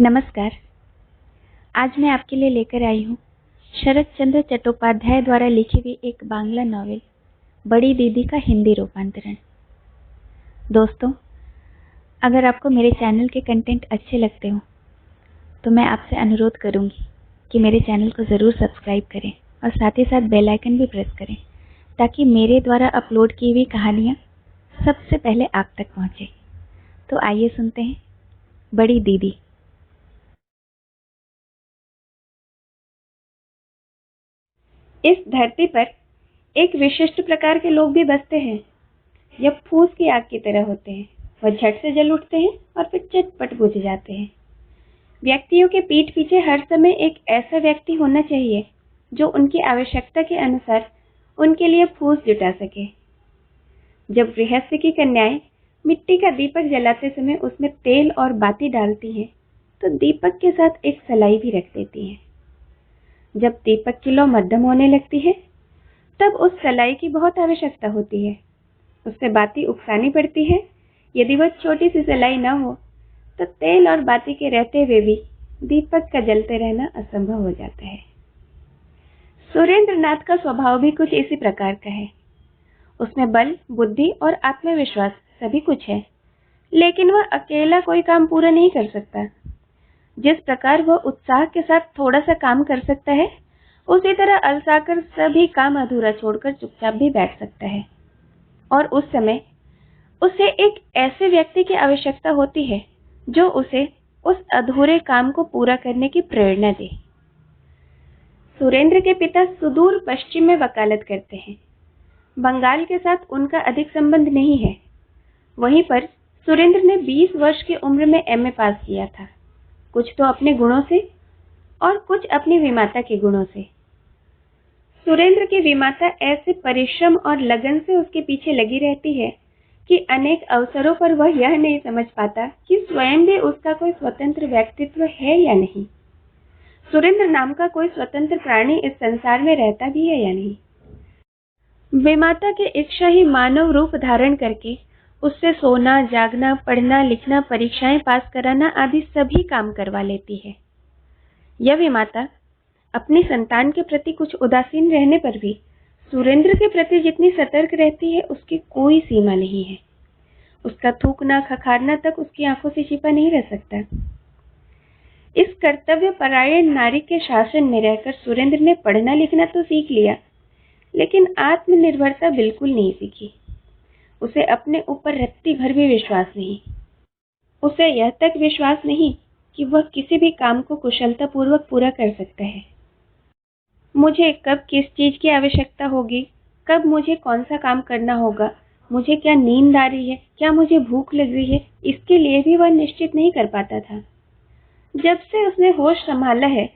नमस्कार। आज मैं आपके लिए लेकर आई हूँ शरत चंद्र चट्टोपाध्याय द्वारा लिखी हुई एक बांग्ला नॉवेल बड़ी दीदी का हिंदी रूपांतरण। दोस्तों, अगर आपको मेरे चैनल के कंटेंट अच्छे लगते हो तो मैं आपसे अनुरोध करूँगी कि मेरे चैनल को ज़रूर सब्सक्राइब करें और साथ ही साथ बेल आइकन भी प्रेस करें ताकि मेरे द्वारा अपलोड की हुई कहानियाँ सबसे पहले आप तक पहुँचे। तो आइए सुनते हैं बड़ी दीदी। इस धरती पर एक विशिष्ट प्रकार के लोग भी बसते हैं। यह फूस की आग की तरह होते हैं। वह झट से जल उठते हैं और फिर चटपट बुझ जाते हैं। व्यक्तियों के पीठ पीछे हर समय एक ऐसा व्यक्ति होना चाहिए जो उनकी आवश्यकता के अनुसार उनके लिए फूस जुटा सके। जब गृहस्थ की कन्याएं मिट्टी का दीपक जलाते समय उसमें तेल और बाती डालती हैं, तो दीपक के साथ एक सलाई भी रख देती हैं। जब दीपक की लौ मध्यम होने लगती है, तब उस सलाई की बहुत आवश्यकता होती है। उससे बाती उकसानी पड़ती है। यदि वह छोटी सी सलाई न हो तो तेल और बाती के रहते हुए भी दीपक का जलते रहना असंभव हो जाता है। सुरेंद्र नाथ का स्वभाव भी कुछ इसी प्रकार का है। उसमें बल, बुद्धि और आत्मविश्वास सभी कुछ है, लेकिन वह अकेला कोई काम पूरा नहीं कर सकता। जिस प्रकार वह उत्साह के साथ थोड़ा सा काम कर सकता है, उसी तरह अलसाकर सभी काम अधूरा छोड़कर चुपचाप भी बैठ सकता है। और उस समय उसे एक ऐसे व्यक्ति की आवश्यकता होती है जो उसे उस अधूरे काम को पूरा करने की प्रेरणा दे। सुरेंद्र के पिता सुदूर पश्चिम में वकालत करते हैं। बंगाल के साथ उनका अधिक संबंध नहीं है। वहीं पर सुरेंद्र ने 20 वर्ष की उम्र में एमए पास किया था, कुछ तो अपने गुणों से और कुछ अपनी विमाता के गुणों से। सुरेंद्र की विमाता ऐसे परिश्रम और लगन से उसके पीछे लगी रहती है कि अनेक अवसरों पर वह यह नहीं समझ पाता कि स्वयं भी उसका कोई स्वतंत्र व्यक्तित्व है या नहीं। सुरेंद्र नाम का कोई स्वतंत्र प्राणी इस संसार में रहता भी है या नहीं। विमाता की इच्छा ही मानव रूप धारण करके उससे सोना, जागना, पढ़ना, लिखना, परीक्षाएं पास कराना आदि सभी काम करवा लेती है। यह विमाता अपनी संतान के प्रति कुछ उदासीन रहने पर भी सुरेंद्र के प्रति जितनी सतर्क रहती है, उसकी कोई सीमा नहीं है। उसका थूकना, खखारना तक उसकी आंखों से छिपा नहीं रह सकता। इस कर्तव्य परायण नारी के शासन में रहकर सुरेंद्र ने पढ़ना लिखना तो सीख लिया, लेकिन आत्मनिर्भरता बिल्कुल नहीं सीखी। उसे अपने ऊपर रत्ती भर भी विश्वास नहीं। उसे यह तक विश्वास नहीं कि वह किसी भी काम को कुशलतापूर्वक पूरा कर सकता है। मुझे कब किस चीज की आवश्यकता होगी, कब मुझे कौन सा काम करना होगा, मुझे क्या नींद आ रही है, क्या मुझे भूख लग रही है, इसके लिए भी वह निश्चित नहीं कर पाता था। जब से उसने होश संभाला है,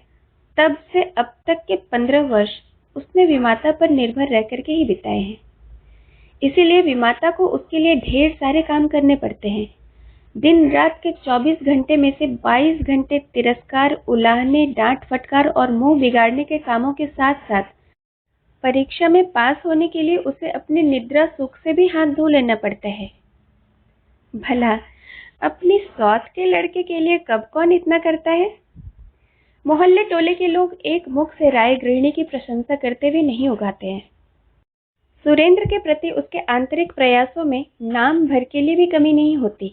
तब से अब तक के 15 वर्ष उसने विमाता पर निर्भर रह करके ही बिताए हैं। इसीलिए विमाता को उसके लिए ढेर सारे काम करने पड़ते हैं। दिन रात के 24 घंटे में से 22 घंटे तिरस्कार, उलाहने, डांट फटकार और मुंह बिगाड़ने के कामों के साथ साथ परीक्षा में पास होने के लिए उसे अपने निद्रा सुख से भी हाथ धो लेना पड़ता है। भला अपनी सौत के लड़के के लिए कब कौन इतना करता है? मोहल्ले टोले के लोग एक मुख से राय गृहिणी की प्रशंसा करते हुए नहीं उगाते हैं। सुरेंद्र के प्रति उसके आंतरिक प्रयासों में नाम भर के लिए भी कमी नहीं होती।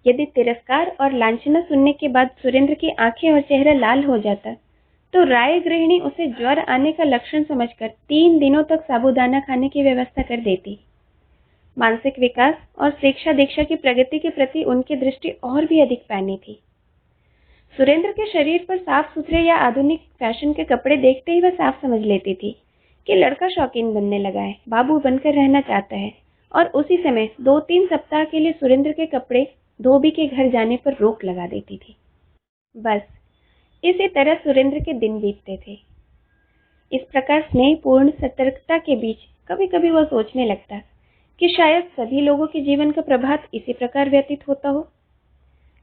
यदि तिरस्कार और लांछना सुनने के बाद सुरेंद्र की आंखें और चेहरा लाल हो जाता, तो राय गृहिणी उसे ज्वर आने का लक्षण समझकर 3 दिनों तक साबूदाना खाने की व्यवस्था कर देती। मानसिक विकास और शिक्षा दीक्षा की प्रगति के प्रति उनकी दृष्टि और भी अधिक पैनी थी। सुरेंद्र के शरीर पर साफ सुथरे या आधुनिक फैशन के कपड़े देखते ही वह साफ समझ लेती थी कि लड़का शौकीन बनने लगा है, बाबू बनकर रहना चाहता है। और उसी समय 2-3 सप्ताह के लिए सुरेंद्र के कपड़े धोबी के घर जाने पर रोक लगा देती थी। बस इसी तरह सुरेंद्र के दिन बीतते थे। इस प्रकार स्नेहपूर्ण सतर्कता के बीच कभी कभी वह सोचने लगता कि शायद सभी लोगों के जीवन का प्रभात इसी प्रकार व्यतीत होता हो।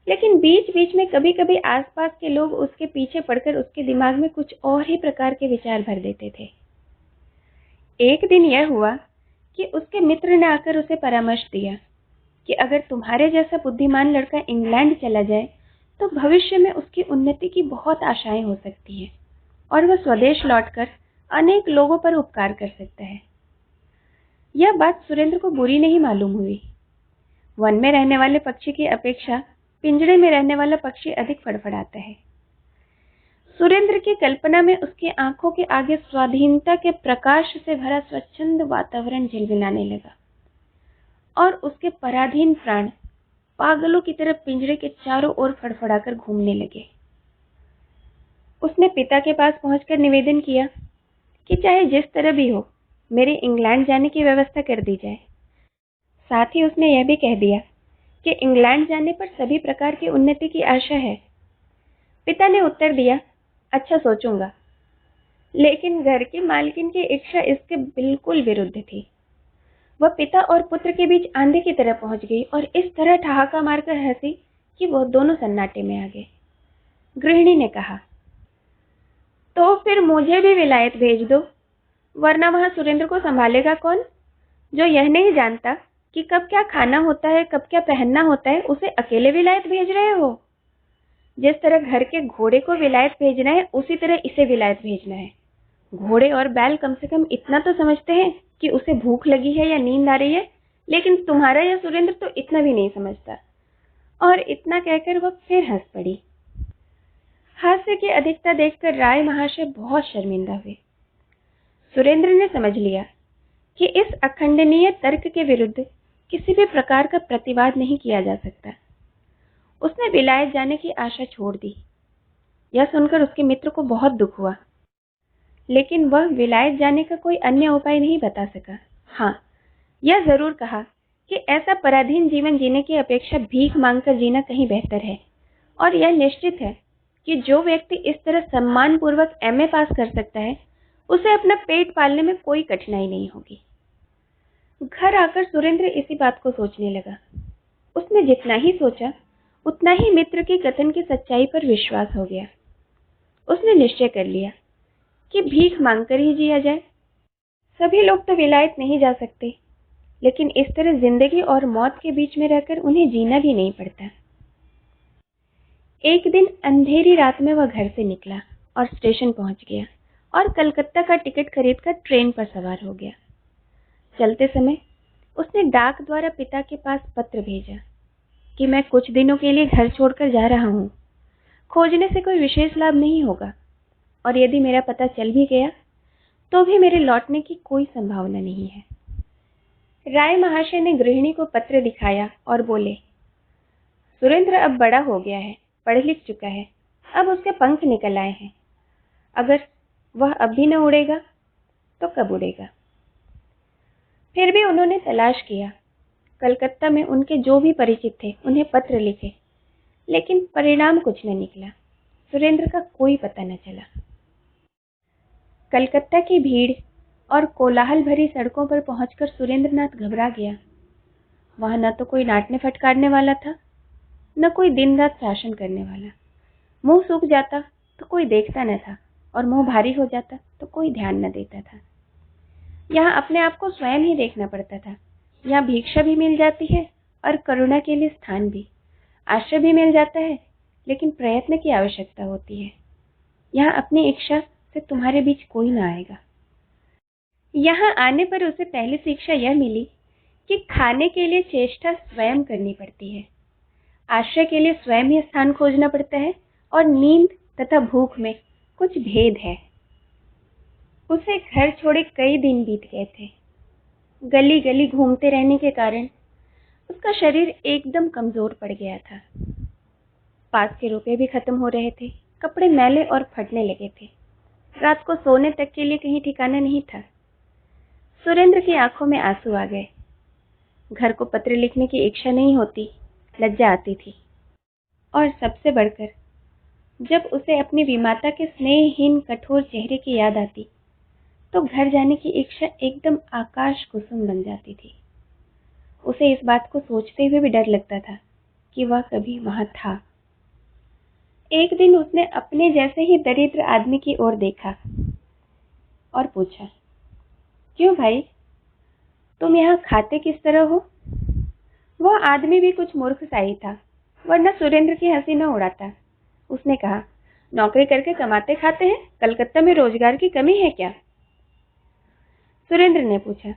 लेकिन बीच बीच में कभी कभी आसपास के लोग उसके पीछे पड़कर उसके दिमाग में कुछ और ही प्रकार के विचार भर देते थे। एक दिन यह हुआ कि उसके मित्र ने आकर उसे परामर्श दिया कि अगर तुम्हारे जैसा बुद्धिमान लड़का इंग्लैंड चला जाए तो भविष्य में उसकी उन्नति की बहुत आशाएं हो सकती हैं और वह स्वदेश लौटकर अनेक लोगों पर उपकार कर सकता है। यह बात सुरेंद्र को बुरी नहीं मालूम हुई। वन में रहने वाले पक्षी की अपेक्षा पिंजड़े में रहने वाला पक्षी अधिक फड़फड़ाता है। सुरेंद्र की कल्पना में उसकी आंखों के आगे स्वाधीनता के प्रकाश से भरा स्वच्छंद वातावरण झिलमिलाने लगा और उसके पराधीन प्राण पागलों की तरह पिंजरे के चारों ओर फड़फड़ाकर घूमने लगे। उसने पिता के पास पहुंचकर निवेदन किया कि चाहे जिस तरह भी हो मेरे इंग्लैंड जाने की व्यवस्था कर दी जाए। साथ ही उसने यह भी कह दिया कि इंग्लैंड जाने पर सभी प्रकार की उन्नति की आशा है। पिता ने उत्तर दिया, अच्छा सोचूंगा। लेकिन घर की मालकिन की इच्छा इसके बिल्कुल विरुद्ध थी। वह पिता और पुत्र के बीच आंधी की तरह पहुंच गई और इस तरह ठहाका मारकर हंसी कि वह दोनों सन्नाटे में आ गए। गृहिणी ने कहा, तो फिर मुझे भी विलायत भेज दो, वरना वहां सुरेंद्र को संभालेगा कौन? जो यह नहीं जानता कि कब क्या खाना होता है, कब क्या पहनना होता है, उसे अकेले विलायत भेज रहे हो। जिस तरह घर के घोड़े को विलायत भेजना है, उसी तरह इसे विलायत भेजना है। घोड़े और बैल कम से कम इतना तो समझते हैं कि उसे भूख लगी है या नींद आ रही है, लेकिन तुम्हारा यह सुरेंद्र तो इतना भी नहीं समझता। और इतना कहकर वह फिर हंस पड़ी। हास्य की अधिकता देखकर राय महाशय बहुत शर्मिंदा हुए। सुरेंद्र ने समझ लिया कि इस अखंडनीय तर्क के विरुद्ध किसी भी प्रकार का प्रतिवाद नहीं किया जा सकता। उसने विलायत जाने की आशा छोड़ दी। यह सुनकर उसके मित्र को बहुत दुख हुआ, लेकिन वह विलायत जाने का कोई अन्य उपाय नहीं बता सका। हाँ, यह जरूर कहा कि ऐसा पराधीन जीवन जीने की अपेक्षा भीख मांगकर जीना कहीं बेहतर है। और यह निश्चित है कि जो व्यक्ति इस तरह सम्मानपूर्वक एमए पास कर सकता है, उसे अपना पेट पालने में कोई कठिनाई नहीं होगी। घर आकर सुरेंद्र इसी बात को सोचने लगा। उसने जितना ही सोचा, उतना ही मित्र के कथन की सच्चाई पर विश्वास हो गया। उसने निश्चय कर लिया कि भीख मांगकर ही जिया जाए। सभी लोग तो विलायत नहीं जा सकते, लेकिन इस तरह जिंदगी और मौत के बीच में रहकर उन्हें जीना भी नहीं पड़ता। एक दिन अंधेरी रात में वह घर से निकला और स्टेशन पहुंच गया और कलकत्ता का टिकट खरीदकर ट्रेन पर सवार हो गया। चलते समय उसने डाक द्वारा पिता के पास पत्र भेजा कि मैं कुछ दिनों के लिए घर छोड़कर जा रहा हूं। खोजने से कोई विशेष लाभ नहीं होगा, और यदि मेरा पता चल भी गया तो भी मेरे लौटने की कोई संभावना नहीं है। राय महाशय ने गृहिणी को पत्र दिखाया और बोले, सुरेंद्र अब बड़ा हो गया है, पढ़ लिख चुका है, अब उसके पंख निकल आए हैं। अगर वह अब भी न उड़ेगा तो कब उड़ेगा? फिर भी उन्होंने तलाश किया। कलकत्ता में उनके जो भी परिचित थे उन्हें पत्र लिखे, लेकिन परिणाम कुछ न निकला। सुरेंद्र का कोई पता न चला। कलकत्ता की भीड़ और कोलाहल भरी सड़कों पर पहुंचकर सुरेंद्रनाथ घबरा गया। वहां न तो कोई डांटने फटकारने वाला था, न कोई दिन रात शासन करने वाला। मुंह सूख जाता तो कोई देखता न था, और मुंह भारी हो जाता तो कोई ध्यान न देता था। यहाँ अपने आप को स्वयं ही देखना पड़ता था। यहाँ भिक्षा भी मिल जाती है और करुणा के लिए स्थान भी। आश्रय भी मिल जाता है, लेकिन प्रयत्न की आवश्यकता होती है। यहाँ अपनी इच्छा से तुम्हारे बीच कोई ना आएगा। यहाँ आने पर उसे पहली शिक्षा यह मिली कि खाने के लिए चेष्टा स्वयं करनी पड़ती है, आश्रय के लिए स्वयं ही स्थान खोजना पड़ता है, और नींद तथा भूख में कुछ भेद है। उसे घर छोड़े कई दिन बीत गए थे। गली गली घूमते रहने के कारण उसका शरीर एकदम कमजोर पड़ गया था। पास के रुपए भी खत्म हो रहे थे, कपड़े मैले और फटने लगे थे। रात को सोने तक के लिए कहीं ठिकाना नहीं था। सुरेंद्र की आंखों में आंसू आ गए। घर को पत्र लिखने की इच्छा नहीं होती, लज्जा आती थी। और सबसे बढ़कर जब उसे अपनी विमाता के स्नेहहीन कठोर चेहरे की याद आती, तो घर जाने की इच्छा एकदम आकाश कुसुम बन जाती थी। उसे इस बात को सोचते हुए भी डर लगता था कि वह कभी वहां था। एक दिन उसने अपने जैसे ही दरिद्र आदमी की ओर देखा और पूछा, क्यों भाई, तुम यहाँ खाते किस तरह हो? वह आदमी भी कुछ मूर्ख सा ही था वरना सुरेंद्र की हंसी न उड़ाता। उसने कहा, नौकरी करके कमाते खाते हैं, कलकत्ता में रोजगार की कमी है क्या? सुरेंद्र ने पूछा,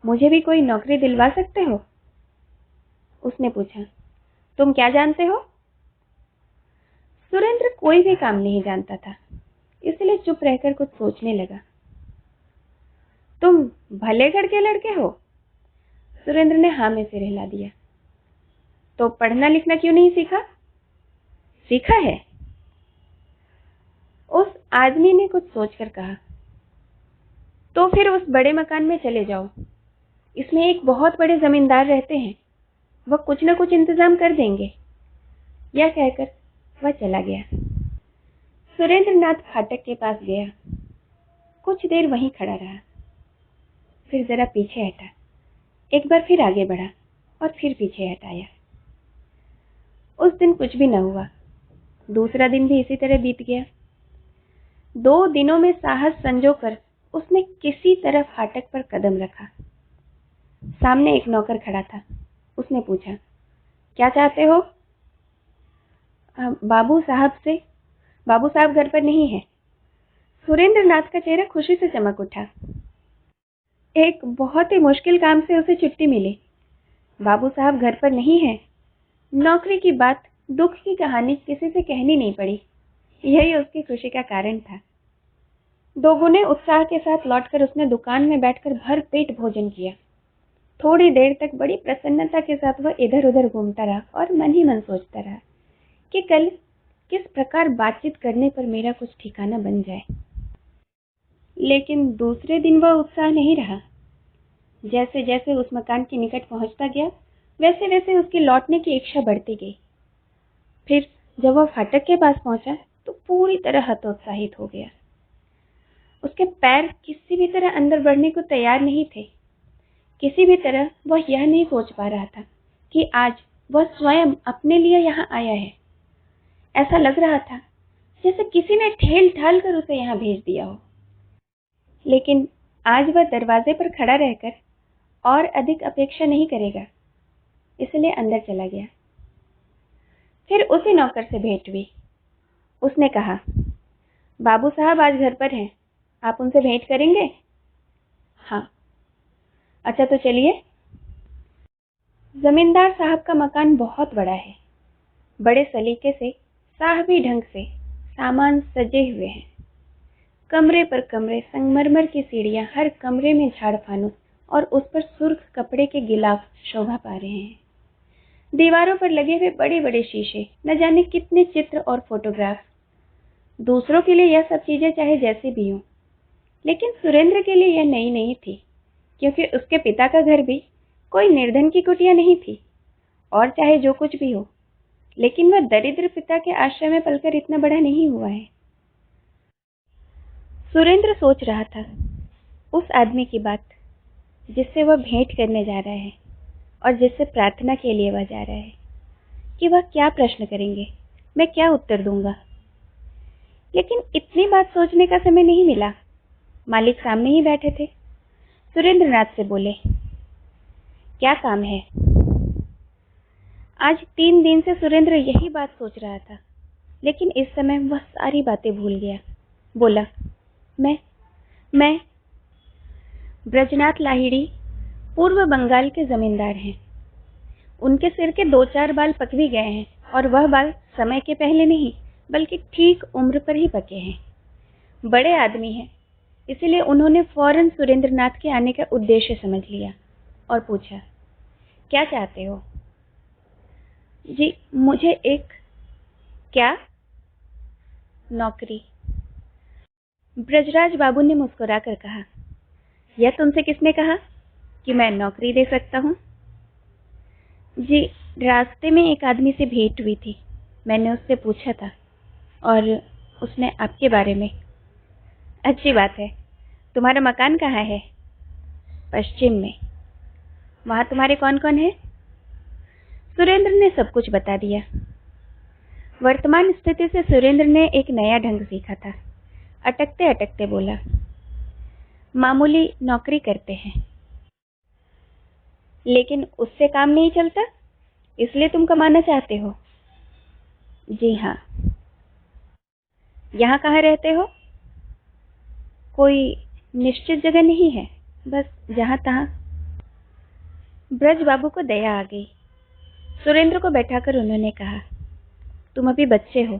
मुझे भी कोई नौकरी दिलवा सकते हो? उसने पूछा, तुम क्या जानते हो? सुरेंद्र कोई भी काम नहीं जानता था, इसलिए चुप रहकर कुछ सोचने लगा। तुम भले घर के लड़के हो? सुरेंद्र ने हाँ में सिर हिला दिया। तो पढ़ना लिखना क्यों नहीं सीखा? सीखा है। उस आदमी ने कुछ सोचकर कहा, तो फिर उस बड़े मकान में चले जाओ, इसमें एक बहुत बड़े जमींदार रहते हैं, वह कुछ न कुछ इंतजाम कर देंगे। यह कहकर वह चला गया। सुरेंद्र नाथ फाटक के पास गया, कुछ देर वहीं खड़ा रहा, फिर जरा पीछे हटा, एक बार फिर आगे बढ़ा और फिर पीछे हटाया। उस दिन कुछ भी न हुआ। दूसरा दिन भी इसी तरह बीत गया। 2 दिनों में साहस संजोकर उसने किसी तरह फाटक पर कदम रखा। सामने एक नौकर खड़ा था। उसने पूछा, क्या चाहते हो? बाबू साहब घर पर नहीं है। सुरेंद्र नाथ का चेहरा खुशी से चमक उठा। एक बहुत ही मुश्किल काम से उसे छुट्टी मिली। बाबू साहब घर पर नहीं है। नौकरी की बात, दुख की कहानी किसी से कहनी नहीं पड़ी। यही उसकी खुशी का कारण था। दोगुने उत्साह के साथ लौटकर उसने दुकान में बैठकर भर पेट भोजन किया। थोड़ी देर तक बड़ी प्रसन्नता के साथ वह इधर उधर घूमता रहा और मन ही मन सोचता रहा कि कल किस प्रकार बातचीत करने पर मेरा कुछ ठिकाना बन जाए। लेकिन दूसरे दिन वह उत्साह नहीं रहा। जैसे जैसे उस मकान के निकट पहुंचता गया, वैसे वैसे उसकी लौटने की इच्छा बढ़ती गई। फिर जब वह फाटक के पास पहुंचा तो पूरी तरह हतोत्साहित हो गया। उसके पैर किसी भी तरह अंदर बढ़ने को तैयार नहीं थे। किसी भी तरह वह यह नहीं सोच पा रहा था कि आज वह स्वयं अपने लिए यहाँ आया है। ऐसा लग रहा था जैसे किसी ने ठेल ठाल कर उसे यहाँ भेज दिया हो। लेकिन आज वह दरवाजे पर खड़ा रहकर और अधिक अपेक्षा नहीं करेगा, इसलिए अंदर चला गया। फिर उसी नौकर से भेंट हुई। उसने कहा, बाबू साहब आज घर पर हैं, आप उनसे भेंट करेंगे? हाँ। अच्छा तो चलिए। जमींदार साहब का मकान बहुत बड़ा है। बड़े सलीके से, साहबी ढंग से सामान सजे हुए हैं। कमरे पर कमरे, संगमरमर की सीढ़ियां, हर कमरे में झाड़ फानुस और उस पर सुर्ख कपड़े के गिलाफ शोभा पा रहे हैं। दीवारों पर लगे हुए बड़े बड़े शीशे, न जाने कितने चित्र और फोटोग्राफ। दूसरों के लिए यह सब चीजें चाहे जैसी भी हों, लेकिन सुरेंद्र के लिए यह नई नहीं थी, क्योंकि उसके पिता का घर भी कोई निर्धन की कुटिया नहीं थी। और चाहे जो कुछ भी हो, लेकिन वह दरिद्र पिता के आश्रय में पलकर इतना बड़ा नहीं हुआ है। सुरेंद्र सोच रहा था उस आदमी की बात जिससे वह भेंट करने जा रहा है और जिससे प्रार्थना के लिए वह जा रहा है, कि वह क्या प्रश्न करेंगे, मैं क्या उत्तर दूंगा। लेकिन इतनी बात सोचने का समय नहीं मिला। मालिक सामने ही बैठे थे। सुरेंद्र नाथ से बोले, क्या काम है? आज 3 दिन से सुरेंद्र यही बात सोच रहा था, लेकिन इस समय वह सारी बातें भूल गया। बोला, मैं ब्रजनाथ लाहिड़ी पूर्व बंगाल के जमींदार हैं। उनके सिर के 2-4 बाल पक भी गए हैं, और वह बाल समय के पहले नहीं बल्कि ठीक उम्र पर ही पके हैं। बड़े आदमी हैं, इसलिए उन्होंने फौरन सुरेंद्र नाथ के आने का उद्देश्य समझ लिया और पूछा, क्या चाहते हो? जी, मुझे एक क्या? नौकरी। ब्रजराज बाबू ने मुस्कुराकर कहा, यह तुमसे किसने कहा कि मैं नौकरी दे सकता हूँ? जी, रास्ते में एक आदमी से भेंट हुई थी, मैंने उससे पूछा था और उसने आपके बारे में। अच्छी बात है। तुम्हारा मकान कहाँ है? पश्चिम में। वहाँ तुम्हारे कौन कौन है? सुरेंद्र ने सब कुछ बता दिया। वर्तमान स्थिति से सुरेंद्र ने एक नया ढंग सीखा था। अटकते अटकते बोला, मामूली नौकरी करते हैं। लेकिन उससे काम नहीं चलता, इसलिए तुम कमाना चाहते हो? जी हाँ। यहाँ कहाँ रहते हो? कोई निश्चित जगह नहीं है, बस जहाँ तहाँ। ब्रज बाबू को दया आ गई। सुरेंद्र को बैठाकर उन्होंने कहा, तुम अभी बच्चे हो,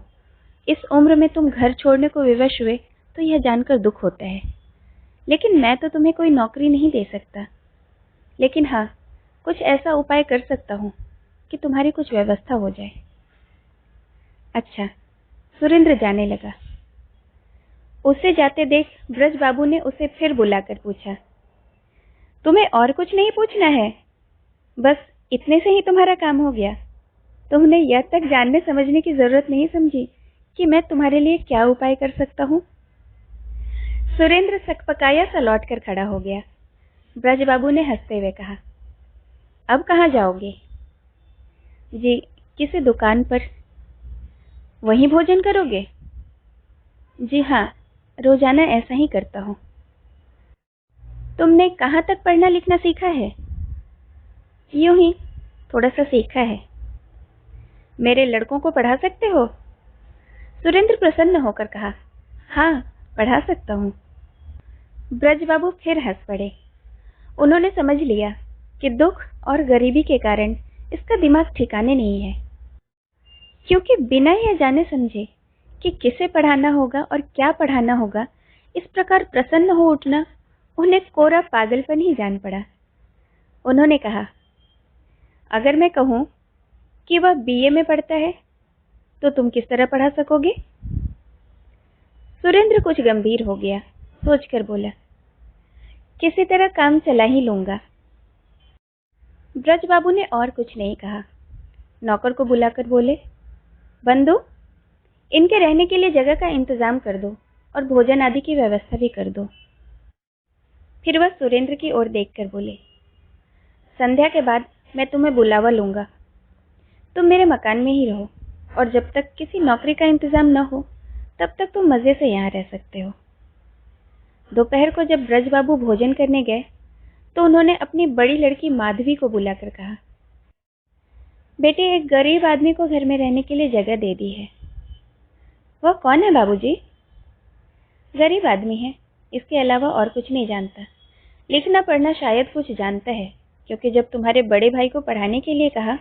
इस उम्र में तुम घर छोड़ने को विवश हुए तो यह जानकर दुख होता है, लेकिन मैं तो तुम्हें कोई नौकरी नहीं दे सकता, लेकिन हाँ, कुछ ऐसा उपाय कर सकता हूँ कि तुम्हारी कुछ व्यवस्था हो जाए। अच्छा, सुरेंद्र जाने लगा। उसे जाते देख ब्रज बाबू ने उसे फिर बुलाकर पूछा, तुम्हें और कुछ नहीं पूछना है? बस इतने से ही तुम्हारा काम हो गया? तुमने यह तक जानने समझने की जरूरत नहीं समझी कि मैं तुम्हारे लिए क्या उपाय कर सकता हूँ? सुरेंद्र सकपकाया सा लौट कर खड़ा हो गया। ब्रज बाबू ने हंसते हुए कहा, अब कहाँ जाओगे? जी, किसी दुकान पर। वहीं भोजन करोगे? जी हाँ, रोजाना ऐसा ही करता हूँ। तुमने कहाँ तक पढ़ना लिखना सीखा है? यूं ही थोड़ा सा सीखा है। मेरे लड़कों को पढ़ा सकते हो? सुरेंद्र प्रसन्न होकर कहा, हाँ, पढ़ा सकता हूँ। ब्रज बाबू फिर हंस पड़े। उन्होंने समझ लिया कि दुख और गरीबी के कारण इसका दिमाग ठिकाने नहीं है, क्योंकि बिना यह जाने समझे कि किसे पढ़ाना होगा और क्या पढ़ाना होगा, इस प्रकार प्रसन्न हो उठना उन्हें कोरा पागलपन ही जान पड़ा। उन्होंने कहा, अगर मैं कहूं कि वह बीए में पढ़ता है तो तुम किस तरह पढ़ा सकोगे? सुरेंद्र कुछ गंभीर हो गया, सोचकर बोला, किसी तरह काम चला ही लूंगा। ब्रज बाबू ने और कुछ नहीं कहा। नौकर को बुलाकर बोले, बंधु, इनके रहने के लिए जगह का इंतजाम कर दो और भोजन आदि की व्यवस्था भी कर दो। फिर वह सुरेंद्र की ओर देखकर बोले, संध्या के बाद मैं तुम्हें बुलावा लूंगा। तुम मेरे मकान में ही रहो और जब तक किसी नौकरी का इंतजाम न हो तब तक तुम मजे से यहाँ रह सकते हो। दोपहर को जब ब्रज बाबू भोजन करने गए तो उन्होंने अपनी बड़ी लड़की माधवी को बुलाकर कहा, बेटी, एक गरीब आदमी को घर में रहने के लिए जगह दे दी है। वह कौन है बाबूजी? गरीब आदमी है, इसके अलावा और कुछ नहीं जानता। लिखना पढ़ना शायद कुछ जानता है, क्योंकि जब तुम्हारे बड़े भाई को पढ़ाने के लिए कहा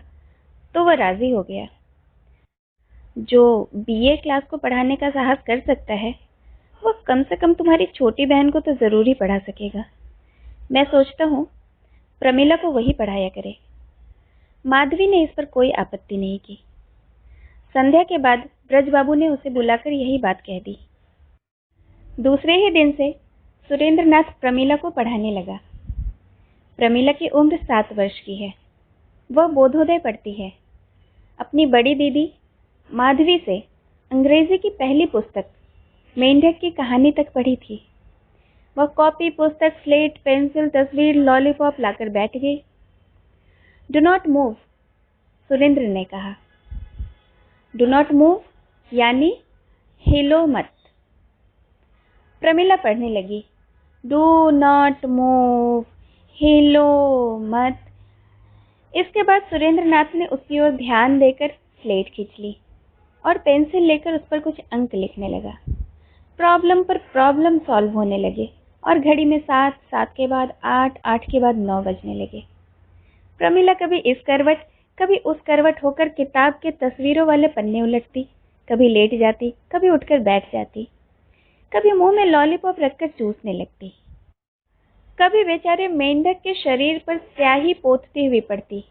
तो वह राजी हो गया। जो बीए क्लास को पढ़ाने का साहस कर सकता है, वह कम से कम तुम्हारी छोटी बहन को तो जरूर ही पढ़ा सकेगा। मैं सोचता हूँ प्रमिला को वही पढ़ाया करे। माधवी ने इस पर कोई आपत्ति नहीं की। संध्या के बाद ब्रज बाबू ने उसे बुलाकर यही बात कह दी। दूसरे ही दिन से सुरेंद्रनाथ प्रमिला को पढ़ाने लगा। प्रमिला की उम्र 7 वर्ष की है। वह बोधोदय पढ़ती है। अपनी बड़ी दीदी माधवी से अंग्रेजी की पहली पुस्तक मेंढक की कहानी तक पढ़ी थी। वह कॉपी, पुस्तक, स्लेट, पेंसिल, तस्वीर, लॉलीपॉप लाकर बैठ गई। डू नॉट मूव, सुरेंद्र ने कहा। डू नॉट मूव यानी हिलो मत। प्रमिला पढ़ने लगी, डू नॉट मूव, हिलो मत। इसके बाद सुरेंद्रनाथ ने उसकी ओर ध्यान देकर स्लेट खींच ली और पेंसिल लेकर उस पर कुछ अंक लिखने लगा। प्रॉब्लम पर प्रॉब्लम सॉल्व होने लगे और घड़ी में 7, 7 के बाद 8, 8 के बाद 9 बजने लगे। प्रमिला कभी इस करवट कभी उस करवट होकर किताब के तस्वीरों वाले पन्ने उलटती, कभी लेट जाती, कभी उठकर बैठ जाती, कभी मुंह में लॉलीपॉप रखकर चूसने लगती, कभी बेचारे मेंढक के शरीर पर स्याही पोतती हुई पड़ती।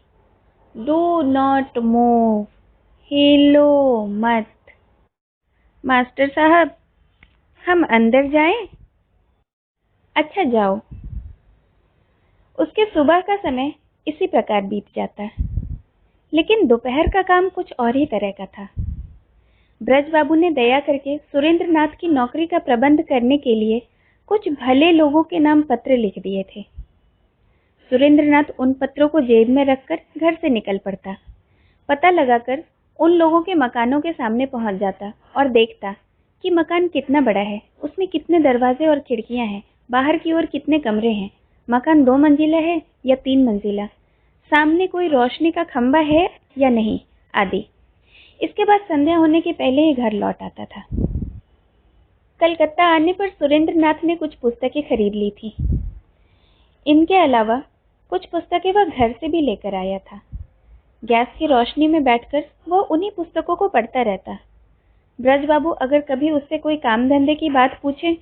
डू नॉट मूव, हिलो मत। मास्टर साहब, हम अंदर जाएं? अच्छा, जाओ। उसके सुबह का समय इसी प्रकार बीत जाता, लेकिन दोपहर का काम कुछ और ही तरह का था। ब्रज बाबू ने दया करके सुरेंद्रनाथ की नौकरी का प्रबंध करने के लिए कुछ भले लोगों के नाम पत्र लिख दिए थे। सुरेंद्रनाथ उन पत्रों को जेब में रखकर घर से निकल पड़ता। पता लगाकर उन लोगों के मकानों के सामने पहुंच जाता और देखता कि मकान कितना बड़ा है, उसमें कितने दरवाजे और खिड़कियां हैं, बाहर की ओर कितने कमरे हैं, मकान 2 मंजिला है या 3 मंजिला, सामने कोई रोशनी का खंबा है या नहीं आदि। इसके बाद संध्या होने के पहले ही घर लौट आता था। कलकत्ता आने पर सुरेंद्र नाथ ने कुछ पुस्तकें खरीद ली थी। इनके अलावा कुछ पुस्तकें वह घर से भी लेकर आया था। गैस की रोशनी में बैठकर वह उन्हीं पुस्तकों को पढ़ता रहता। ब्रज बाबू अगर कभी उससे कोई काम धंधे की बात पूछे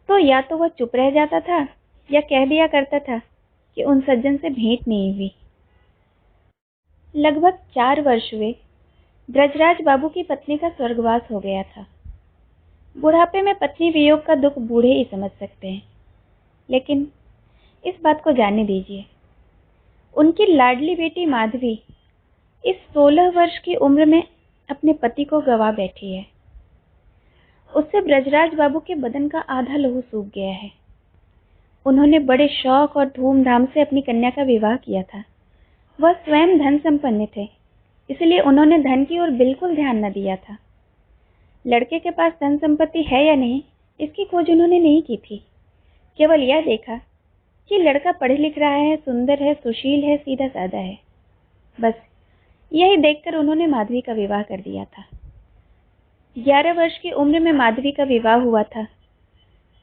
तो या तो वह चुप रह जाता था या कह दिया करता था कि उन सज्जन से भेंट नहीं हुई। लगभग 4 वर्ष हुए ब्रजराज बाबू की पत्नी का स्वर्गवास हो गया था। बुढ़ापे में पत्नी वियोग का दुख बूढ़े ही समझ सकते हैं, लेकिन इस बात को जाने दीजिए। उनकी लाडली बेटी माधवी इस 16 वर्ष की उम्र में अपने पति को गवा बैठी है। उससे ब्रजराज बाबू के बदन का आधा लहू सूख गया है। उन्होंने बड़े शौक और धूमधाम से अपनी कन्या का विवाह किया था। वह स्वयं धन संपन्न थे, इसलिए उन्होंने धन की ओर बिल्कुल ध्यान न दिया था। लड़के के पास धन संपत्ति है या नहीं, इसकी खोज उन्होंने नहीं की थी। केवल यह देखा कि लड़का पढ़ लिख रहा है, सुंदर है, सुशील है, सीधा साधा है। बस यही देखकर उन्होंने माधवी का विवाह कर दिया था। 11 वर्ष की उम्र में माधवी का विवाह हुआ था।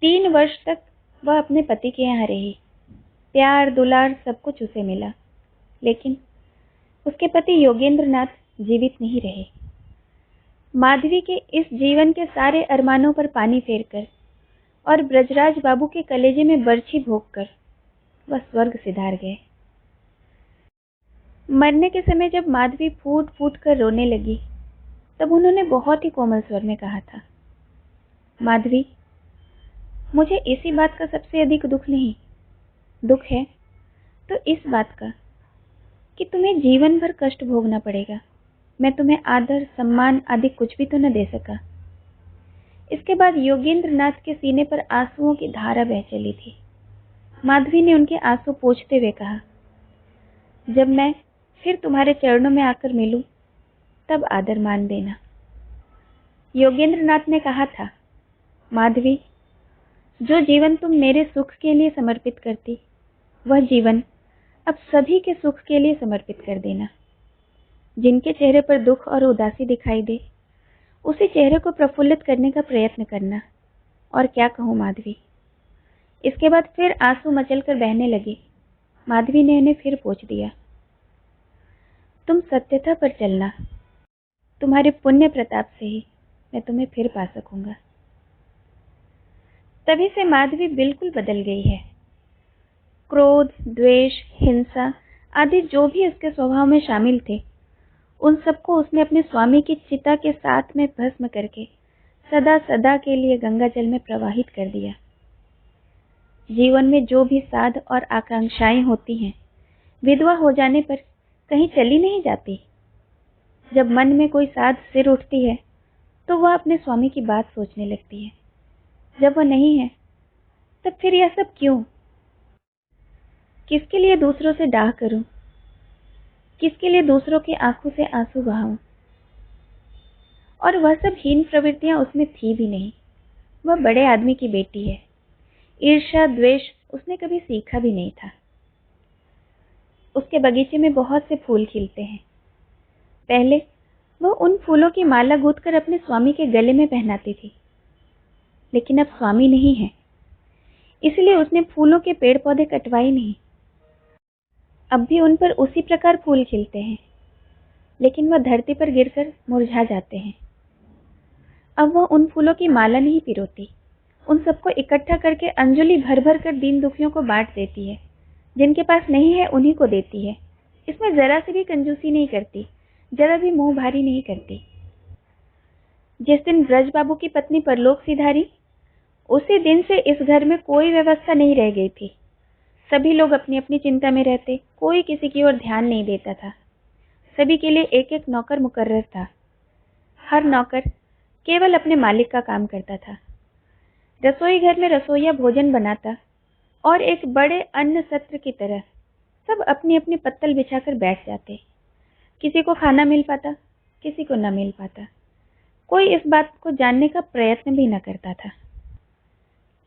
3 वर्ष तक वह अपने पति के यहाँ रही। प्यार दुलार सब कुछ उसे मिला, लेकिन उसके पति योगेंद्र नाथ जीवित नहीं रहे। माधवी के इस जीवन के सारे अरमानों पर पानी फेरकर और ब्रजराज बाबू के कलेजे में बरछी भोंककर वह स्वर्ग सिधार गए। मरने के समय जब माधवी फूट फूट कर रोने लगी, तब उन्होंने बहुत ही कोमल स्वर में कहा था, माधवी, मुझे इसी बात का सबसे अधिक दुख नहीं, दुख है तो इस बात का कि तुम्हें जीवन भर कष्ट भोगना पड़ेगा। मैं तुम्हें आदर सम्मान आदि कुछ भी तो न दे सका। इसके बाद योगेंद्र नाथ के सीने पर आंसुओं की धारा बह चली थी। माधवी ने उनके आंसू पोंछते हुए कहा, जब मैं फिर तुम्हारे चरणों में आकर मिलूं, तब आदर मान देना। योगेंद्र नाथ ने कहा था, माधवी, जो जीवन तुम मेरे सुख के लिए समर्पित करती, वह जीवन अब सभी के सुख के लिए समर्पित कर देना। जिनके चेहरे पर दुख और उदासी दिखाई दे, उसी चेहरे को प्रफुल्लित करने का प्रयत्न करना। और क्या कहूँ माधवी। इसके बाद फिर आंसू मचलकर बहने लगे। माधवी ने उन्हें फिर पोंछ दिया, तुम सत्यता पर चलना, तुम्हारे पुण्य प्रताप से ही मैं तुम्हें फिर पा सकूंगा। तभी से माधवी बिल्कुल बदल गई है। क्रोध, द्वेष, हिंसा आदि जो भी उसके स्वभाव में शामिल थे, उन सबको उसने अपने स्वामी की चिता के साथ में भस्म करके सदा सदा के लिए गंगा जल में प्रवाहित कर दिया। जीवन में जो भी साध और आकांक्षाएं होती हैं, विधवा हो जाने पर कहीं चली नहीं जाती। जब मन में कोई साध सिर उठती है तो वह अपने स्वामी की बात सोचने लगती है। जब वह नहीं है तब फिर यह सब क्यों? किसके लिए दूसरों से डाह करूं? किसके लिए दूसरों की आंखों से आंसू बहाऊं? और वह सब हीन प्रवृत्तियां उसमें थी भी नहीं। वह बड़े आदमी की बेटी है। ईर्ष्या द्वेष उसने कभी सीखा भी नहीं था। उसके बगीचे में बहुत से फूल खिलते हैं। पहले वह उन फूलों की माला गूंथकर अपने स्वामी के गले में पहनाती थी, लेकिन अब स्वामी नहीं है, इसलिए उसने फूलों के पेड़ पौधे कटवाए नहीं। अब भी उन पर उसी प्रकार फूल खिलते हैं, लेकिन वह धरती पर गिरकर मुरझा जाते हैं। अब वह उन फूलों की माला नहीं पिरोती, उन सबको इकट्ठा करके अंजलि भर भर कर दीन दुखियों को बांट देती है। जिनके पास नहीं है उन्हीं को देती है। इसमें जरा सी भी कंजूसी नहीं करती, जरा भी मुंह भारी नहीं करती। जिस दिन ब्रज बाबू की पत्नी परलोक सिधारी, उसी दिन से इस घर में कोई व्यवस्था नहीं रह गई थी। सभी लोग अपनी अपनी चिंता में रहते, कोई किसी की ओर ध्यान नहीं देता था। सभी के लिए एक एक नौकर मुकर्रर था। हर नौकर केवल अपने मालिक का काम करता था। रसोई घर में रसोइया भोजन बनाता और एक बड़े अन्न सत्र की तरह सब अपनी अपनी पत्तल बिछाकर बैठ जाते। किसी को खाना मिल पाता, किसी को न मिल पाता। कोई इस बात को जानने का प्रयत्न भी न करता था।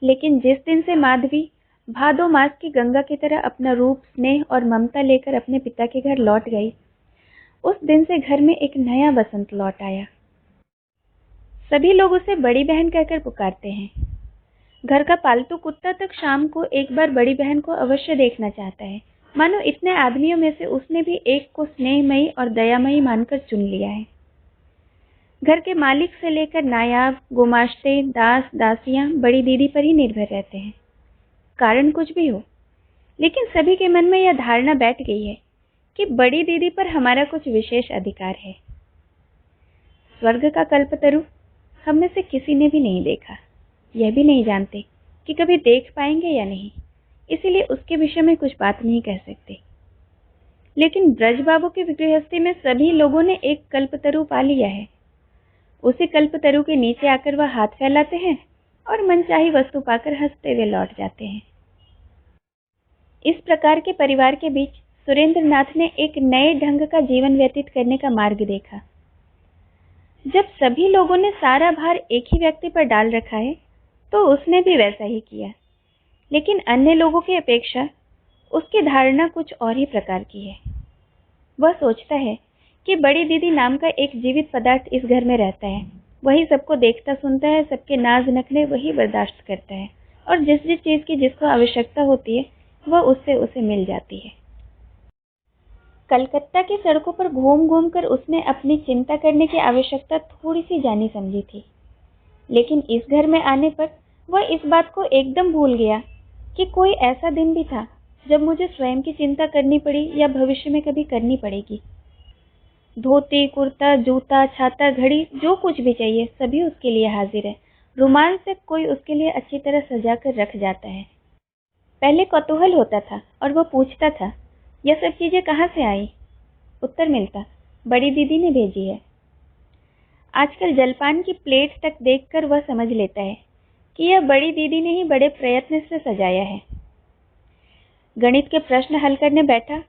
लेकिन जिस दिन से माधवी भादो मास की गंगा की तरह अपना रूप, स्नेह और ममता लेकर अपने पिता के घर लौट गई, उस दिन से घर में एक नया बसंत लौट आया। सभी लोग उसे बड़ी बहन कहकर पुकारते हैं। घर का पालतू कुत्ता तक शाम को एक बार बड़ी बहन को अवश्य देखना चाहता है, मानो इतने आदमियों में से उसने भी एक को स्नेहमयी और दयामयी मानकर चुन लिया है। घर के मालिक से लेकर नायाब, गुमाश्ते, दास दासियां बड़ी दीदी पर ही निर्भर रहते हैं, कारण कुछ भी हो, लेकिन सभी के मन में यह धारणा बैठ गई है कि बड़ी दीदी पर हमारा कुछ विशेष अधिकार है। स्वर्ग का कल्पतरु हम में से किसी ने भी नहीं देखा, यह भी नहीं जानते कि कभी देख पाएंगे या नहीं, इसीलिए उसके विषय में कुछ बात नहीं कह सकते। लेकिन ब्रज बाबू की गृहस्थी में सभी लोगों ने एक कल्पतरु पा लिया है। उसी कल्पतरु के नीचे आकर वह हाथ फैलाते हैं और मनचाही वस्तु पाकर हंसते हुए लौट जाते हैं। इस प्रकार के परिवार के बीच सुरेंद्र नाथ ने एक नए ढंग का जीवन व्यतीत करने का मार्ग देखा। जब सभी लोगों ने सारा भार एक ही व्यक्ति पर डाल रखा है, तो उसने भी वैसा ही किया, लेकिन अन्य लोगों की अपेक्षा उसकी धारणा कुछ और ही प्रकार की है। वह सोचता है कि बड़ी दीदी नाम का एक जीवित पदार्थ इस घर में रहता है, वही सबको देखता सुनता है, सबके नाज नखरे वही बर्दाश्त करता है, और जिस जिस चीज की जिसको आवश्यकता होती है वह उससे उसे मिल जाती है। कलकत्ता की सड़कों पर घूम घूम कर उसने अपनी चिंता करने की आवश्यकता थोड़ी सी जानी समझी थी, लेकिन इस घर में आने पर वह इस बात को एकदम भूल गया कि कोई ऐसा दिन भी था जब मुझे स्वयं की चिंता करनी पड़ी या भविष्य में कभी करनी पड़ेगी। धोती, कुर्ता, जूता, छाता, घड़ी, जो कुछ भी चाहिए सभी उसके लिए हाजिर है। रुमाल से कोई उसके लिए अच्छी तरह सजा कर रख जाता है। पहले कौतूहल होता था और वह पूछता था, यह सब चीजें कहाँ से आई? उत्तर मिलता, बड़ी दीदी ने भेजी है। आजकल जलपान की प्लेट तक देखकर वह समझ लेता है कि यह बड़ी दीदी ने ही बड़े प्रयत्न से सजाया है। गणित के प्रश्न हल करने बैठा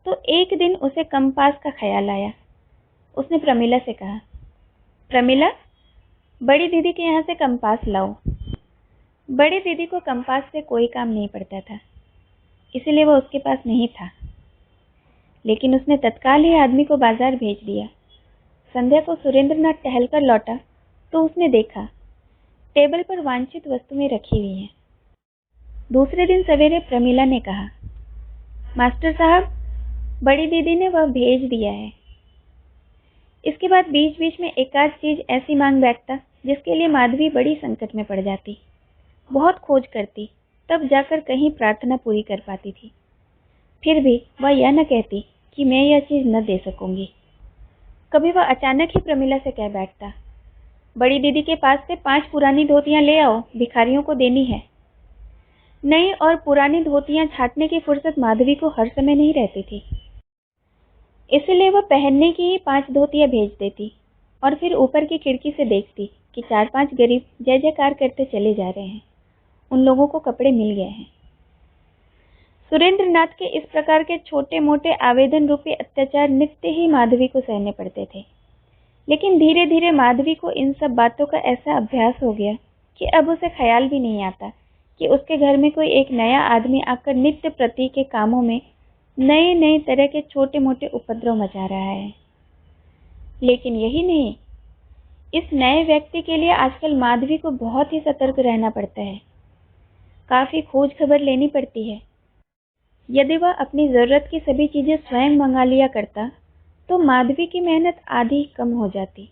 तो एक दिन उसे कंपास का ख्याल आया। उसने प्रमिला से कहा, प्रमिला, बड़ी दीदी के यहाँ से कंपास लाओ। बड़ी दीदी को कंपास से कोई काम नहीं पड़ता था, इसीलिए वह उसके पास नहीं था, लेकिन उसने तत्काल ही आदमी को बाजार भेज दिया। संध्या को सुरेंद्रनाथ टहलकर लौटा तो उसने देखा टेबल पर वांछित वस्तुएं रखी हुई हैं। दूसरे दिन सवेरे प्रमिला ने कहा, मास्टर साहब, बड़ी दीदी ने वह भेज दिया है। इसके बाद बीच बीच में एक आध चीज ऐसी मांग बैठता जिसके लिए माधवी बड़ी संकट में पड़ जाती। बहुत खोज करती, तब जाकर कहीं प्रार्थना पूरी कर पाती थी। फिर भी वह यह न कहती कि मैं यह चीज न दे सकूंगी। कभी वह अचानक ही प्रमिला से कह बैठता, बड़ी दीदी के पास से 5 पुरानी धोतियां ले आओ, भिखारियों को देनी है। नई और पुरानी धोतियां छांटने की फुर्सत माधवी को हर समय नहीं रहती थी, इसलिए वह पहनने की ही 5 धोतियां भेज देती और फिर ऊपर की खिड़की से देखती कि 4-5 गरीब जय जयकार करते चले जा रहे हैं, उन लोगों को कपड़े मिल गए हैं। सुरेंद्रनाथ के इस प्रकार के छोटे मोटे आवेदन रूपी अत्याचार नित्य ही माधवी को सहने पड़ते थे, लेकिन धीरे धीरे माधवी को इन सब बातों का ऐसा अभ्यास हो गया कि अब उसे ख्याल भी नहीं आता कि उसके घर में कोई एक नया आदमी आकर नित्य प्रति के कामों में नए नए तरह के छोटे मोटे उपद्रव मचा रहा है। लेकिन यही नहीं, इस नए व्यक्ति के लिए आजकल माधवी को बहुत ही सतर्क रहना पड़ता है। काफी खोज खबर लेनी पड़ती है। यदि वह अपनी जरूरत की सभी चीजें स्वयं मंगा लिया करता तो माधवी की मेहनत आधी कम हो जाती।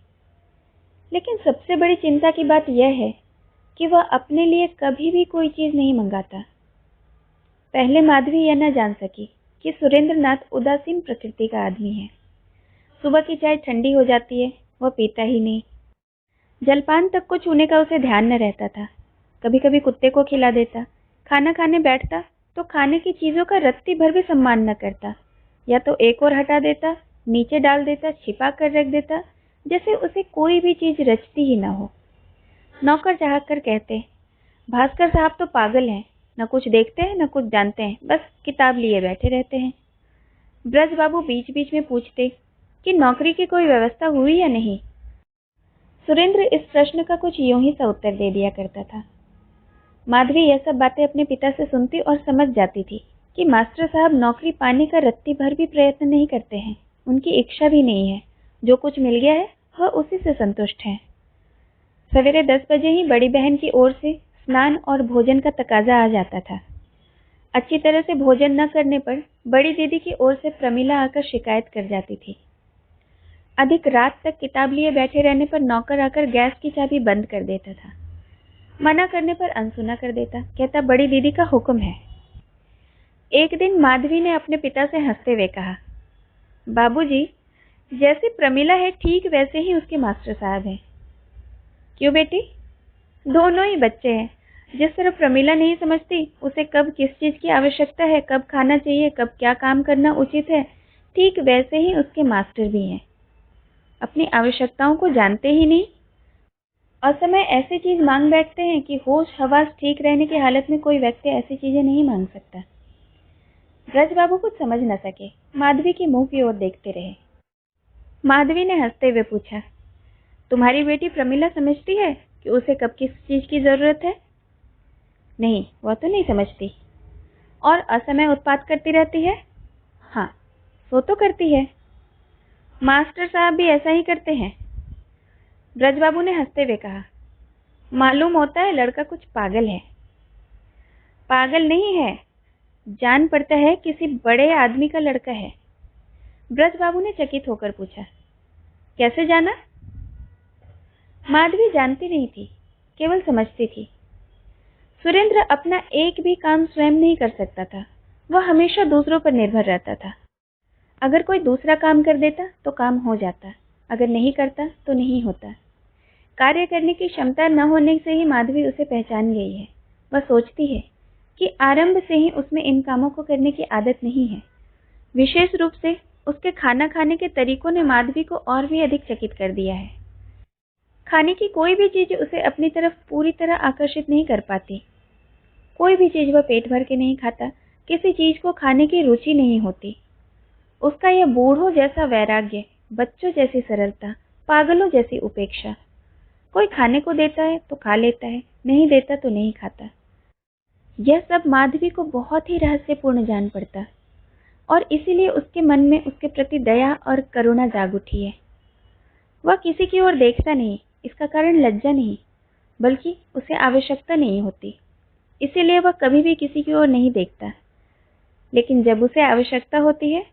लेकिन सबसे बड़ी चिंता की बात यह है कि वह अपने लिए कभी भी कोई चीज नहीं मंगाता। पहले माधवी यह न जान सकी कि सुरेंद्रनाथ उदासीन प्रकृति का आदमी है। सुबह की चाय ठंडी हो जाती है, वह पीता ही नहीं। जलपान तक को छूने का उसे ध्यान न रहता था। कभी कभी कुत्ते को खिला देता। खाना खाने बैठता तो खाने की चीजों का रत्ती भर भी सम्मान न करता, या तो एक और हटा देता, नीचे डाल देता, छिपा कर रख देता, जैसे उसे कोई भी चीज रचती ही न हो। नौकर चाह कर कहते, भास्कर साहब तो पागल हैं, न कुछ देखते हैं न कुछ जानते हैं, बस किताब लिए बैठे रहते हैं। ब्रज बाबू बीच बीच में पूछते कि नौकरी की कोई व्यवस्था हुई या नहीं। सुरेंद्र इस प्रश्न का कुछ यूं ही सा उत्तर दे दिया करता था। माधवी यह सब बातें अपने पिता से सुनती और समझ जाती थी कि मास्टर साहब नौकरी पाने का रत्ती भर भी प्रयत्न नहीं करते हैं। उनकी इच्छा भी नहीं है। जो कुछ मिल गया है वह उसी से संतुष्ट हैं। सवेरे 10 बजे ही बड़ी बहन की ओर से स्नान और भोजन का तकाजा आ जाता था। अच्छी तरह से भोजन न करने पर बड़ी दीदी की ओर से प्रमिला आकर शिकायत कर जाती थी। अधिक रात तक किताब लिए बैठे रहने पर नौकर आकर गैस की चाबी बंद कर देता था। मना करने पर अनसुना कर देता, कहता बड़ी दीदी का हुक्म है। एक दिन माधवी ने अपने पिता से हंसते हुए कहा, बाबूजी, जैसे प्रमिला है ठीक वैसे ही उसके मास्टर साहब हैं। क्यों बेटी? दोनों ही बच्चे हैं। जिस तरह प्रमिला नहीं समझती उसे कब किस चीज की आवश्यकता है, कब खाना चाहिए, कब क्या काम करना उचित है, ठीक वैसे ही उसके मास्टर भी हैं। अपनी आवश्यकताओं को जानते ही नहीं, असमय ऐसी चीज मांग बैठते हैं कि होश हवास ठीक रहने की हालत में कोई व्यक्ति ऐसी चीजें नहीं मांग सकता। ब्रज बाबू कुछ समझ न सके, माधवी के मुंह की ओर देखते रहे। माधवी ने हंसते हुए पूछा, तुम्हारी बेटी प्रमिला समझती है कि उसे कब किस चीज की जरूरत है? नहीं, वह तो नहीं समझती। और असमय उत्पात करती रहती है? हाँ, सो तो करती है। मास्टर साहब भी ऐसा ही करते हैं। ब्रजबाबू ने हंसते हुए कहा, मालूम होता है लड़का कुछ पागल है। पागल नहीं है, जान पड़ता है किसी बड़े आदमी का लड़का है। ब्रजबाबू ने चकित होकर पूछा, कैसे जाना? माधवी जानती नहीं थी, केवल समझती थी। सुरेंद्र अपना एक भी काम स्वयं नहीं कर सकता था, वह हमेशा दूसरों पर निर्भर रहता था। अगर कोई दूसरा काम कर देता तो काम हो जाता, अगर नहीं करता तो नहीं होता। कार्य करने की क्षमता न होने से ही माधवी उसे पहचान गई है। वह सोचती है कि आरंभ से ही उसमें इन कामों को करने की आदत नहीं है। विशेष रूप से उसके खाना खाने के तरीकों ने माधवी को और भी अधिक चकित कर दिया है। खाने की कोई भी चीज उसे अपनी तरफ पूरी तरह आकर्षित नहीं कर पाती। कोई भी चीज वह पेट भर के नहीं खाता, किसी चीज को खाने की रुचि नहीं होती। उसका यह बूढ़ों जैसा वैराग्य, बच्चों जैसी सरलता, पागलों जैसी उपेक्षा। कोई खाने को देता है तो खा लेता है, नहीं देता तो नहीं खाता। यह सब माधवी को बहुत ही रहस्यपूर्ण जान पड़ता और इसीलिए उसके मन में उसके प्रति दया और करुणा जाग उठी है। वह किसी की ओर देखता नहीं, इसका कारण लज्जा नहीं, बल्कि उसे आवश्यकता नहीं होती, इसीलिए वह कभी भी किसी की ओर नहीं देखता। लेकिन जब उसे आवश्यकता होती है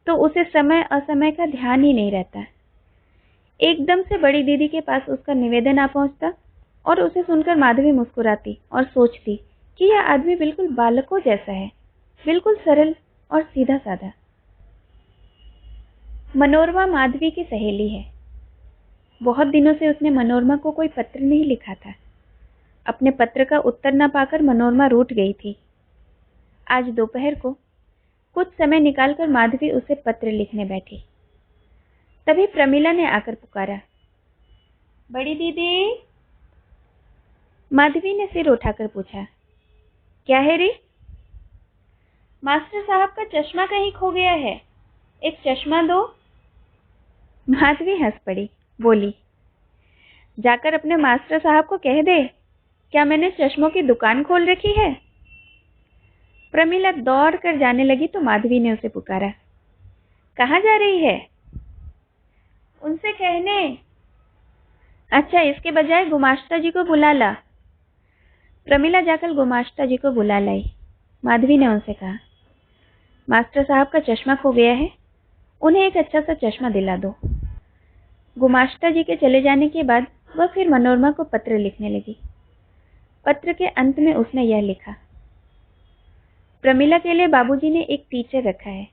तो उसे समय असमय का ध्यान ही नहीं रहता। एकदम से बड़ी दीदी के पास उसका निवेदन आ पहुंचता और उसे सुनकर माधवी मुस्कुराती और सोचती कि यह आदमी बिल्कुल बालकों जैसा है, बिल्कुल सरल और सीधा साधा। मनोरमा माधवी की सहेली है। बहुत दिनों से उसने मनोरमा को कोई पत्र नहीं लिखा था। अपने पत्र का उत्तर न पाकर मनोरमा रूठ गई थी। आज दोपहर को कुछ समय निकालकर माधवी उसे पत्र लिखने बैठी। तभी प्रमिला ने आकर पुकारा, बड़ी दीदी। माधवी ने सिर उठाकर पूछा, क्या है रे? मास्टर साहब का चश्मा कहीं खो गया है, एक चश्मा दो। माधवी हंस पड़ी, बोली, जाकर अपने मास्टर साहब को कह दे, क्या मैंने चश्मों की दुकान खोल रखी है? प्रमिला दौड़ कर जाने लगी तो माधवी ने उसे पुकारा, कहाँ जा रही है? उनसे कहने। अच्छा, इसके बजाय गुमाश्ता जी को बुला ला। प्रमिला जाकर गुमाश्ता जी को बुला लाई। माधवी ने उनसे कहा, मास्टर साहब का चश्मा खो गया है, उन्हें एक अच्छा सा चश्मा दिला दो। गुमाश्ता जी के चले जाने के बाद वह फिर मनोरमा को पत्र लिखने लगी। पत्र के अंत में उसने यह लिखा, प्रमिला के लिए बाबूजी ने एक टीचर रखा है।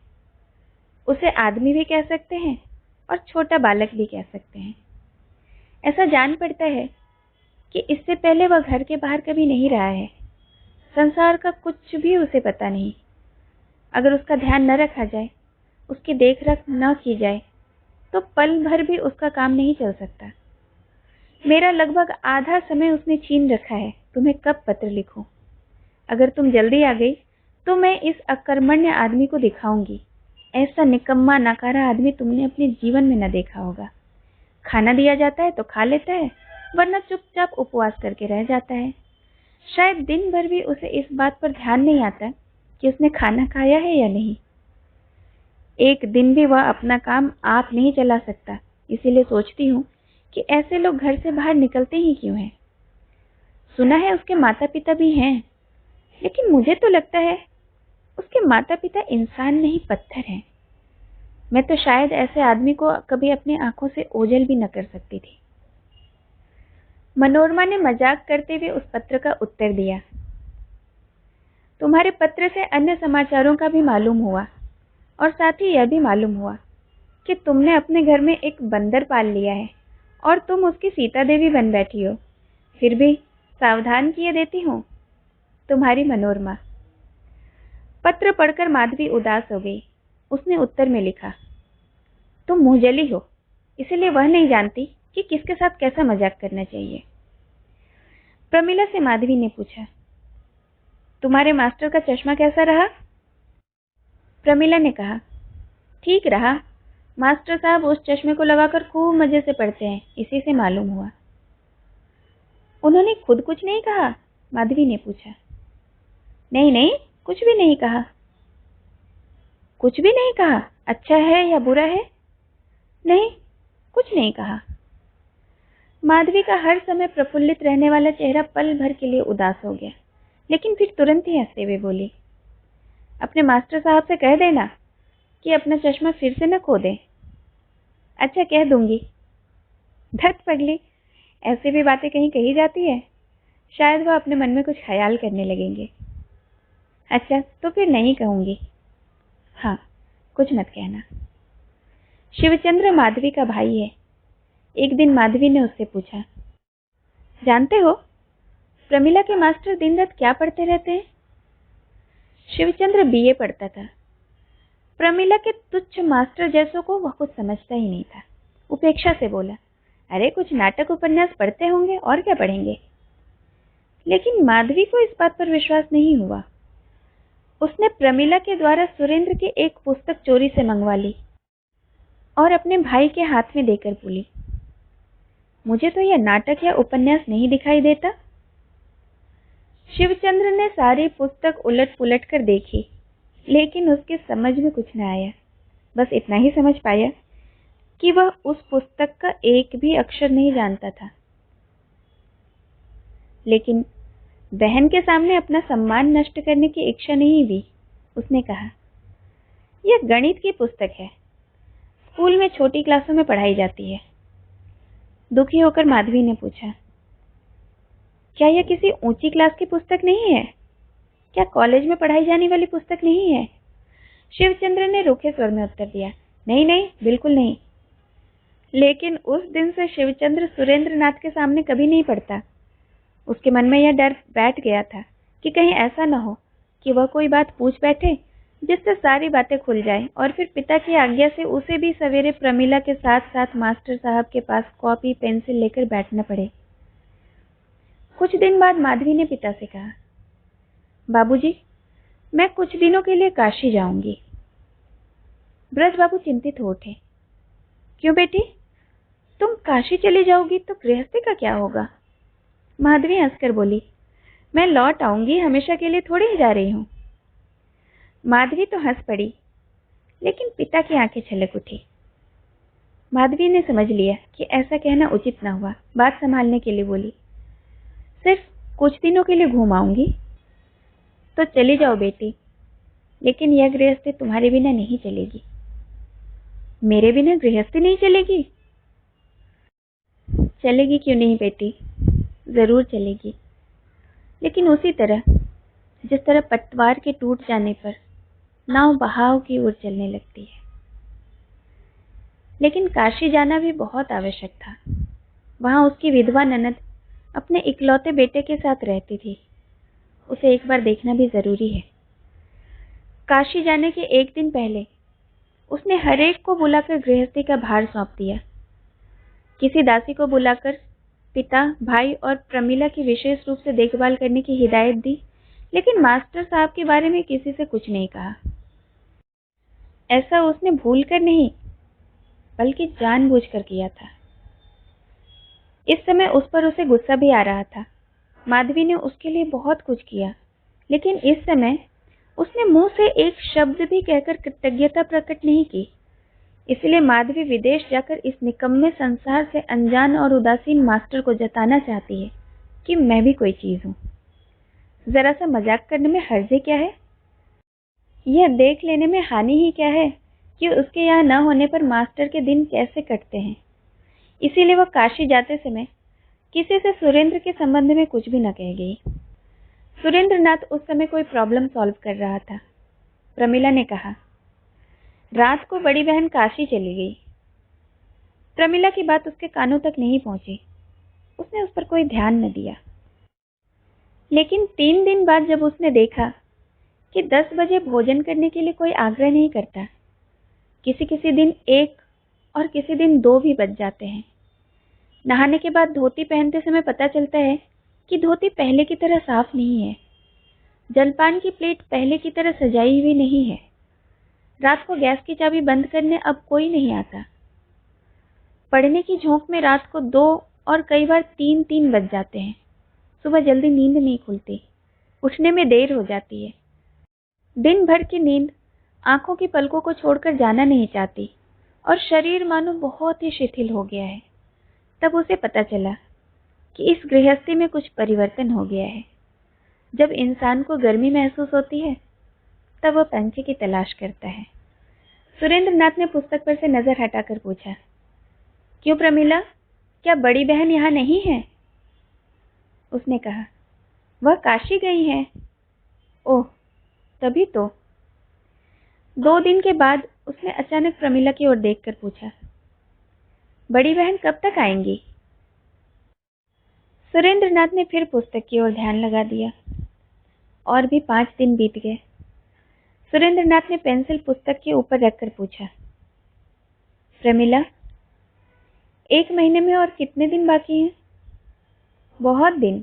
उसे आदमी भी कह सकते हैं और छोटा बालक भी कह सकते हैं। ऐसा जान पड़ता है कि इससे पहले वह घर के बाहर कभी नहीं रहा है। संसार का कुछ भी उसे पता नहीं। अगर उसका ध्यान न रखा जाए, उसकी देखरेख न की जाए, तो पल भर भी उसका काम नहीं चल सकता। मेरा लगभग आधा समय उसने छीन रखा है। तुम्हें कब पत्र लिखूं? अगर तुम जल्दी आ गई तो मैं इस अकर्मण्य आदमी को दिखाऊंगी। ऐसा निकम्मा नकारा आदमी तुमने अपने जीवन में न देखा होगा। खाना दिया जाता है तो खा लेता है, वरना चुपचाप उपवास करके रह जाता है। शायद दिन भर भी उसे इस बात पर ध्यान नहीं आता कि उसने खाना खाया है या नहीं। एक दिन भी वह अपना काम आप नहीं चला सकता, इसीलिए सोचती हूँ कि ऐसे लोग घर से बाहर निकलते ही क्यों हैं। सुना है उसके माता पिता भी हैं, लेकिन मुझे तो लगता है उसके माता पिता इंसान नहीं पत्थर हैं। मैं तो शायद ऐसे आदमी को कभी अपनी आंखों से ओझल भी न कर सकती थी। मनोरमा ने मजाक करते हुए उस पत्र का उत्तर दिया। तुम्हारे पत्र से अन्य समाचारों का भी मालूम हुआ और साथ ही यह भी मालूम हुआ कि तुमने अपने घर में एक बंदर पाल लिया है और तुम उसकी सीता देवी बन बैठी हो। फिर भी सावधान किए देती हूँ, तुम्हारी मनोरमा। पत्र पढ़कर माधवी उदास हो गई। उसने उत्तर में लिखा, तुम मुंहजली हो, इसलिए वह नहीं जानती कि किसके साथ कैसा मजाक करना चाहिए। प्रमिला से माधवी ने पूछा, तुम्हारे मास्टर का चश्मा कैसा रहा? प्रमिला ने कहा, ठीक रहा। मास्टर साहब उस चश्मे को लगाकर खूब मजे से पढ़ते हैं, इसी से मालूम हुआ। उन्होंने खुद कुछ नहीं कहा? माधवी ने पूछा। नहीं नहीं, कुछ भी नहीं कहा। कुछ भी नहीं कहा? अच्छा है या बुरा है? नहीं, कुछ नहीं कहा। माधवी का हर समय प्रफुल्लित रहने वाला चेहरा पल भर के लिए उदास हो गया, लेकिन फिर तुरंत ही हंसते हुए बोली, अपने मास्टर साहब से कह देना कि अपना चश्मा फिर से न खो दें। अच्छा, कह दूंगी। धत पगली, ऐसी भी बातें कहीं कही जाती है। शायद वह अपने मन में कुछ ख्याल करने लगेंगे। अच्छा, तो फिर नहीं कहूंगी। हाँ, कुछ मत कहना। शिवचंद्र माधवी का भाई है। एक दिन माधवी ने उससे पूछा, जानते हो प्रमिला के मास्टर दिन रात क्या पढ़ते रहते हैं? शिवचंद्र बीए पढ़ता था। प्रमिला के तुच्छ मास्टर जैसों को वह कुछ समझता ही नहीं था। उपेक्षा से बोला, अरे कुछ नाटक उपन्यास पढ़ते होंगे, और क्या पढ़ेंगे। लेकिन माधवी को इस बात पर विश्वास नहीं हुआ। उसने प्रमिला के द्वारा सुरेंद्र की एक पुस्तक चोरी से मंगवा ली और अपने भाई के हाथ में देकर बोली, मुझे तो यह नाटक या उपन्यास नहीं दिखाई देता। शिवचंद्र ने सारी पुस्तक उलट पुलट कर देखी, लेकिन उसके समझ में कुछ न आया। बस इतना ही समझ पाया कि वह उस पुस्तक का एक भी अक्षर नहीं जानता था। लेकिन बहन के सामने अपना सम्मान नष्ट करने की इच्छा नहीं हुई। उसने कहा, यह गणित की पुस्तक है, स्कूल में छोटी क्लासों में पढ़ाई जाती है। दुखी होकर माधवी ने पूछा, क्या यह किसी ऊंची क्लास की पुस्तक नहीं है? क्या कॉलेज में पढ़ाई जाने वाली पुस्तक नहीं है? शिवचंद्र ने रूखे स्वर में उत्तर दिया, नहीं नहीं, बिल्कुल नहीं। लेकिन उस दिन से शिवचंद्र सुरेंद्र नाथ के सामने कभी नहीं पढ़ता। उसके मन में यह डर बैठ गया था कि कहीं ऐसा न हो कि वह कोई बात पूछ बैठे जिससे सारी बातें खुल जाए और फिर पिता की आज्ञा से उसे भी सवेरे प्रमिला के साथ साथ मास्टर साहब के पास कॉपी पेंसिल लेकर बैठना पड़े। कुछ दिन बाद माधवी ने पिता से कहा, बाबूजी, मैं कुछ दिनों के लिए काशी जाऊंगी। ब्रज बाबू चिंतित हो उठे। क्यों बेटी, तुम काशी चली जाओगी तो गृहस्थी का क्या होगा? माधवी हंसकर बोली, मैं लौट आऊंगी, हमेशा के लिए थोड़ी ही जा रही हूं। माधवी तो हंस पड़ी, लेकिन पिता की आंखें छलक उठी। माधवी ने समझ लिया कि ऐसा कहना उचित न हुआ। बात संभालने के लिए बोली, सिर्फ कुछ दिनों के लिए घूम आऊंगी। तो चली जाओ बेटी, लेकिन यह गृहस्थी तुम्हारे बिना नहीं चलेगी। मेरे बिना गृहस्थी नहीं चलेगी? चलेगी क्यों नहीं बेटी, जरूर चलेगी, लेकिन उसी तरह जिस तरह पतवार के टूट जाने पर नाव बहाव की ओर चलने लगती है। लेकिन काशी जाना भी बहुत आवश्यक था। वहां उसकी विधवा ननद अपने इकलौते बेटे के साथ रहती थी। उसे एक बार देखना भी जरूरी है। काशी जाने के एक दिन पहले उसने हरेक को बुलाकर गृहस्थी का भार सौंप दिया। किसी दासी को बुलाकर पिता, भाई और प्रमिला की विशेष रूप से देखभाल करने की हिदायत दी, लेकिन मास्टर साहब के बारे में किसी से कुछ नहीं कहा। ऐसा उसने भूलकर नहीं, बल्कि जानबूझकर किया था। इस समय उस पर उसे गुस्सा भी आ रहा था। माधवी ने उसके लिए बहुत कुछ किया, लेकिन इस समय उसने मुंह से एक शब्द भी कहकर कृतज्ञता प्रकट नहीं की। इसलिए माधवी विदेश जाकर इस निकम्मे संसार से अनजान और उदासीन मास्टर को जताना चाहती है कि मैं भी कोई चीज हूं। जरा सा मजाक करने में हर्जे क्या है? यह देख लेने में हानि ही क्या है कि उसके यहाँ न होने पर मास्टर के दिन कैसे कटते हैं। इसीलिए वह काशी जाते समय किसी से सुरेंद्र के संबंध में कुछ भी न कह गई। सुरेंद्र नाथ उस समय कोई प्रॉब्लम सॉल्व कर रहा था। प्रमिला ने कहा, रात को बड़ी बहन काशी चली गई। प्रमिला की बात उसके कानों तक नहीं पहुंची। उसने उस पर कोई ध्यान न दिया। लेकिन 3 दिन बाद जब उसने देखा कि 10 बजे भोजन करने के लिए कोई आग्रह नहीं करता, किसी किसी दिन 1 और किसी दिन 2 भी बज जाते हैं। नहाने के बाद धोती पहनते समय पता चलता है कि धोती पहले की तरह साफ नहीं है। जलपान की प्लेट पहले की तरह सजाई हुई नहीं है। रात को गैस की चाबी बंद करने अब कोई नहीं आता। पढ़ने की झोंक में रात को 2 और कई बार 3 बज जाते हैं। सुबह जल्दी नींद नहीं खुलती, उठने में देर हो जाती है। दिन भर की नींद आंखों की पलकों को छोड़कर जाना नहीं चाहती और शरीर मानो बहुत ही शिथिल हो गया है। तब उसे पता चला कि इस गृहस्थी में कुछ परिवर्तन हो गया है। जब इंसान को गर्मी महसूस होती है तब वह पंखे की तलाश करता है। सुरेंद्र नाथ ने पुस्तक पर से नजर हटाकर पूछा, क्यों प्रमिला, क्या बड़ी बहन यहाँ नहीं है? उसने कहा, वह काशी गई है। ओह, तभी तो। 2 दिन के बाद उसने अचानक प्रमिला की ओर देखकर पूछा, बड़ी बहन कब तक आएंगी? सुरेंद्र नाथ ने फिर पुस्तक की ओर ध्यान लगा दिया। और भी 5 दिन बीत गए। सुरेंद्र नाथ ने पेंसिल पुस्तक के ऊपर रखकर पूछा, प्रमिला, 1 महीने में और कितने दिन बाकी हैं? बहुत दिन।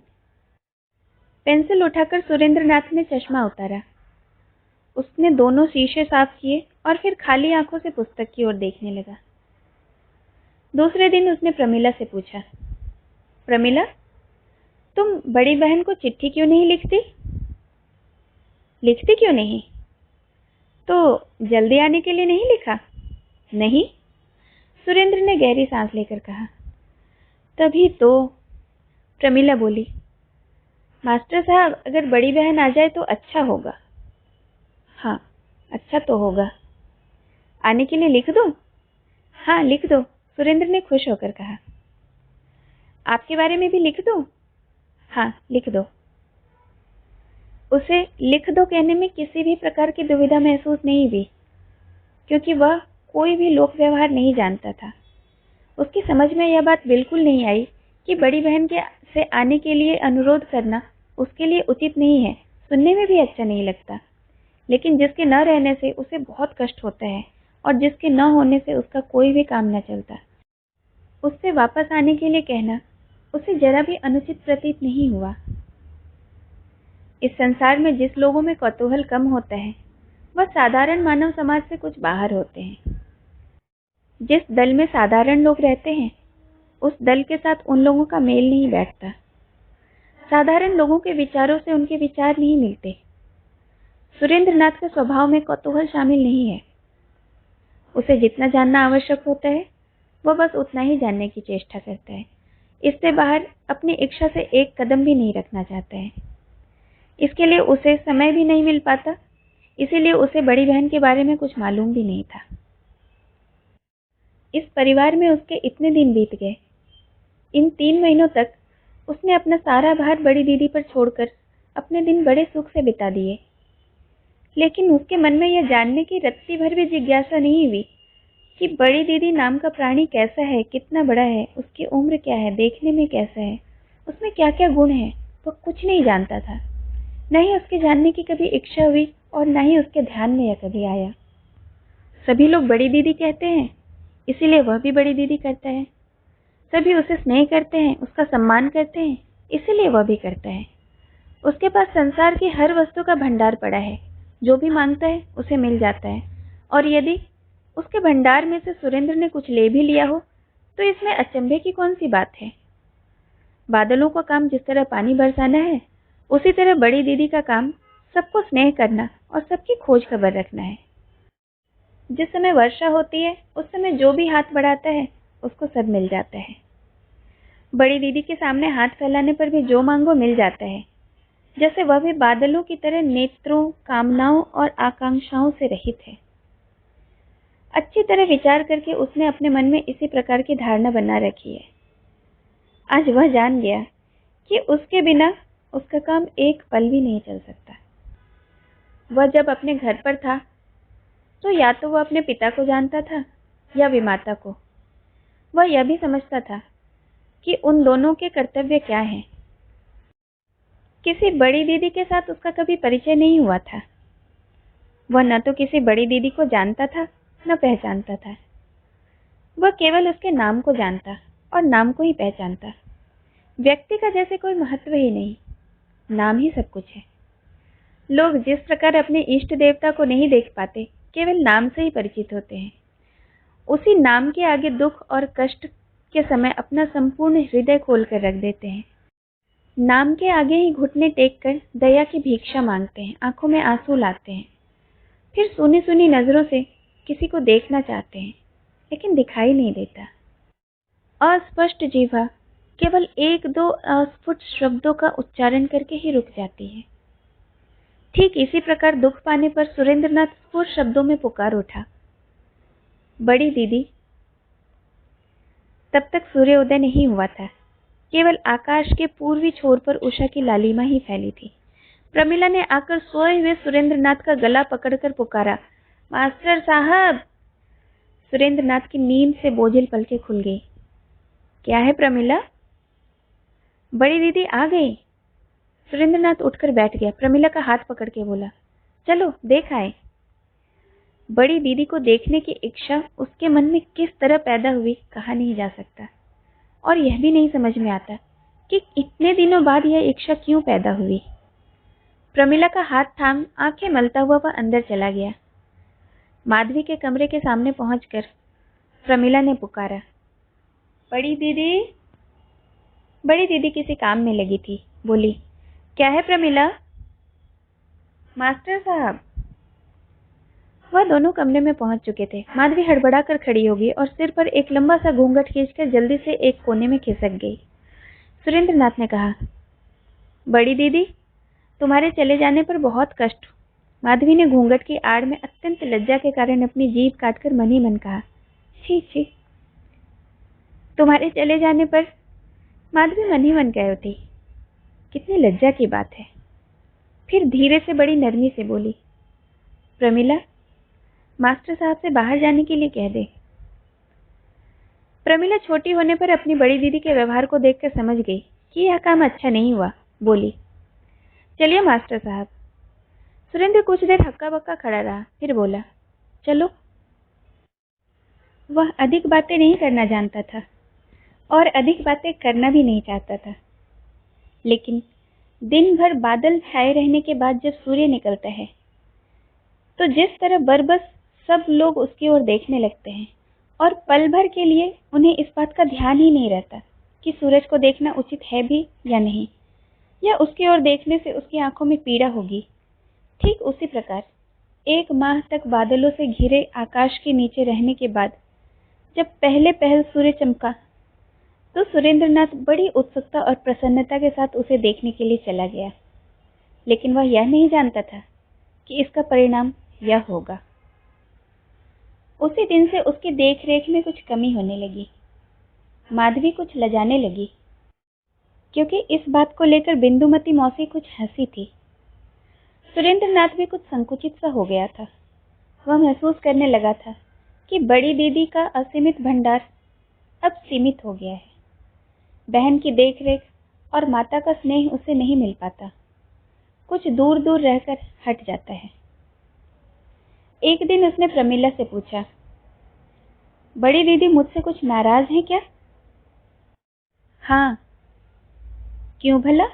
पेंसिल उठाकर सुरेंद्र नाथ ने चश्मा उतारा। उसने दोनों शीशे साफ किए और फिर खाली आंखों से पुस्तक की ओर देखने लगा। दूसरे दिन उसने प्रमिला से पूछा, प्रमिला, तुम बड़ी बहन को चिट्ठी क्यों नहीं लिखती? लिखती क्यों नहीं? तो जल्दी आने के लिए नहीं लिखा? नहीं। सुरेंद्र ने गहरी सांस लेकर कहा। तभी तो, प्रमिला बोली, मास्टर साहब, अगर बड़ी बहन आ जाए तो अच्छा होगा। हाँ, अच्छा तो होगा। आने के लिए लिख दो? हाँ, लिख दो, सुरेंद्र ने खुश होकर कहा। आपके बारे में भी लिख दो? हाँ, लिख दो। उसे लिख दो कहने में किसी भी प्रकार की दुविधा महसूस नहीं हुई, क्योंकि वह कोई भी लोक व्यवहार नहीं जानता था। उसकी समझ में यह बात बिल्कुल नहीं आई कि बड़ी बहन के से आने के लिए अनुरोध करना उसके लिए उचित नहीं है, सुनने में भी अच्छा नहीं लगता। लेकिन जिसके न रहने से उसे बहुत कष्ट होता है और जिसके न होने से उसका कोई भी काम न चलता, उससे वापस आने के लिए कहना उसे जरा भी अनुचित प्रतीत नहीं हुआ। इस संसार में जिस लोगों में कौतूहल कम होता है वह साधारण मानव समाज से कुछ बाहर होते हैं। जिस दल में साधारण लोग रहते हैं उस दल के साथ उन लोगों का मेल नहीं बैठता। साधारण लोगों के विचारों से उनके विचार नहीं मिलते। सुरेंद्र नाथ के स्वभाव में कौतूहल शामिल नहीं है। उसे जितना जानना आवश्यक होता है वह बस उतना ही जानने की चेष्टा करता है। इससे बाहर अपनी इच्छा से एक कदम भी नहीं रखना चाहता है। इसके लिए उसे समय भी नहीं मिल पाता, इसीलिए उसे बड़ी बहन के बारे में कुछ मालूम भी नहीं था। इस परिवार में उसके इतने दिन बीत गए। इन 3 महीनों तक उसने अपना सारा भार बड़ी दीदी पर छोड़कर अपने दिन बड़े सुख से बिता दिए। लेकिन उसके मन में यह जानने की रत्ती भर भी जिज्ञासा नहीं हुई कि बड़ी दीदी नाम का प्राणी कैसा है, कितना बड़ा है, उसकी उम्र क्या है, देखने में कैसा है, उसमें क्या क्या गुण है। वह कुछ नहीं जानता था। न ही उसके जानने की कभी इच्छा हुई और न ही उसके ध्यान में यह कभी आया। सभी लोग बड़ी दीदी कहते हैं, इसीलिए वह भी बड़ी दीदी करता है। सभी उसे स्नेह करते हैं, उसका सम्मान करते हैं, इसीलिए वह भी करता है। उसके पास संसार की हर वस्तु का भंडार पड़ा है। जो भी मांगता है उसे मिल जाता है। और यदि उसके भंडार में से सुरेंद्र ने कुछ ले भी लिया हो तो इसमें अचंभे की कौन सी बात है। बादलों का काम जिस तरह पानी बरसाना है, उसी तरह बड़ी दीदी का काम सबको स्नेह करना और सबकी खोज खबर रखना है। जिस समय वर्षा होती है उस समय जो भी हाथ बढ़ाता है उसको सब मिल जाता है। बड़ी दीदी के सामने हाथ फैलाने पर भी जो मांगो मिल जाता है, जैसे वह भी बादलों की तरह नेत्रों, कामनाओं और आकांक्षाओं से रहित है। अच्छी तरह विचार करके उसने अपने मन में इसी प्रकार की धारणा बना रखी है। आज वह जान गया कि उसके बिना उसका काम एक पल भी नहीं चल सकता। वह जब अपने घर पर था तो या तो वह अपने पिता को जानता था या विमाता को। वह यह भी समझता था कि उन दोनों के कर्तव्य क्या हैं। किसी बड़ी दीदी के साथ उसका कभी परिचय नहीं हुआ था। वह न तो किसी बड़ी दीदी को जानता था न पहचानता था। वह केवल उसके नाम को जानता और नाम को ही पहचानता। व्यक्ति का जैसे कोई महत्व ही नहीं, नाम ही सब कुछ है। लोग जिस प्रकार अपने इष्ट देवता को नहीं देख पाते, केवल नाम से ही परिचित होते हैं, उसी नाम के आगे दुख और कष्ट के समय अपना संपूर्ण हृदय खोलकर रख देते हैं। नाम के आगे ही घुटने टेक कर दया की भिक्षा मांगते हैं, आंखों में आंसू लाते हैं, फिर सुनी सुनी नजरों से किसी को देखना चाहते हैं, लेकिन दिखाई नहीं देता। अस्पष्ट जीवा केवल एक दो अस्फुट शब्दों का उच्चारण करके ही रुक जाती है। ठीक इसी प्रकार दुख पाने पर सुरेंद्रनाथ स्फुट शब्दों में पुकार उठा, बड़ी दीदी। तब तक सूर्योदय नहीं हुआ था। केवल आकाश के पूर्वी छोर पर उषा की लालिमा ही फैली थी। प्रमिला ने आकर सोए हुए सुरेंद्रनाथ का गला पकड़कर पुकारा, मास्टर साहब। सुरेंद्रनाथ की नींद से बोझिल पलकें खुल गई। क्या है प्रमिला? बड़ी दीदी आ गई। सुरेंद्रनाथ उठकर बैठ गया। प्रमिला का हाथ पकड़ के बोला, चलो देख आए। बड़ी दीदी को देखने की इच्छा उसके मन में किस तरह पैदा हुई कहा नहीं जा सकता, और यह भी नहीं समझ में आता कि इतने दिनों बाद यह इच्छा क्यों पैदा हुई। प्रमिला का हाथ थाम आंखें मलता हुआ वह अंदर चला गया। माधवी के कमरे के सामने पहुंचकर प्रमिला ने पुकारा, बड़ी दीदी। बड़ी दीदी किसी काम में लगी थी। बोली, क्या है प्रमिला? मास्टर साहब। वह दोनों कमरे में पहुंच चुके थे। माधवी हड़बड़ा कर खड़ी हो गई और सिर पर एक लंबा सा घूंघट खींचकर जल्दी से एक कोने में खिसक गई। सुरेंद्रनाथ ने कहा, बड़ी दीदी, तुम्हारे चले जाने पर बहुत कष्ट। माधवी ने घूंघट की आड़ में अत्यंत लज्जा के कारण अपनी जीभ काटकर मन ही मन कहा, छी छी। तुम्हारे चले जाने पर माधवी मन ही मन कह उठी, कितनी लज्जा की बात है। फिर धीरे से बड़ी नरमी से बोली, प्रमिला, मास्टर साहब से बाहर जाने के लिए कह दे। प्रमिला छोटी होने पर अपनी बड़ी दीदी के व्यवहार को देखकर समझ गई कि यह काम अच्छा नहीं हुआ। बोली, चलिए मास्टर साहब। सुरेंद्र कुछ देर हक्का बक्का खड़ा रहा, फिर बोला, चलो। वह अधिक बातें नहीं करना जानता था और अधिक बातें करना भी नहीं चाहता था, लेकिन दिन भर बादल छाए रहने के बाद जब सूर्य निकलता है तो जिस तरह बरबस सब लोग उसकी ओर देखने लगते हैं और पल भर के लिए उन्हें इस बात का ध्यान ही नहीं रहता कि सूरज को देखना उचित है भी या नहीं, या उसकी ओर देखने से उसकी आंखों में पीड़ा होगी। ठीक उसी प्रकार 1 माह तक बादलों से घिरे आकाश के नीचे रहने के बाद जब पहले पहल सूर्य चमका तो सुरेंद्रनाथ बड़ी उत्सुकता और प्रसन्नता के साथ उसे देखने के लिए चला गया, लेकिन वह यह नहीं जानता था कि इसका परिणाम यह होगा। उसी दिन से उसकी देखरेख में कुछ कमी होने लगी। माधवी कुछ लजाने लगी, क्योंकि इस बात को लेकर बिंदुमती मौसी कुछ हंसी थी। सुरेंद्रनाथ भी कुछ संकुचित सा हो गया था। वह महसूस करने लगा था कि बड़ी दीदी का असीमित भंडार अब सीमित हो गया है। बहन की देखरेख और माता का स्नेह उसे नहीं मिल पाता, कुछ दूर दूर रहकर हट जाता है। एक दिन उसने प्रमिला से पूछा, बड़ी दीदी मुझसे कुछ नाराज हैं क्या? हाँ। क्यों भला?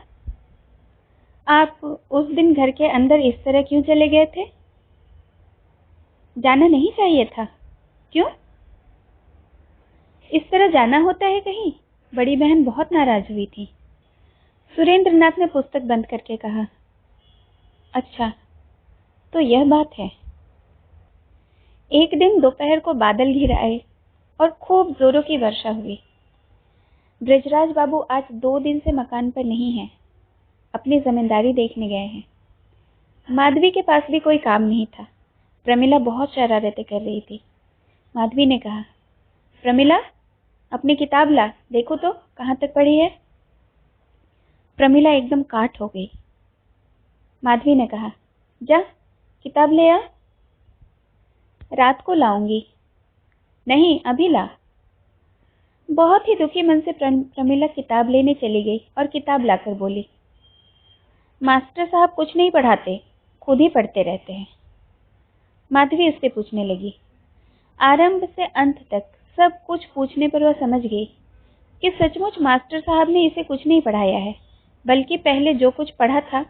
आप उस दिन घर के अंदर इस तरह क्यों चले गए थे? जाना नहीं चाहिए था। क्यों? इस तरह जाना होता है कहीं? बड़ी बहन बहुत नाराज हुई थी। सुरेंद्रनाथ ने पुस्तक बंद करके कहा, अच्छा, तो यह बात है। एक दिन दोपहर को बादल घिर आए और खूब जोरों की वर्षा हुई। ब्रजराज बाबू आज 2 दिन से मकान पर नहीं है, अपनी जमींदारी देखने गए हैं। माधवी के पास भी कोई काम नहीं था। प्रमिला बहुत शरारतें कर रही थी। माधवी ने कहा, प्रमिला, अपनी किताब ला, देखो तो कहाँ तक पढ़ी है। प्रमिला एकदम काठ हो गई। माधवी ने कहा, जा किताब ले आ। रात को लाऊंगी। नहीं, अभी ला। बहुत ही दुखी मन से प्रमिला किताब लेने चली गई और किताब लाकर बोली, मास्टर साहब कुछ नहीं पढ़ाते, खुद ही पढ़ते रहते हैं। माधवी उससे पूछने लगी। आरंभ से अंत तक सब कुछ पूछने पर वह समझ गई कि सचमुच मास्टर साहब ने इसे कुछ नहीं पढ़ाया है, बल्कि पहले जो कुछ पढ़ा था,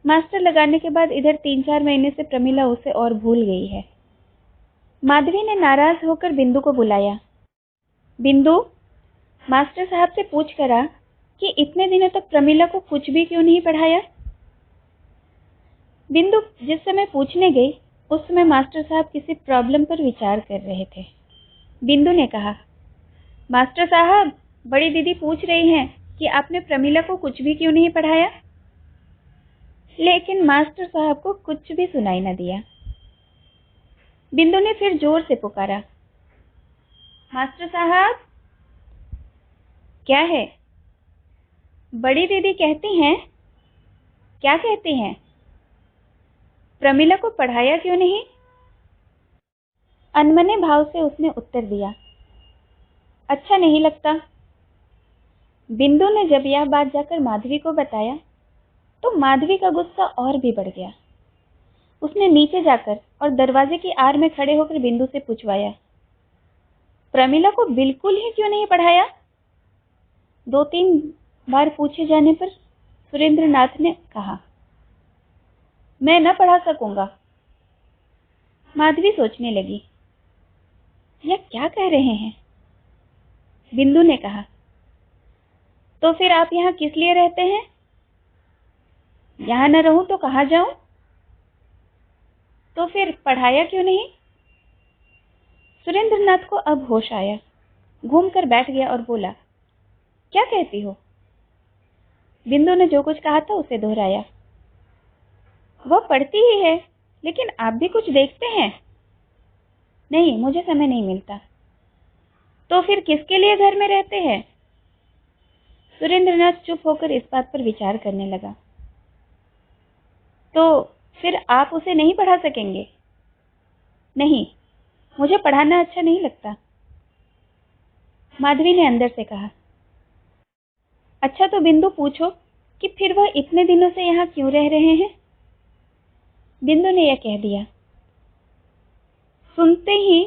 मास्टर लगाने के बाद इधर 3-4 महीने से प्रमिला उसे और भूल गई है। माधवी ने नाराज होकर बिंदु को बुलाया। बिंदु, मास्टर साहब से पूछ कर आ कि इतने दिनों तक प्रमिला को कुछ भी क्यों नहीं पढ़ाया। बिंदु जिस समय पूछने गई, उस समय मास्टर साहब किसी प्रॉब्लम पर विचार कर रहे थे। बिंदु ने कहा, मास्टर साहब, बड़ी दीदी पूछ रही हैं कि आपने प्रमिला को कुछ भी क्यों नहीं पढ़ाया। लेकिन मास्टर साहब को कुछ भी सुनाई न दिया। बिंदु ने फिर जोर से पुकारा, मास्टर साहब। क्या है? बड़ी दीदी कहती हैं। क्या कहती हैं? प्रमिला को पढ़ाया क्यों नहीं? अनमने भाव से उसने उत्तर दिया, अच्छा नहीं लगता। बिंदु ने जब यह बात जाकर माधवी को बताया तो माधवी का गुस्सा और भी बढ़ गया। उसने नीचे जाकर और दरवाजे की आड़ में खड़े होकर बिंदु से पूछवाया, प्रमिला को बिल्कुल ही क्यों नहीं पढ़ाया? 2-3 बार पूछे जाने पर सुरेंद्र नाथ ने कहा, मैं न पढ़ा सकूंगा। माधवी सोचने लगी, यह क्या कह रहे हैं। बिंदु ने कहा, तो फिर आप यहाँ किस लिए रहते हैं? यहाँ न रहूं तो कहाँ जाऊं? तो फिर पढ़ाया क्यों नहीं? सुरेंद्र नाथ को अब होश आया, घूमकर बैठ गया और बोला, क्या कहती हो? बिंदु ने जो कुछ कहा था उसे दोहराया। वह पढ़ती ही है, लेकिन आप भी कुछ देखते हैं। नहीं, मुझे समय नहीं मिलता। तो फिर किसके लिए घर में रहते हैं? सुरेंद्रनाथ चुप होकर इस बात पर विचार करने लगा। तो फिर आप उसे नहीं पढ़ा सकेंगे? नहीं, मुझे पढ़ाना अच्छा नहीं लगता। माधवी ने अंदर से कहा, अच्छा तो बिंदु पूछो कि फिर वह इतने दिनों से यहाँ क्यों रह रहे हैं? बिंदु ने यह कह दिया। सुनते ही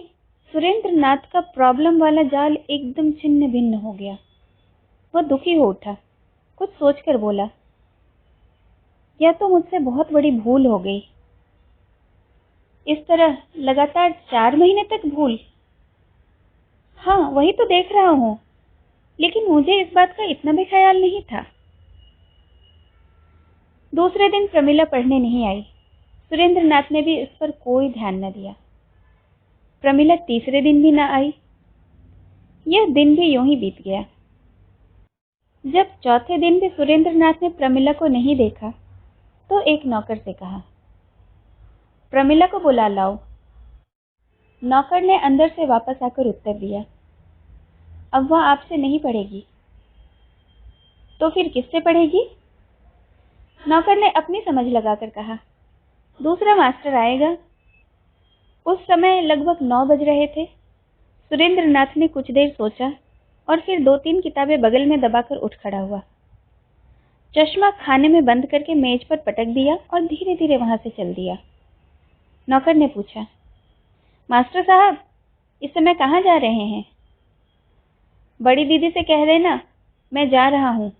सुरेंद्र नाथ का प्रॉब्लम वाला जाल एकदम छिन्न भिन्न हो गया। वह दुखी हो उठा, कुछ सोचकर बोला, यह तो मुझसे बहुत बड़ी भूल हो गई। इस तरह लगातार 4 महीने तक भूल? हाँ, वही तो देख रहा हूँ, लेकिन मुझे इस बात का इतना भी ख्याल नहीं था। दूसरे दिन प्रमिला पढ़ने नहीं आई। सुरेंद्र नाथ ने भी इस पर कोई ध्यान न दिया। प्रमिला तीसरे दिन भी न आई। यह दिन भी यूं ही बीत गया। जब चौथे दिन भी सुरेंद्र नाथ ने प्रमिला को नहीं देखा तो एक नौकर से कहा, प्रमिला को बुला लाओ। नौकर ने अंदर से वापस आकर उत्तर दिया, अब वह आपसे नहीं पढ़ेगी। तो फिर किससे पढ़ेगी? नौकर ने अपनी समझ लगाकर कहा, दूसरा मास्टर आएगा। उस समय लगभग 9 बज रहे थे। सुरेंद्र नाथ ने कुछ देर सोचा और फिर 2-3 किताबें बगल में दबाकर उठ खड़ा हुआ। चश्मा खाने में बंद करके मेज पर पटक दिया और धीरे धीरे वहां से चल दिया। नौकर ने पूछा, मास्टर साहब, इस समय कहाँ जा रहे हैं? बड़ी दीदी से कह देना मैं जा रहा हूँ।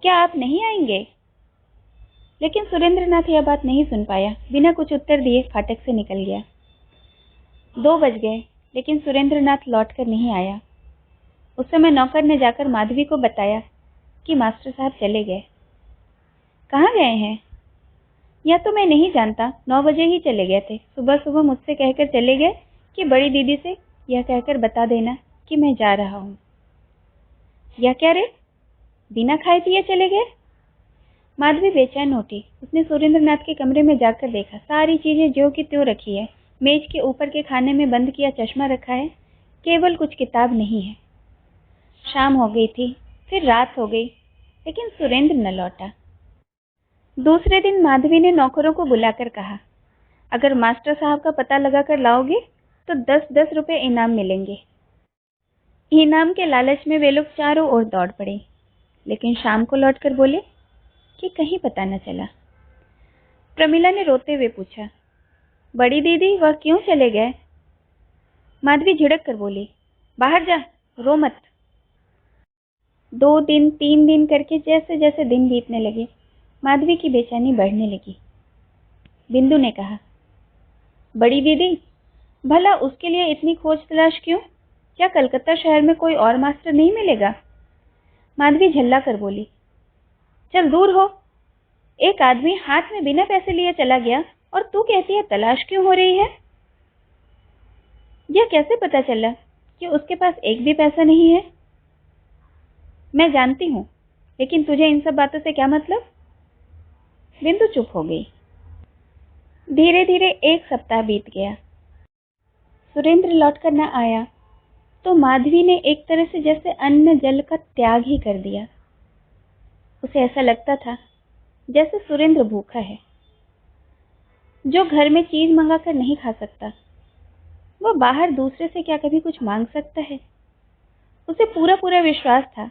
क्या आप नहीं आएंगे? लेकिन सुरेंद्र नाथ यह बात नहीं सुन पाया। बिना कुछ उत्तर दिए फाटक से निकल गया। 2 बज गए, लेकिन सुरेंद्र नाथ लौट कर नहीं आया। उस समय नौकर ने जाकर माधवी को बताया कि मास्टर साहब चले गए। कहाँ गए हैं? या तो मैं नहीं जानता, 9 बजे ही चले गए थे। सुबह सुबह मुझसे कहकर चले गए कि बड़ी दीदी से यह कहकर बता देना कि मैं जा रहा हूँ। या क्या रे, बिना खाए पिए चले गए? माधवी बेचैन उठी। उसने सुरेंद्रनाथ के कमरे में जाकर देखा, सारी चीजें ज्यों की त्यों रखी है। मेज के ऊपर के खाने में बंद किया चश्मा रखा है, केवल कुछ किताब नहीं है। शाम हो गई थी, फिर रात हो गई, लेकिन सुरेंद्र न लौटा। दूसरे दिन माधवी ने नौकरों को बुलाकर कहा, अगर मास्टर साहब का पता लगाकर लाओगे तो 10-10 रुपए इनाम मिलेंगे। इनाम के लालच में वे लोग चारों ओर दौड़ पड़े, लेकिन शाम को लौटकर बोले कि कहीं पता न चला। प्रमिला ने रोते हुए पूछा, बड़ी दीदी वह क्यों चले गए? माधवी झिड़क कर बोली, बाहर जा, रो मत। 2 दिन 3 दिन करके जैसे जैसे दिन बीतने लगे, माधवी की बेचैनी बढ़ने लगी। बिंदु ने कहा, बड़ी दीदी, भला उसके लिए इतनी खोज तलाश क्यों? क्या कलकत्ता शहर में कोई और मास्टर नहीं मिलेगा? माधवी झल्ला कर बोली, चल दूर हो, एक आदमी हाथ में बिना पैसे लिए चला गया और तू कहती है तलाश क्यों हो रही है? यह कैसे पता चला कि उसके पास एक भी पैसा नहीं है? मैं जानती हूँ, लेकिन तुझे इन सब बातों से क्या मतलब? बिंदु चुप हो गई। धीरे धीरे 1 सप्ताह बीत गया। सुरेंद्र लौटकर न आया तो माधवी ने एक तरह से जैसे अन्न जल का त्याग ही कर दिया। उसे ऐसा लगता था जैसे सुरेंद्र भूखा है। जो घर में चीज मंगाकर नहीं खा सकता, वह बाहर दूसरे से क्या कभी कुछ मांग सकता है? उसे पूरा पूरा विश्वास था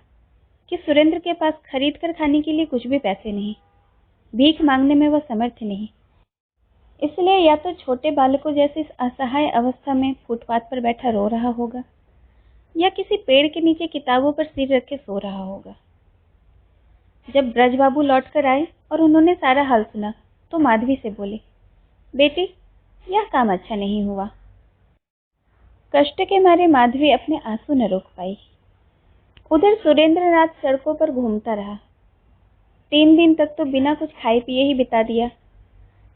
कि सुरेंद्र के पास खरीद कर खाने के लिए कुछ भी पैसे नहीं, भीख मांगने में वह समर्थ नहीं। इसलिए या तो छोटे बालकों जैसी इस असहाय अवस्था में फुटपाथ पर बैठा रो रहा होगा, या किसी पेड़ के नीचे किताबों पर सिर रख के सो रहा होगा। जब ब्रजबाबू लौट कर आए और उन्होंने सारा हाल सुना तो माधवी से बोले, बेटी, यह काम अच्छा नहीं हुआ। कष्ट के मारे माधवी अपने आंसू न रोक पाई। उधर सुरेंद्रनाथ सड़कों पर घूमता रहा। 3 दिन तक तो बिना कुछ खाए पिए ही बिता दिया।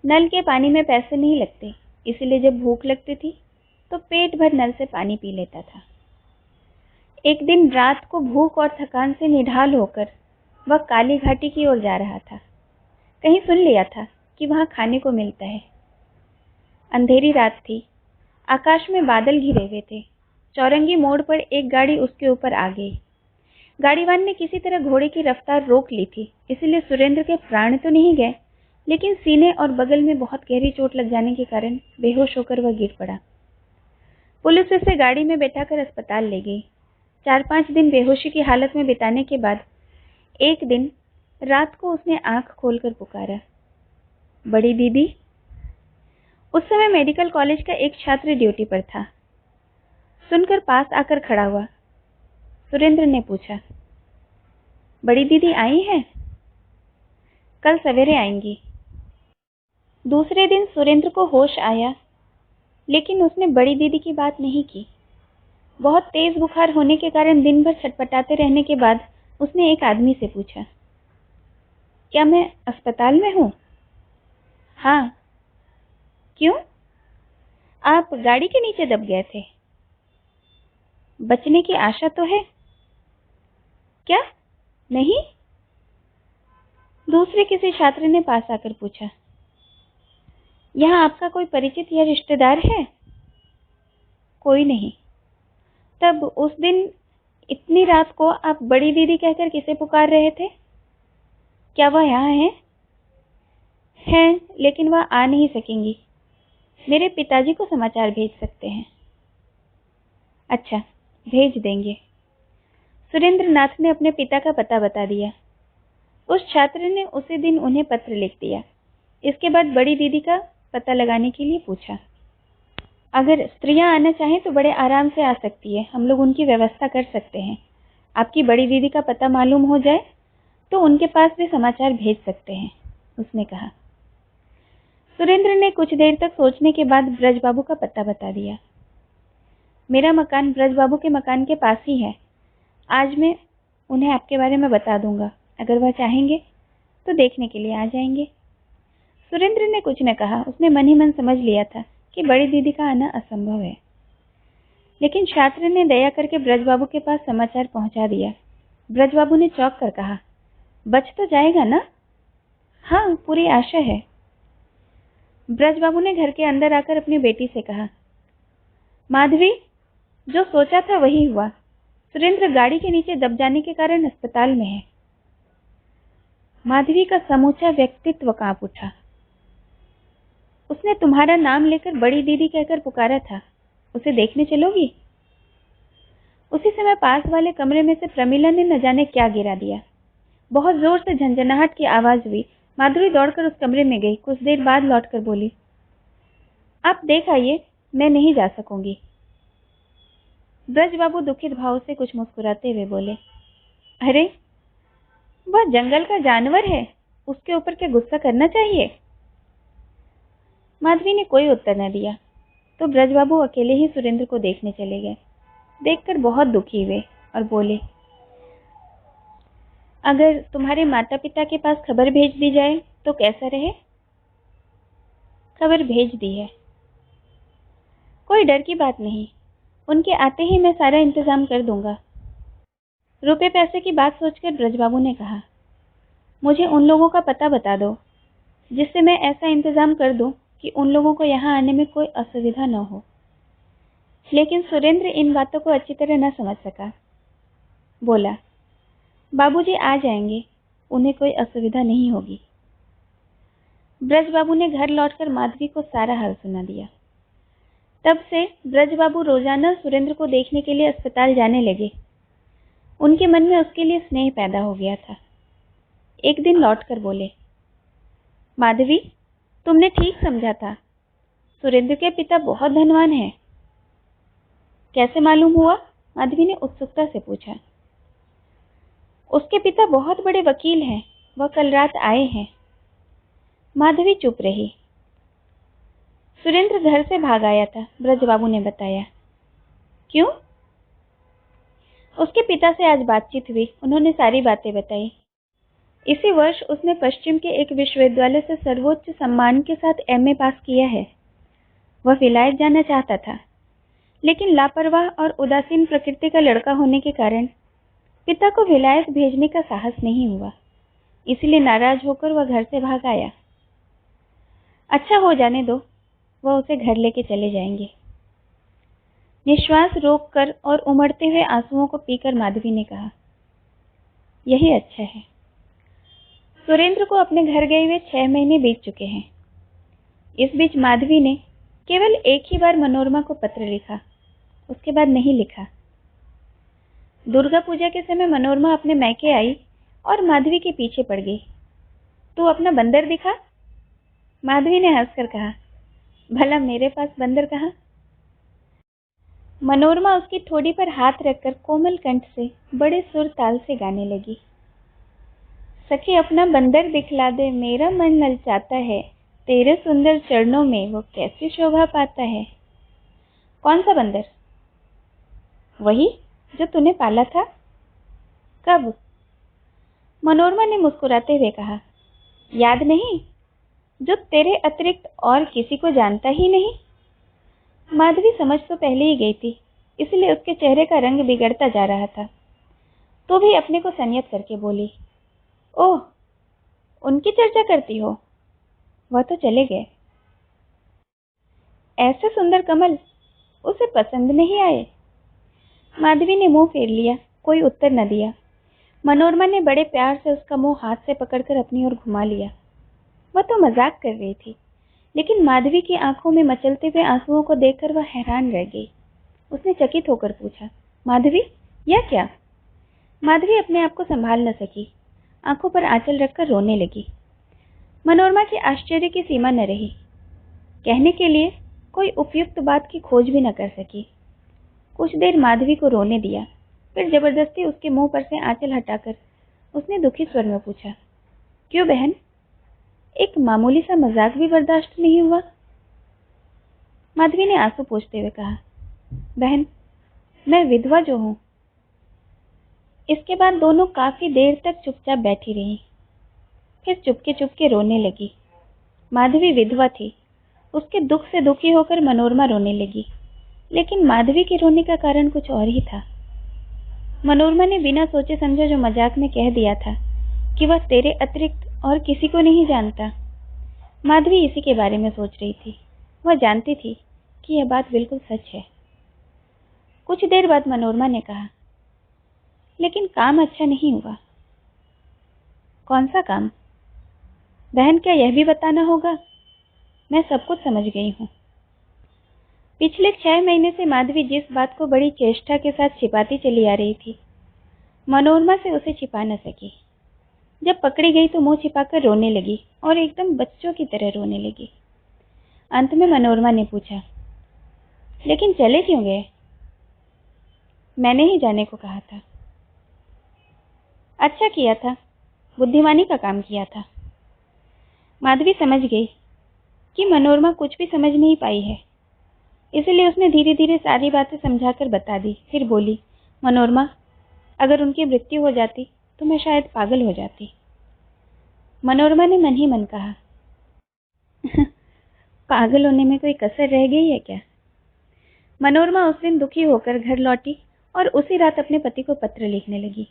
नल के पानी में पैसे नहीं लगते, इसलिए जब भूख लगती थी तो पेट भर नल से पानी पी लेता था। एक दिन रात को भूख और थकान से निढाल होकर वह काली घाटी की ओर जा रहा था। कहीं सुन लिया था कि वहां खाने को मिलता है। अंधेरी रात थी, आकाश में बादल घिरे हुए थे। चौरंगी मोड़ पर एक गाड़ी उसके ऊपर आ गई। गाड़ीवान ने किसी तरह घोड़े की रफ्तार रोक ली थी, इसलिए सुरेंद्र के प्राण तो नहीं गए, लेकिन सीने और बगल में बहुत गहरी चोट लग जाने के कारण बेहोश होकर वह गिर पड़ा। पुलिस उसे गाड़ी में बैठाकर अस्पताल ले गई। 4-5 दिन बेहोशी की हालत में बिताने के बाद एक दिन रात को उसने आंख खोलकर पुकारा, बड़ी दीदी। उस समय मेडिकल कॉलेज का एक छात्र ड्यूटी पर था। सुनकर पास आकर खड़ा हुआ। सुरेंद्र ने पूछा, बड़ी दीदी आई हैं? कल सवेरे आएंगी। दूसरे दिन सुरेंद्र को होश आया, लेकिन उसने बड़ी दीदी की बात नहीं की। बहुत तेज बुखार होने के कारण दिन भर छटपटाते रहने के बाद उसने एक आदमी से पूछा, क्या मैं अस्पताल में हूँ? हाँ। क्यों? आप गाड़ी के नीचे दब गए थे। बचने की आशा तो है? क्या? नहीं? दूसरे किसी छात्र ने पास आकर पूछा, यहाँ आपका कोई परिचित या रिश्तेदार है? कोई नहीं। तब उस दिन इतनी रात को आप बड़ी दीदी कहकर किसे पुकार रहे थे? क्या वह यहाँ है? हैं, लेकिन वह आ नहीं सकेंगी। मेरे पिताजी को समाचार भेज सकते हैं। अच्छा, भेज देंगे। सुरेंद्रनाथ ने अपने पिता का पता बता दिया। उस छात्र ने उसी दिन उन्हें पत्र लिख दिया। इसके बाद बड़ी दीदी का पता लगाने के लिए पूछा। अगर स्त्रियां आना चाहें तो बड़े आराम से आ सकती है, हम लोग उनकी व्यवस्था कर सकते हैं। आपकी बड़ी दीदी का पता मालूम हो जाए तो उनके पास भी समाचार भेज सकते हैं, उसने कहा। सुरेंद्र ने कुछ देर तक सोचने के बाद ब्रजबाबू का पता बता दिया। मेरा मकान ब्रजबाबू के मकान के पास ही है। आज मैं उन्हें आपके बारे में बता दूंगा। अगर वह चाहेंगे तो देखने के लिए आ जाएंगे। सुरेंद्र ने कुछ न कहा। उसने मन ही मन समझ लिया था कि बड़ी दीदी का आना असंभव है। लेकिन छात्र ने दया करके ब्रजबाबू के पास समाचार पहुंचा दिया। ब्रजबाबू ने चौंक कर कहा, बच तो जाएगा ना? हाँ, पूरी आशा है। ब्रजबाबू ने घर के अंदर आकर अपनी बेटी से कहा, माधवी, जो सोचा था वही हुआ। सुरेंद्र गाड़ी के नीचे दब जाने के कारण अस्पताल में है। माधवी का समूचा व्यक्तित्व कांप उठा। उसने तुम्हारा नाम लेकर बड़ी दीदी कहकर पुकारा था। उसे देखने चलोगी? उसी समय पास वाले कमरे में से प्रमिला ने न जाने क्या गिरा दिया। बहुत जोर से झंझनाहट की आवाज हुई। माधुरी दौड़कर उस कमरे में गई। कुछ देर बाद लौटकर बोली, आप देख आइए, मैं नहीं जा सकूंगी। ब्रजबाबू दुखित भाव से कुछ मुस्कुराते हुए बोले, अरे, वह जंगल का जानवर है, उसके ऊपर क्या गुस्सा करना चाहिए? माधवी ने कोई उत्तर न दिया तो ब्रजबाबू अकेले ही सुरेंद्र को देखने चले गए। देखकर बहुत दुखी हुए और बोले, अगर तुम्हारे माता पिता के पास खबर भेज दी जाए तो कैसा रहे? खबर भेज दी है। कोई डर की बात नहीं, उनके आते ही मैं सारा इंतजाम कर दूंगा। रुपए पैसे की बात सोचकर ब्रजबाबू ने कहा, मुझे उन लोगों का पता बता दो जिससे मैं ऐसा इंतजाम कर दूं कि उन लोगों को यहाँ आने में कोई असुविधा न हो। लेकिन सुरेंद्र इन बातों को अच्छी तरह न समझ सका। बोला, बाबूजी आ जाएंगे, उन्हें कोई असुविधा नहीं होगी। ब्रजबाबू ने घर लौटकर माधवी को सारा हाल सुना दिया। तब से ब्रजबाबू रोजाना सुरेंद्र को देखने के लिए अस्पताल जाने लगे। उनके मन में उसके लिए स्नेह पैदा हो गया था। एक दिन लौटकर बोले, माधवी, तुमने ठीक समझा था, सुरेंद्र के पिता बहुत धनवान हैं। कैसे मालूम हुआ? माधवी ने उत्सुकता से पूछा। उसके पिता बहुत बड़े वकील हैं, वह कल रात आए हैं। माधवी चुप रही। सुरेंद्र घर से भाग आया था, ब्रजबाबू ने बताया। क्यों? उसके पिता से आज बातचीत हुई, उन्होंने सारी बातें बताई। इसी वर्ष उसने पश्चिम के एक विश्वविद्यालय से सर्वोच्च सम्मान के साथ एमए पास किया है। वह विलायत जाना चाहता था, लेकिन लापरवाह और उदासीन प्रकृति का लड़का होने के कारण पिता को विलायत भेजने का साहस नहीं हुआ। इसलिए नाराज होकर वह घर से भाग आया। अच्छा हो जाने दो, वह उसे घर लेके चले जाएंगे। निश्वास रोककर और उमड़ते हुए आंसुओं को पीकर माधवी ने कहा, यही अच्छा है। सुरेंद्र को अपने घर गए हुए 6 महीने बीत चुके हैं। इस बीच माधवी ने केवल एक ही बार मनोरमा को पत्र लिखा, उसके बाद नहीं लिखा। दुर्गा पूजा के समय मनोरमा अपने मैके आई और माधवी के पीछे पड़ गई। तू अपना बंदर दिखा। माधवी ने हंसकर कहा, भला मेरे पास बंदर कहाँ? मनोरमा उसकी ठोड़ी पर हाथ रखकर कोमल कंठ से बड़े सुर ताल से गाने लगी। सखी अपना बंदर दिखला दे, मेरा मन ललचाता है, तेरे सुंदर चरणों में वो कैसी शोभा पाता है। कौन सा बंदर? वही जो तूने पाला था। कब? मनोरमा ने मुस्कुराते हुए कहा, याद नहीं? जो तेरे अतिरिक्त और किसी को जानता ही नहीं। माधवी समझ तो पहले ही गई थी, इसलिए उसके चेहरे का रंग बिगड़ता जा रहा था। तो भी अपने को संयत करके बोली, ओह, उनकी चर्चा करती हो? वह तो चले गए। ऐसे सुंदर कमल उसे पसंद नहीं आए। माधवी ने मुंह फेर लिया, कोई उत्तर न दिया। मनोरमा ने बड़े प्यार से उसका मुंह हाथ से पकड़कर अपनी ओर घुमा लिया। वह तो मजाक कर रही थी, लेकिन माधवी की आंखों में मचलते हुए आंसुओं को देखकर वह हैरान रह गई। उसने चकित होकर पूछा, माधवी, यह क्या? माधवी अपने आप को संभाल न सकी, आंखों पर आंचल रखकर रोने लगी। मनोरमा की आश्चर्य की सीमा न रही। कहने के लिए कोई उपयुक्त बात की खोज भी न कर सकी। कुछ देर माधवी को रोने दिया, फिर जबरदस्ती उसके मुंह पर से आंचल हटाकर उसने दुखी स्वर में पूछा, क्यों बहन, एक मामूली सा मजाक भी बर्दाश्त नहीं हुआ? माधवी ने आंसू पोंछते हुए कहा, बहन, मैं विधवा जो हूं। इसके बाद दोनों काफी देर तक चुपचाप बैठी रहीं, फिर चुपके चुपके रोने लगी। माधवी विधवा थी। उसके दुख से दुखी होकर मनोरमा रोने लगी, लेकिन माधवी के रोने का कारण कुछ और ही था। मनोरमा ने बिना सोचे समझे जो मजाक में कह दिया था कि वह तेरे अतिरिक्त और किसी को नहीं जानता, माधवी इसी के बारे में सोच रही थी। वह जानती थी कि यह बात बिल्कुल सच है। कुछ देर बाद मनोरमा ने कहा, लेकिन काम अच्छा नहीं हुआ। कौन सा काम? बहन, क्या यह भी बताना होगा? मैं सब कुछ समझ गई हूँ। पिछले 6 महीने से माधवी जिस बात को बड़ी चेष्टा के साथ छिपाती चली आ रही थी, मनोरमा से उसे छिपा न सकी। जब पकड़ी गई तो मुंह छिपाकर रोने लगी और एकदम बच्चों की तरह रोने लगी। अंत में मनोरमा ने पूछा, लेकिन चले क्यों गए? मैंने ही जाने को कहा था। अच्छा किया था, बुद्धिमानी का काम किया था। माधवी समझ गई कि मनोरमा कुछ भी समझ नहीं पाई है, इसलिए उसने धीरे धीरे सारी बातें समझाकर बता दी। फिर बोली, मनोरमा, अगर उनकी मृत्यु हो जाती तो मैं शायद पागल हो जाती। मनोरमा ने मन ही मन कहा, पागल होने में कोई कसर रह गई है क्या? मनोरमा उस दिन दुखी होकर घर लौटी और उसी रात अपने पति को पत्र लिखने लगी।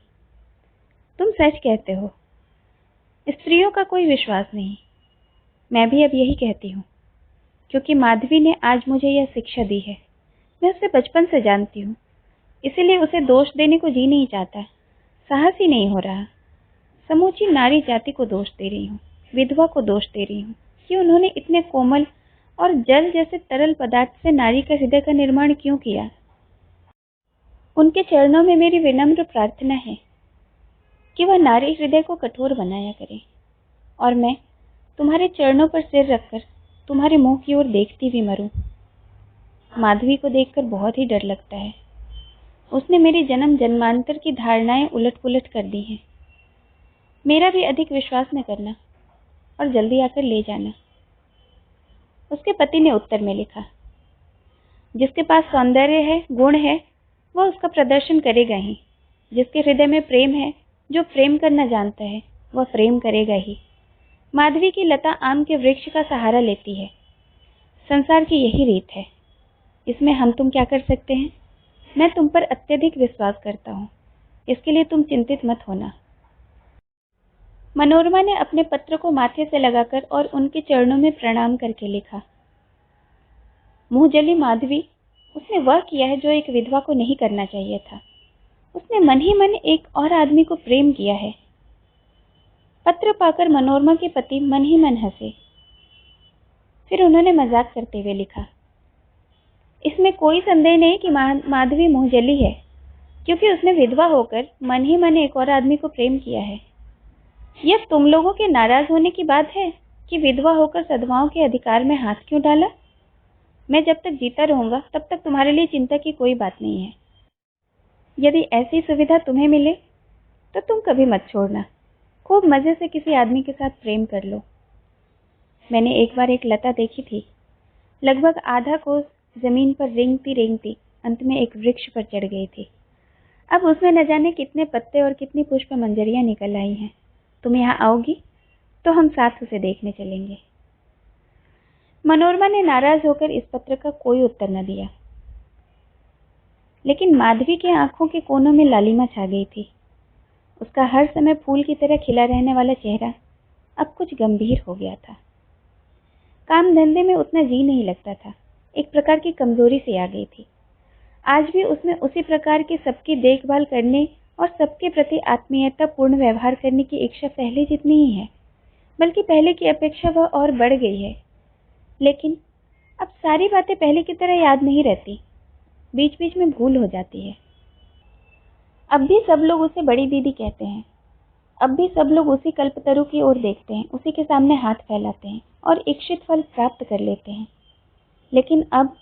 तुम सच कहते हो, स्त्रियों का कोई विश्वास नहीं। मैं भी अब यही कहती हूँ, क्योंकि माधवी ने आज मुझे यह शिक्षा दी है। मैं उसे बचपन से जानती हूँ, इसीलिए उसे दोष देने को जी नहीं चाहता, साहस ही नहीं हो रहा। समूची नारी जाति को दोष दे रही हूँ, विधवा को दोष दे रही हूँ कि उन्होंने इतने कोमल और जल जैसे तरल पदार्थ से नारी का हृदय का निर्माण क्यों किया। उनके चरणों में मेरी विनम्र प्रार्थना है कि वह नारी हृदय को कठोर बनाया करे, और मैं तुम्हारे चरणों पर सिर रखकर तुम्हारे मुंह की ओर देखती भी मरूं। माधवी को देखकर बहुत ही डर लगता है। उसने मेरी जन्म जन्मांतर की धारणाएं उलट पुलट कर दी हैं। मेरा भी अधिक विश्वास न करना और जल्दी आकर ले जाना। उसके पति ने उत्तर में लिखा, जिसके पास सौंदर्य है, गुण है, वह उसका प्रदर्शन करेगा ही। जिसके हृदय में प्रेम है, जो प्रेम करना जानता है, वह प्रेम करेगा ही। माधवी की लता आम के वृक्ष का सहारा लेती है। संसार की यही रीत है, इसमें हम तुम क्या कर सकते हैं? मैं तुम पर अत्यधिक विश्वास करता हूँ, इसके लिए तुम चिंतित मत होना। मनोरमा ने अपने पत्र को माथे से लगाकर और उनके चरणों में प्रणाम करके लिखा, मुंह जली माधवी, उसने वह किया है जो एक विधवा को नहीं करना चाहिए था। उसने मन ही मन एक और आदमी को प्रेम किया है। पत्र पाकर मनोरमा के पति मन ही मन हंसे। फिर उन्होंने मजाक करते हुए लिखा, इसमें कोई संदेह नहीं कि माधवी मुंहजली है, क्योंकि उसने विधवा होकर मन ही मन एक और आदमी को प्रेम किया है। यह तुम लोगों के नाराज होने की बात है कि विधवा होकर सधवाओं के अधिकार में हाथ क्यों डाला? मैं जब तक जीता रहूंगा तब तक तुम्हारे लिए चिंता की कोई बात नहीं है। यदि ऐसी सुविधा तुम्हें मिले तो तुम कभी मत छोड़ना। खूब मजे से किसी आदमी के साथ प्रेम कर लो। मैंने एक बार एक लता देखी थी, लगभग आधा कोस जमीन पर रेंगती रेंगती अंत में एक वृक्ष पर चढ़ गई थी। अब उसमें न जाने कितने पत्ते और कितनी पुष्प मंजरियां निकल आई हैं। तुम यहाँ आओगी तो हम साथ उसे देखने चलेंगे। मनोरमा ने नाराज होकर इस पत्र का कोई उत्तर न दिया, लेकिन माधवी के आंखों के कोनों में लालिमा छा गई थी। उसका हर समय फूल की तरह खिला रहने वाला चेहरा अब कुछ गंभीर हो गया था। काम धंधे में उतना जी नहीं लगता था, एक प्रकार की कमजोरी सी आ गई थी। आज भी उसमें उसी प्रकार की सबकी देखभाल करने और सबके प्रति आत्मीयता पूर्ण व्यवहार करने की इच्छा पहले जितनी ही है, बल्कि पहले की अपेक्षा वह और बढ़ गई है। लेकिन अब सारी बातें पहले की तरह याद नहीं रहती, बीच बीच में भूल हो जाती है। अब भी सब लोग उसे बड़ी दीदी कहते हैं। अब भी सब लोग उसी कल्पतरु की ओर देखते हैं, उसी के सामने हाथ फैलाते हैं और इच्छित फल प्राप्त कर लेते हैं। लेकिन अब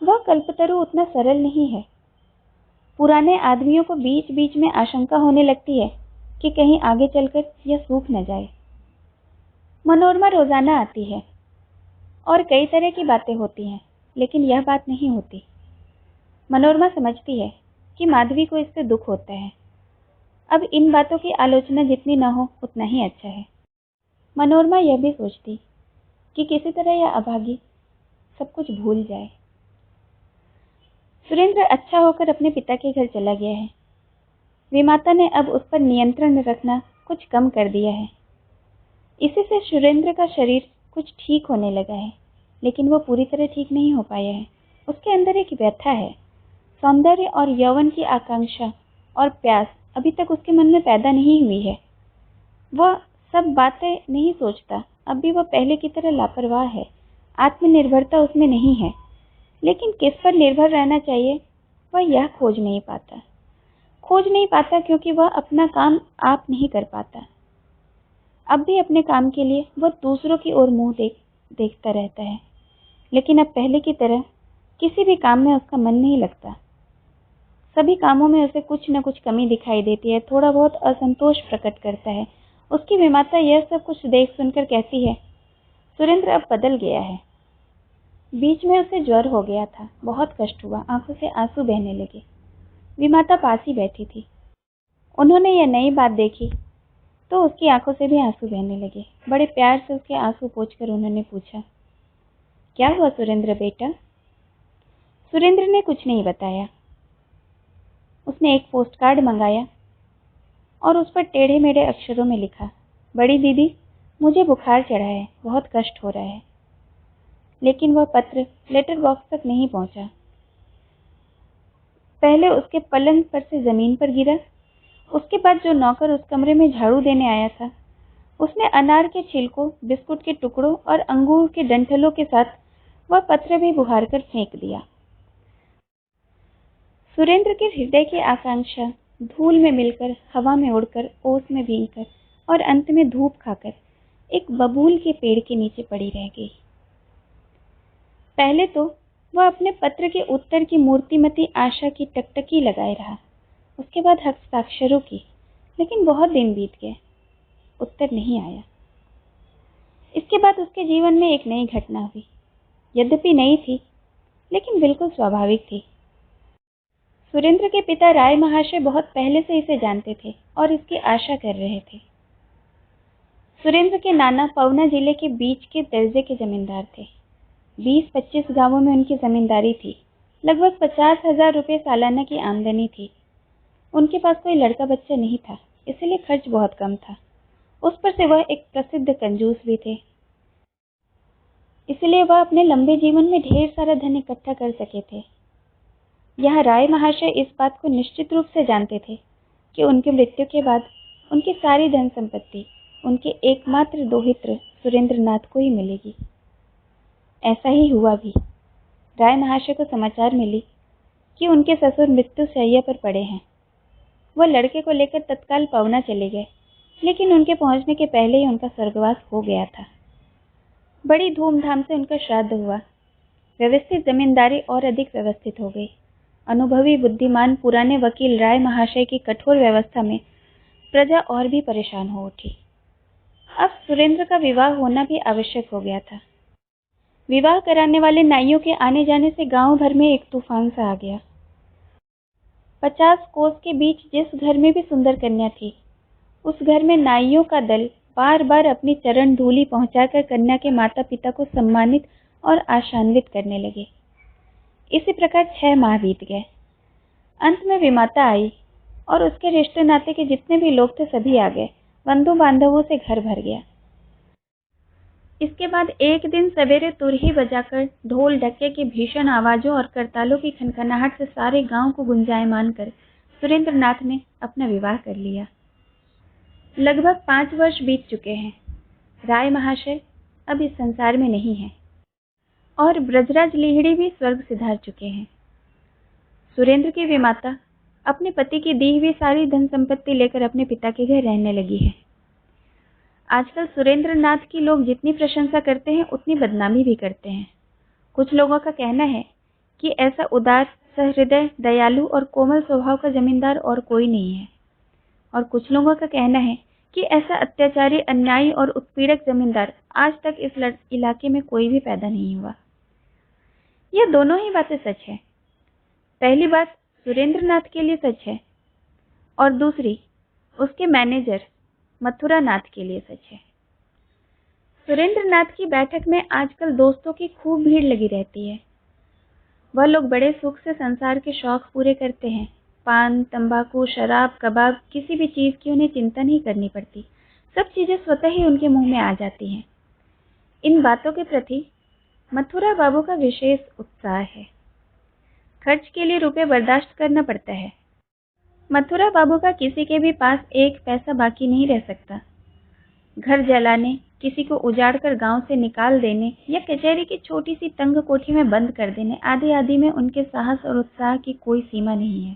वह कल्पतरु उतना सरल नहीं है। पुराने आदमियों को बीच बीच में आशंका होने लगती है कि कहीं आगे चलकर यह सूख न जाए। मनोरमा रोजाना आती है और कई तरह की बातें होती हैं, लेकिन यह बात नहीं होती। मनोरमा समझती है कि माधवी को इससे दुख होता है। अब इन बातों की आलोचना जितनी न हो उतना ही अच्छा है। मनोरमा यह भी सोचती कि किसी तरह यह अभागी सब कुछ भूल जाए। सुरेंद्र अच्छा होकर अपने पिता के घर चला गया है। विमाता ने अब उस पर नियंत्रण रखना कुछ कम कर दिया है। इसी से सुरेंद्र का शरीर कुछ ठीक होने लगा है, लेकिन वो पूरी तरह ठीक नहीं हो पाया है। उसके अंदर एक व्यथा है। सौंदर्य और यौवन की आकांक्षा और प्यास अभी तक उसके मन में पैदा नहीं हुई है। वह सब बातें नहीं सोचता। अब भी वह पहले की तरह लापरवाह है। आत्मनिर्भरता उसमें नहीं है, लेकिन किस पर निर्भर रहना चाहिए वह यह खोज नहीं पाता क्योंकि वह अपना काम आप नहीं कर पाता। अब भी अपने काम के लिए वह दूसरों की ओर मुंह देखता रहता है, लेकिन अब पहले की तरह किसी भी काम में उसका मन नहीं लगता। सभी कामों में उसे कुछ न कुछ कमी दिखाई देती है, थोड़ा बहुत असंतोष प्रकट करता है। उसकी विमाता यह सब कुछ देख सुनकर कहती है, सुरेंद्र अब बदल गया है। बीच में उसे ज्वर हो गया था, बहुत कष्ट हुआ, आंखों से आंसू बहने लगे। विमाता पास ही बैठी थी। उन्होंने यह नई बात देखी तो उसकी आंखों से भी आंसू बहने लगे। बड़े प्यार से उसके आंसू पोंछकर उन्होंने पूछा, क्या हुआ सुरेंद्र बेटा? सुरेंद्र ने कुछ नहीं बताया। उसने एक पोस्ट कार्ड मंगाया और उस पर टेढ़े मेढ़े अक्षरों में लिखा, बड़ी दीदी, मुझे बुखार चढ़ा है, बहुत कष्ट हो रहा है। लेकिन वह पत्र लेटर बॉक्स तक नहीं पहुंचा। पहले उसके पलंग पर से जमीन पर गिरा। उसके बाद जो नौकर उस कमरे में झाड़ू देने आया था, उसने अनार के छिलकों, बिस्कुट के टुकड़ों और अंगूर के डंठलों के साथ वह पत्र भी बुहार कर फेंक दिया। सुरेंद्र के हृदय की आकांक्षा धूल में मिलकर, हवा में उड़कर, ओस में भीगकर और अंत में धूप खाकर एक बबूल के पेड़ के नीचे पड़ी रह गई। पहले तो वह अपने पत्र के उत्तर की मूर्तिमती आशा की टकटकी लगाए रहा, उसके बाद हस्ताक्षरों की, लेकिन बहुत दिन बीत गए, उत्तर नहीं आया। इसके बाद उसके जीवन में एक नई घटना हुई। यद्यपि नई थी, लेकिन बिल्कुल स्वाभाविक थी। सुरेंद्र के पिता राय महाशय बहुत पहले से इसे जानते थे और इसकी आशा कर रहे थे। सुरेंद्र के नाना पवना जिले के बीच के दर्जे के जमींदार थे। 20-25 गांवों में उनकी जमींदारी थी। लगभग 50,000 रुपये सालाना की आमदनी थी। उनके पास कोई लड़का बच्चा नहीं था, इसलिए खर्च बहुत कम था। उस पर से वह एक प्रसिद्ध कंजूस भी थे, इसलिए वह अपने लंबे जीवन में ढेर सारा धन इकट्ठा कर सके थे। यह राय महाशय इस बात को निश्चित रूप से जानते थे कि उनकी मृत्यु के बाद उनकी सारी धन संपत्ति उनके एकमात्र दोहित्र सुरेंद्र नाथ को ही मिलेगी। ऐसा ही हुआ भी। राय महाशय को समाचार मिली कि उनके ससुर मृत्यु शैय्या पर पड़े हैं। वह लड़के को लेकर तत्काल पवना चले गए, लेकिन उनके पहुंचने के पहले ही उनका स्वर्गवास हो गया था। बड़ी धूमधाम से उनका श्राद्ध हुआ। व्यवस्थित जमींदारी और अधिक व्यवस्थित हो गई। अनुभवी, बुद्धिमान, पुराने वकील राय महाशय की कठोर व्यवस्था में प्रजा और भी परेशान हो उठी। अब सुरेंद्र का विवाह होना भी आवश्यक हो गया था। विवाह कराने वाले नाइयों के आने जाने से गांव भर में एक तूफान सा आ गया। 50 कोस के बीच जिस घर में भी सुंदर कन्या थी, उस घर में नाइयों का दल बार बार अपनी चरण धूलि पहुंचाकर कन्या के माता पिता को सम्मानित और आशान्वित करने लगे। इसी प्रकार 6 माह बीत गए। अंत में विमाता आई और उसके रिश्ते नाते के जितने भी लोग थे सभी आ गए। बंधु बांधवों से घर भर गया। इसके बाद एक दिन सवेरे तुरही बजाकर ढोल ढक्के की भीषण आवाजों और करतालों की खनखनाहट से सारे गांव को गुंजायमान कर सुरेंद्र नाथ ने अपना विवाह कर लिया। लगभग 5 वर्ष बीत चुके हैं। राय महाशय अब इस संसार में नहीं है और ब्रजराज लीहड़ी भी स्वर्ग सिधार चुके हैं। सुरेंद्र की विमाता अपने पति की दी हुई सारी धन संपत्ति लेकर अपने पिता के घर रहने लगी है। आजकल सुरेंद्र नाथ की लोग जितनी प्रशंसा करते हैं उतनी बदनामी भी करते हैं। कुछ लोगों का कहना है कि ऐसा उदार, सहृदय, दयालु और कोमल स्वभाव का जमींदार और कोई नहीं है, और कुछ लोगों का कहना है कि ऐसा अत्याचारी, अन्यायी और उत्पीड़क जमींदार आज तक इस इलाके में कोई भी पैदा नहीं हुआ। यह दोनों ही बातें सच है। पहली बात सुरेंद्र नाथ के लिए सच है और दूसरी उसके मैनेजर मथुरा नाथ के लिए सच है। सुरेंद्र नाथ की बैठक में आजकल दोस्तों की खूब भीड़ लगी रहती है। वह लोग बड़े सुख से संसार के शौक पूरे करते हैं। पान, तंबाकू, शराब, कबाब, किसी भी चीज की उन्हें चिंता नहीं करनी पड़ती। सब चीजें स्वतः ही उनके मुंह में आ जाती हैं। इन बातों के प्रति मथुरा बाबू का विशेष उत्साह है। खर्च के लिए रुपए बर्दाश्त करना पड़ता है। मथुरा बाबू का किसी के भी पास एक पैसा बाकी नहीं रह सकता। घर जलाने, किसी को उजाड़ कर गांव से निकाल देने या कचहरी की छोटी सी तंग कोठी में बंद कर देने आदि आदि में उनके साहस और उत्साह की कोई सीमा नहीं है।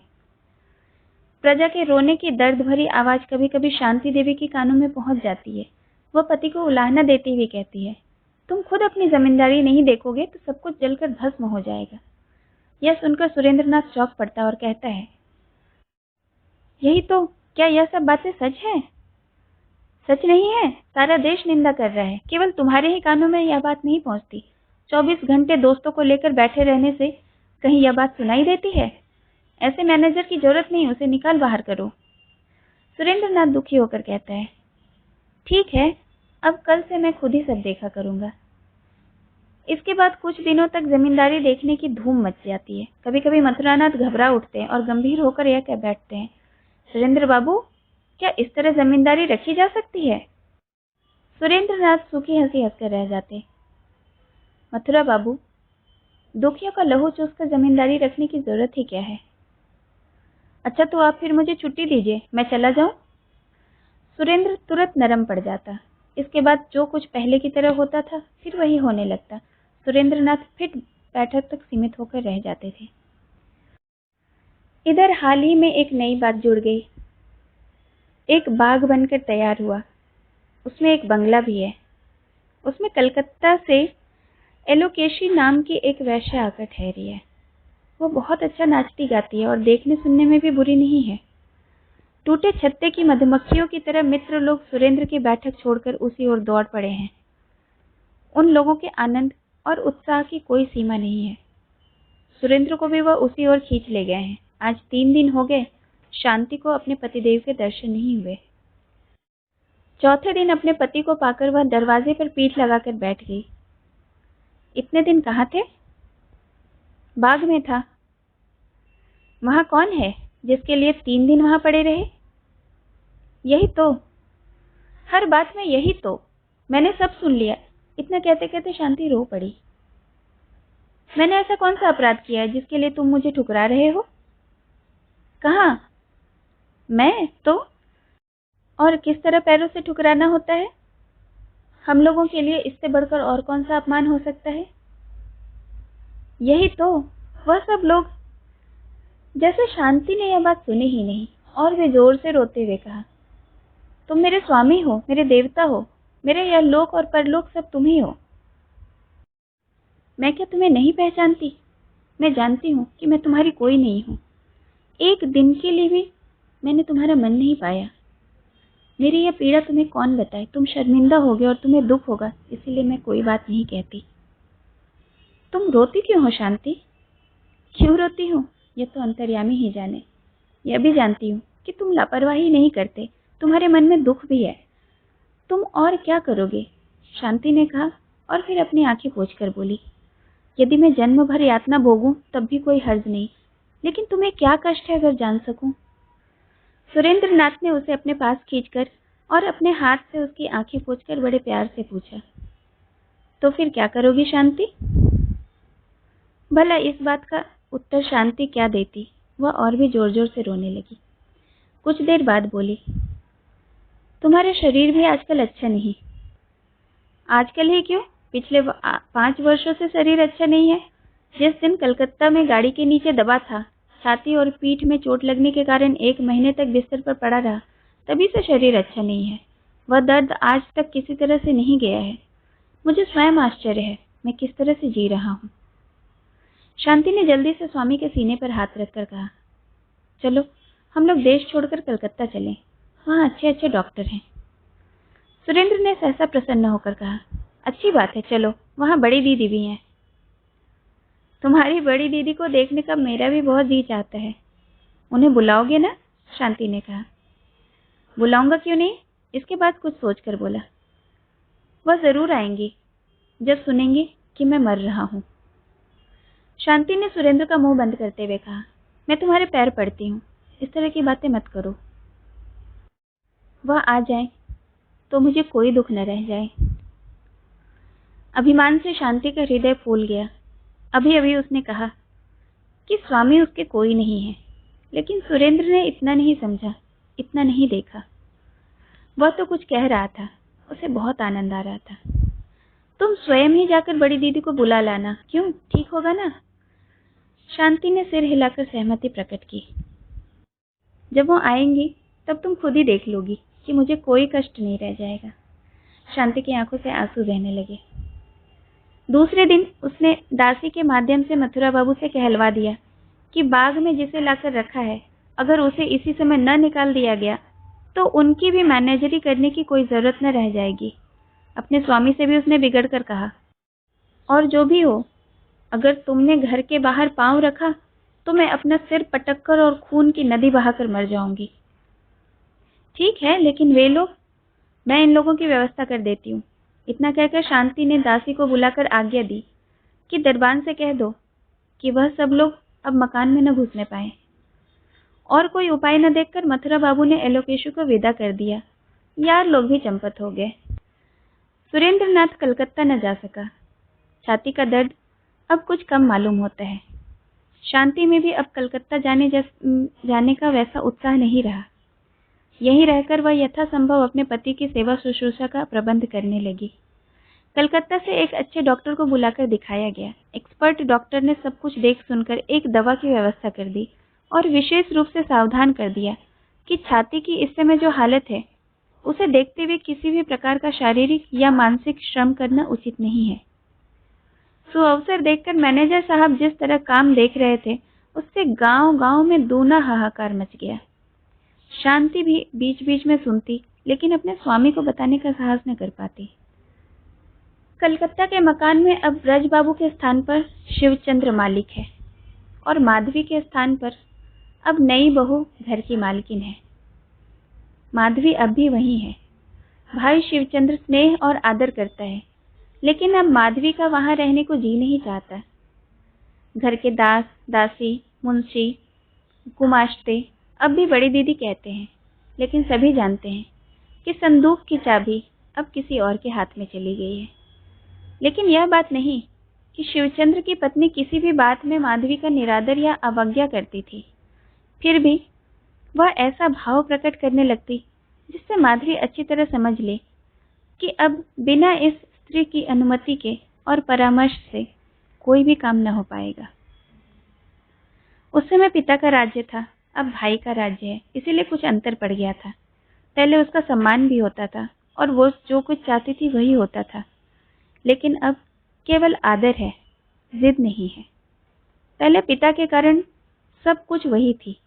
प्रजा के रोने की दर्द भरी आवाज कभी कभी शांति देवी के कानों में पहुंच जाती है। वह पति को उलाहना देती हुई कहती है, तुम खुद अपनी जमींदारी नहीं देखोगे तो सब कुछ जलकर भस्म हो जाएगा। यह सुनकर सुरेंद्रनाथ चौंक पड़ता और कहता है, यही तो, क्या यह सब बातें सच है? सच नहीं है, सारा देश निंदा कर रहा है। केवल तुम्हारे ही कानों में यह बात नहीं पहुंचती। 24 घंटे दोस्तों को लेकर बैठे रहने से कहीं यह बात सुनाई देती है? ऐसे मैनेजर की जरूरत नहीं, उसे निकाल बाहर करो। सुरेंद्रनाथ दुखी होकर कहता है, ठीक है, अब कल से मैं खुद ही सब देखा करूंगा। इसके बाद कुछ दिनों तक जमींदारी देखने की धूम मच जाती है। कभी कभी मथुरानाथ घबरा उठते हैं और गंभीर होकर यह कह बैठते हैं, सुरेंद्र बाबू, क्या इस तरह जमींदारी रखी जा सकती है? सुरेंद्रनाथ सूखी हंसी हंसकर रह जाते। मथुरा बाबू, दुखियों का लहू चूसकर जमींदारी रखने की जरूरत ही क्या है? अच्छा तो आप फिर मुझे छुट्टी दीजिए, मैं चला जाऊं? सुरेंद्र तुरंत नरम पड़ जाता। इसके बाद जो कुछ पहले की तरह होता था फिर वही होने लगता। सुरेंद्रनाथ फिर बैठक तक सीमित होकर रह जाते थे। इधर हाल ही में एक नई बात जुड़ गई। एक बाग बनकर तैयार हुआ। उसमें एक बंगला भी है। उसमें कलकत्ता से एलोकेशी नाम की एक वेश्या आकर ठहरी है। वो बहुत अच्छा नाचती गाती है और देखने सुनने में भी बुरी नहीं है। टूटे छत्ते की मधुमक्खियों की तरह मित्र लोग सुरेंद्र की बैठक छोड़कर उसी ओर दौड़ पड़े हैं। उन लोगों के आनंद और उत्साह की कोई सीमा नहीं है। सुरेंद्र को भी वह उसी ओर खींच ले गए हैं। आज 3 दिन हो गए, शांति को अपने पतिदेव के दर्शन नहीं हुए। चौथे दिन अपने पति को पाकर वह दरवाजे पर पीठ लगाकर बैठ गई। इतने दिन कहाँ थे? बाग में था। वहां कौन है जिसके लिए 3 दिन वहां पड़े रहे? यही तो, हर बात में यही तो। मैंने सब सुन लिया। इतना कहते कहते शांति रो पड़ी। मैंने ऐसा कौन सा अपराध किया है जिसके लिए तुम मुझे ठुकरा रहे हो? कहाँ? मैं तो? और किस तरह पैरों से ठुकराना होता है? हम लोगों के लिए इससे बढ़कर और कौन सा अपमान हो सकता है? यही तो, वह सब लोग। जैसे शांति ने यह बात सुनी ही नहीं और वे जोर से रोते हुए कहा, तुम मेरे स्वामी हो, मेरे देवता हो, मेरे यह लोक और परलोक सब तुम ही हो। मैं क्या तुम्हें नहीं पहचानती? मैं जानती हूँ कि मैं तुम्हारी कोई नहीं हूँ। एक दिन के लिए भी मैंने तुम्हारा मन नहीं पाया। मेरी यह पीड़ा तुम्हें कौन बताए? तुम शर्मिंदा होगे और तुम्हें दुख होगा, इसीलिए मैं कोई बात नहीं कहती। तुम रोती क्यों हो शांति? क्यों रोती हूँ यह तो अंतर्यामी ही जाने। यह भी जानती हूँ कि तुम लापरवाही नहीं करते, तुम्हारे मन में दुख भी है। तुम और क्या करोगे? शांति ने कहा और फिर अपनी आंखें पोंछकर बोली, यदि मैं जन्म भर यातना भोगूं तब भी कोई हर्ज नहीं, लेकिन तुम्हें क्या कष्ट है अगर जान सकूं? सुरेंद्रनाथ ने उसे अपने पास खींचकर और अपने हाथ से उसकी आंखें पोंछकर बड़े प्यार से पूछा, तो फिर क्या करोगी शांति? भला इस बात का उत्तर शांति क्या देती? वह और भी जोर जोर से रोने लगी। कुछ देर बाद बोली, तुम्हारा शरीर भी आजकल अच्छा नहीं। आजकल ही क्यों? पिछले 5 वर्षों से शरीर अच्छा नहीं है। जिस दिन कलकत्ता में गाड़ी के नीचे दबा था, छाती और पीठ में चोट लगने के कारण 1 महीने तक बिस्तर पर पड़ा रहा, तभी से शरीर अच्छा नहीं है। वह दर्द आज तक किसी तरह से नहीं गया है। मुझे स्वयं आश्चर्य है मैं किस तरह से जी रहा हूँ। शांति ने जल्दी से स्वामी के सीने पर हाथ रखकर कहा, चलो हम लोग देश छोड़कर कलकत्ता चलें, वहाँ अच्छे अच्छे डॉक्टर हैं। सुरेंद्र ने सहसा प्रसन्न होकर कहा, अच्छी बात है, चलो, वहाँ बड़ी दीदी भी हैं। तुम्हारी बड़ी दीदी को देखने का मेरा भी बहुत जी चाहता है। उन्हें बुलाओगे ना? शांति ने कहा। बुलाऊंगा क्यों नहीं? इसके बाद कुछ सोचकर बोला, वह जरूर आएंगी जब सुनेंगे कि मैं मर रहा हूँ। शांति ने सुरेंद्र का मुंह बंद करते हुए कहा, मैं तुम्हारे पैर पड़ती हूँ, इस तरह की बातें मत करो। वह आ जाए तो मुझे कोई दुख न रह जाए। अभिमान से शांति का हृदय फूल गया। अभी अभी उसने कहा कि स्वामी उसके कोई नहीं है, लेकिन सुरेंद्र ने इतना नहीं समझा, इतना नहीं देखा। वह तो कुछ कह रहा था, उसे बहुत आनंद आ रहा था। तुम स्वयं ही जाकर बड़ी दीदी को बुला लाना, क्यों, ठीक होगा ना? शांति ने सिर हिलाकर सहमति प्रकट की। जब वो आएंगी तब तुम खुद ही देख लोगी कि मुझे कोई कष्ट नहीं रह जाएगा। शांति की आंखों से आंसू बहने लगे। दूसरे दिन उसने दासी के माध्यम से मथुरा बाबू से कहलवा दिया कि बाग में जिसे लाकर रखा है, अगर उसे इसी समय न निकाल दिया गया तो उनकी भी मैनेजरी करने की कोई जरूरत न रह जाएगी। अपने स्वामी से भी उसने बिगड़ कर कहा, और जो भी हो, अगर तुमने घर के बाहर पांव रखा तो मैं अपना सिर पटक कर और खून की नदी बहाकर मर जाऊंगी। ठीक है, लेकिन वे लोग, मैं इन लोगों की व्यवस्था कर देती हूँ। इतना कहकर शांति ने दासी को बुलाकर आज्ञा दी कि दरबान से कह दो कि वह सब लोग अब मकान में न घुसने पाए। और कोई उपाय न देखकर मथुरा बाबू ने एलोकेशु को विदा कर दिया। यार लोग भी चंपत हो गए। सुरेंद्र नाथ कलकत्ता न जा सका। छाती का दर्द अब कुछ कम मालूम होता है। शांति में भी अब कलकत्ता जाने का वैसा उत्साह नहीं रहा। यहीं रहकर वह यथासंभव अपने पति की सेवा शुश्रूषा का प्रबंध करने लगी। कलकत्ता से एक अच्छे डॉक्टर को बुलाकर दिखाया गया। एक्सपर्ट डॉक्टर ने सब कुछ देख सुनकर एक दवा की व्यवस्था कर दी और विशेष रूप से सावधान कर दिया कि छाती की इस समय जो हालत है, उसे देखते हुए किसी भी प्रकार का शारीरिक या मानसिक श्रम करना उचित नहीं है। सुअवसर देखकर मैनेजर साहब जिस तरह काम देख रहे थे, उससे गांव-गांव में दूना हाहाकार मच गया। शांति भी बीच बीच में सुनती, लेकिन अपने स्वामी को बताने का साहस न कर पाती। कलकत्ता के मकान में अब ब्रज बाबू के स्थान पर शिवचंद्र मालिक है और माधवी के स्थान पर अब नई बहू घर की मालकिन है। माधवी अब भी वही है। भाई शिवचंद्र स्नेह और आदर करता है, लेकिन अब माधवी का वहां रहने को जी नहीं चाहता। घर के दास, दासी, मुंशी, गुमाश्ते अब भी बड़ी दीदी कहते हैं, लेकिन सभी जानते हैं कि संदूक की चाबी अब किसी और के हाथ में चली गई है। लेकिन यह बात नहीं कि शिवचंद्र की पत्नी किसी भी बात में माधवी का निरादर या अवज्ञा करती थी। फिर भी वह ऐसा भाव प्रकट करने लगती जिससे माधवी अच्छी तरह समझ ले कि अब बिना इस स्त्री की अनुमति के और परामर्श से कोई भी काम न हो पाएगा। उस समय पिता का राज्य था, अब भाई का राज्य है, इसीलिए कुछ अंतर पड़ गया था। पहले उसका सम्मान भी होता था और वो जो कुछ चाहती थी वही होता था, लेकिन अब केवल आदर है, जिद नहीं है। पहले पिता के कारण सब कुछ वही थी,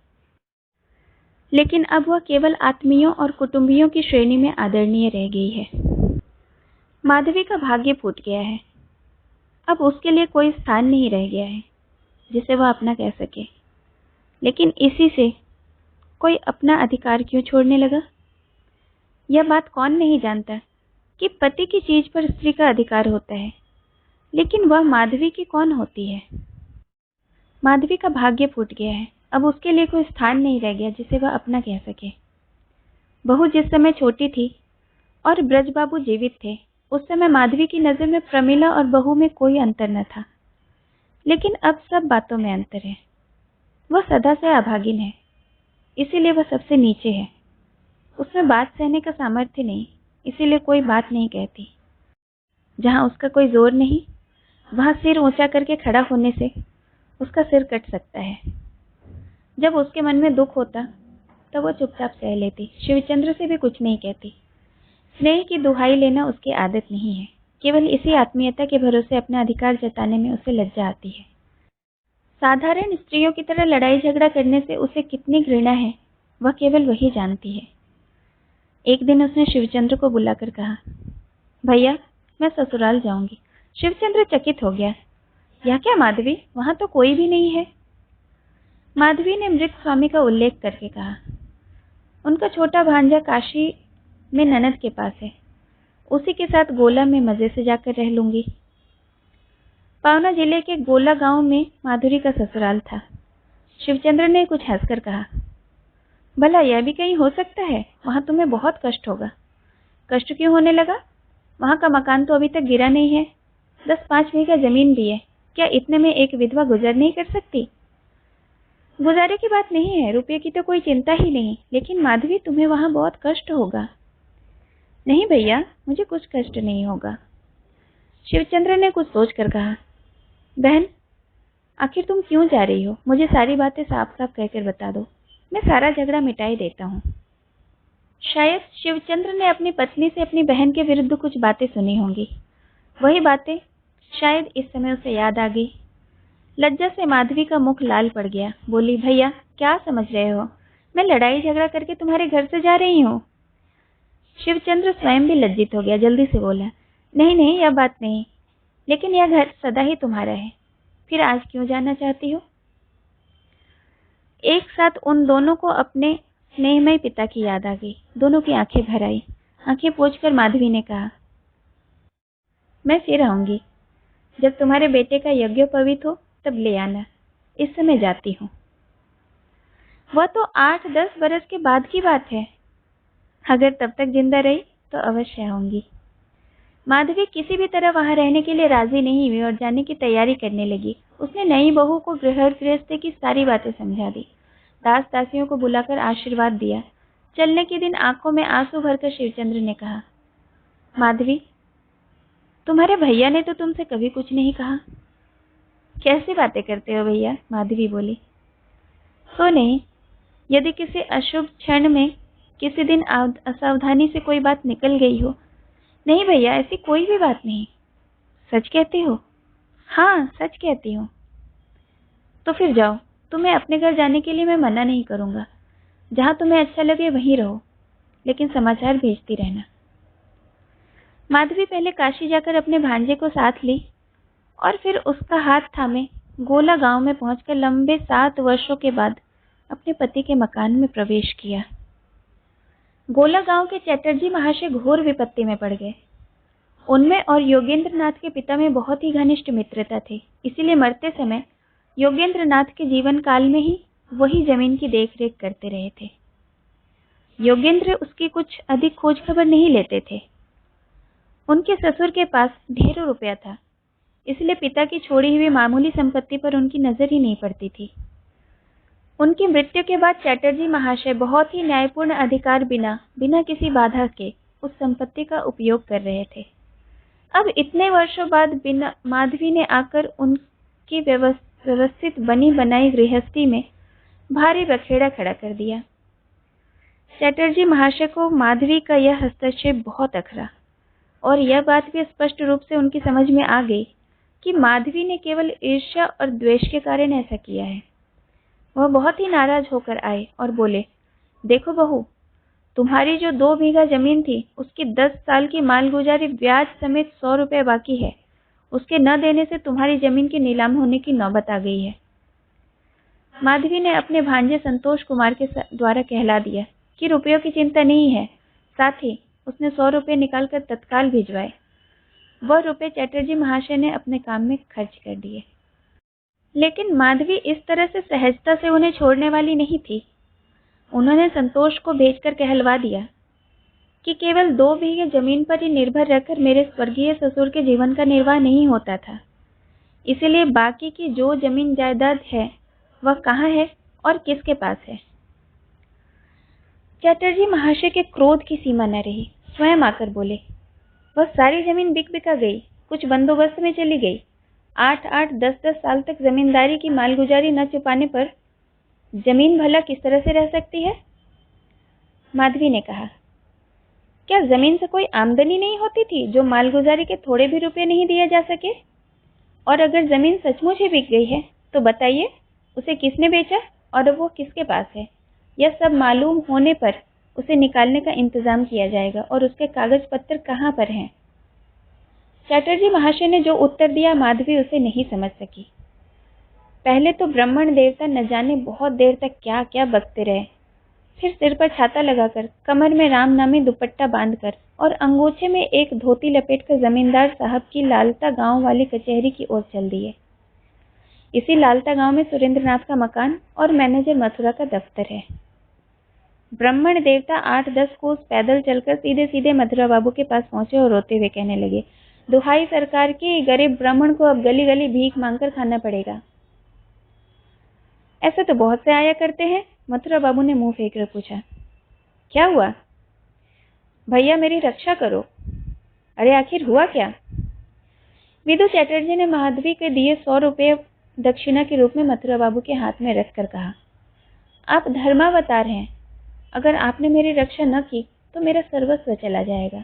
लेकिन अब वह केवल आत्मीयों और कुटुंबियों की श्रेणी में आदरणीय रह गई है। माधवी का भाग्य फूट गया है। अब उसके लिए कोई स्थान नहीं रह गया है जिसे वह अपना कह सके। लेकिन इसी से कोई अपना अधिकार क्यों छोड़ने लगा? यह बात कौन नहीं जानता कि पति की चीज पर स्त्री का अधिकार होता है, लेकिन वह माधवी की कौन होती है? माधवी का भाग्य फूट गया है। अब उसके लिए कोई स्थान नहीं रह गया जिसे वह अपना कह सके। बहू जिस समय छोटी थी और ब्रजबाबू जीवित थे, उस समय माधवी की नजर में प्रमिला और बहू में कोई अंतर न था, लेकिन अब सब बातों में अंतर है। वह सदा से अभागिन है, इसीलिए वह सबसे नीचे है। उसमें बात सहने का सामर्थ्य नहीं, इसीलिए कोई बात नहीं कहती। जहां उसका कोई जोर नहीं, वहां सिर ऊंचा करके खड़ा होने से उसका सिर कट सकता है। जब उसके मन में दुख होता तब वह चुपचाप सह लेती, शिवचंद्र से भी कुछ नहीं कहती। स्नेह की दुहाई लेना उसकी आदत नहीं है। केवल इसी आत्मीयता के भरोसे अपना अधिकार जताने में उसे लज्जा आती है। साधारण स्त्रियों की तरह लड़ाई झगड़ा करने से उसे कितनी घृणा है, वह केवल वही जानती है। एक दिन उसने शिवचंद्र को बुलाकर कहा, भैया, मैं ससुराल जाऊंगी। शिवचंद्र चकित हो गया। यह क्या माधवी, वहां तो कोई भी नहीं है। माधवी ने मृत स्वामी का उल्लेख करके कहा, उनका छोटा भांजा काशी में ननद के पास है। उसी के साथ गोला में मजे से जाकर रह लूंगी। पावना जिले के गोला गांव में माधुरी का ससुराल था। शिवचंद्र ने कुछ हंसकर कहा, भला यह भी कहीं हो सकता है? वहां तुम्हें बहुत कष्ट होगा। कष्ट क्यों होने लगा? वहां का मकान तो अभी तक गिरा नहीं है। 10-5 बीघा जमीन भी है। क्या इतने में एक विधवा गुजर नहीं कर सकती? गुजारे की बात नहीं है, रुपये की तो कोई चिंता ही नहीं, लेकिन माधवी तुम्हें वहां बहुत कष्ट होगा। नहीं भैया, मुझे कुछ कष्ट नहीं होगा। शिवचंद्र ने कुछ सोचकर कहा, बहन आखिर तुम क्यों जा रही हो? मुझे सारी बातें साफ साफ कहकर बता दो, मैं सारा झगड़ा मिटाई देता हूँ। शायद शिवचंद्र ने अपनी पत्नी से अपनी बहन के विरुद्ध कुछ बातें सुनी होंगी। वही बातें शायद इस समय उसे याद आ गई। लज्जा से माधवी का मुख लाल पड़ गया। बोली, भैया क्या समझ रहे हो? मैं लड़ाई झगड़ा करके तुम्हारे घर से जा रही हूँ। शिवचंद्र स्वयं भी लज्जित हो गया। जल्दी से बोला, नहीं नहीं, यह बात नहीं, लेकिन यह घर सदा ही तुम्हारा है। फिर आज क्यों जाना चाहती हो? एक साथ उन दोनों को अपने स्नेहमय पिता की याद आ गई। दोनों की आंखें भर आई। आंखें पोंछकर माधवी ने कहा, मैं फिर आऊंगी। जब तुम्हारे बेटे का यज्ञोपवीत हो तब ले आना। इस समय जाती हूँ। वह तो 8-10 बरस के बाद की बात है। अगर तब तक जिंदा रही तो अवश्य आऊंगी। माधवी किसी भी तरह वहां रहने के लिए राजी नहीं हुई और जाने की तैयारी करने लगी। उसने नई बहू को गृहस्थी की सारी बातें समझा दी। दास दासियों को बुलाकर आशीर्वाद दिया। चलने के दिन आंखों में आंसू भरकर शिवचंद्र ने कहा, माधवी तुम्हारे भैया ने तो तुमसे कभी कुछ नहीं कहा। कैसी बातें करते हो भैया? माधवी बोली। तो नहीं, यदि किसी अशुभ क्षण में किसी दिन असावधानी से कोई बात निकल गई हो। नहीं भैया, ऐसी कोई भी बात नहीं। सच कहती हो? हाँ, सच कहती हूँ। तो फिर जाओ। तुम्हें अपने घर जाने के लिए मैं मना नहीं करूंगा। जहां तुम्हें अच्छा लगे वहीं रहो, लेकिन समाचार भेजती रहना। माधवी पहले काशी जाकर अपने भांजे को साथ ली और फिर उसका हाथ थामे गोला गांव में पहुंचकर लंबे 7 वर्षों के बाद अपने पति के मकान में प्रवेश किया। गोला गांव के चटर्जी महाशय घोर विपत्ति में पड़ गए। उनमें और योगेंद्र नाथ के पिता में बहुत ही घनिष्ठ मित्रता थी। इसीलिए मरते समय योगेंद्र नाथ के जीवन काल में ही वही जमीन की देखरेख करते रहे थे। योगेंद्र उसकी कुछ अधिक खोज खबर नहीं लेते थे। उनके ससुर के पास ढेरों रुपया था, इसलिए पिता की छोड़ी हुई मामूली संपत्ति पर उनकी नजर ही नहीं पड़ती थी। उनकी मृत्यु के बाद चटर्जी महाशय बहुत ही न्यायपूर्ण अधिकार बिना किसी बाधा के उस संपत्ति का उपयोग कर रहे थे। अब इतने वर्षों बाद माधवी ने आकर उनकी व्यवस्थित बनी बनाई गृहस्थी में भारी बखेड़ा खड़ा कर दिया। चटर्जी महाशय को माधवी का यह हस्तक्षेप बहुत अखरा और यह बात भी स्पष्ट रूप से उनकी समझ में आ गई कि माधवी ने केवल ईर्ष्या और द्वेष के कारण ऐसा किया है। वह बहुत ही नाराज होकर आए और बोले, देखो बहू, तुम्हारी जो 2 बीघा जमीन थी उसकी 10 साल की मालगुजारी ब्याज समेत 100 रुपए बाकी है। उसके न देने से तुम्हारी जमीन की नीलाम होने की नौबत आ गई है। माधवी ने अपने भांजे संतोष कुमार के द्वारा कहला दिया कि रुपयों की चिंता नहीं है। साथ ही उसने 100 रुपये निकालकर तत्काल भिजवाए। वह रुपये चटर्जी महाशय ने अपने काम में खर्च कर दिए। लेकिन माधवी इस तरह से सहजता से उन्हें छोड़ने वाली नहीं थी। उन्होंने संतोष को भेजकर कहलवा दिया कि केवल 2 बीघे जमीन पर ही निर्भर रहकर मेरे स्वर्गीय ससुर के जीवन का निर्वाह नहीं होता था। इसलिए बाकी की जो जमीन जायदाद है वह कहाँ है और किसके पास है। चटर्जी महाशय के क्रोध की सीमा न रही। स्वयं आकर बोले, वह सारी जमीन बिका गई, कुछ बंदोबस्त में चली गई। 8-8, 10-10 साल तक जमींदारी की मालगुजारी न चुकाने पर जमीन भला किस तरह से रह सकती है? माधवी ने कहा, क्या जमीन से कोई आमदनी नहीं होती थी जो मालगुजारी के थोड़े भी रुपए नहीं दिए जा सके? और अगर जमीन सचमुच ही बिक गई है तो बताइए, उसे किसने बेचा और वो किसके पास है? यह सब मालूम होने पर उसे निकालने का इंतजाम किया जाएगा और उसके कागज पत्र कहाँ पर हैं? चटर्जी महाशय ने जो उत्तर दिया माधवी उसे नहीं समझ सकी। पहले तो ब्राह्मण देवता न जाने बहुत देर तक क्या क्या बकते रहे। फिर सिर पर छाता लगाकर, कमर में रामनामी दुपट्टा बांधकर और अंगोछे में एक धोती लपेटकर जमींदार साहब की लालता गांव वाली कचहरी की ओर चल दिए। इसी लालता गांव में सुरेंद्रनाथ का मकान और मैनेजर मथुरा का दफ्तर है। ब्राह्मण देवता 8-10 कोस पैदल चलकर सीधे सीधे मथुरा बाबू के पास पहुंचे और रोते हुए कहने लगे, दुहाई सरकार की, गरीब ब्राह्मण को अब गली गली भीख मांगकर खाना पड़ेगा। ऐसे तो बहुत से आया करते हैं। मथुरा बाबू ने मुंह फेंक कर पूछा, क्या हुआ? भैया मेरी रक्षा करो। अरे आखिर हुआ क्या? विदु चैटर्जी ने माधवी के दिए 100 रुपये दक्षिणा के रूप में मथुरा बाबू के हाथ में रखकर कहा, आप धर्मावतार हैं, अगर आपने मेरी रक्षा न की तो मेरा सर्वस्व चला जाएगा।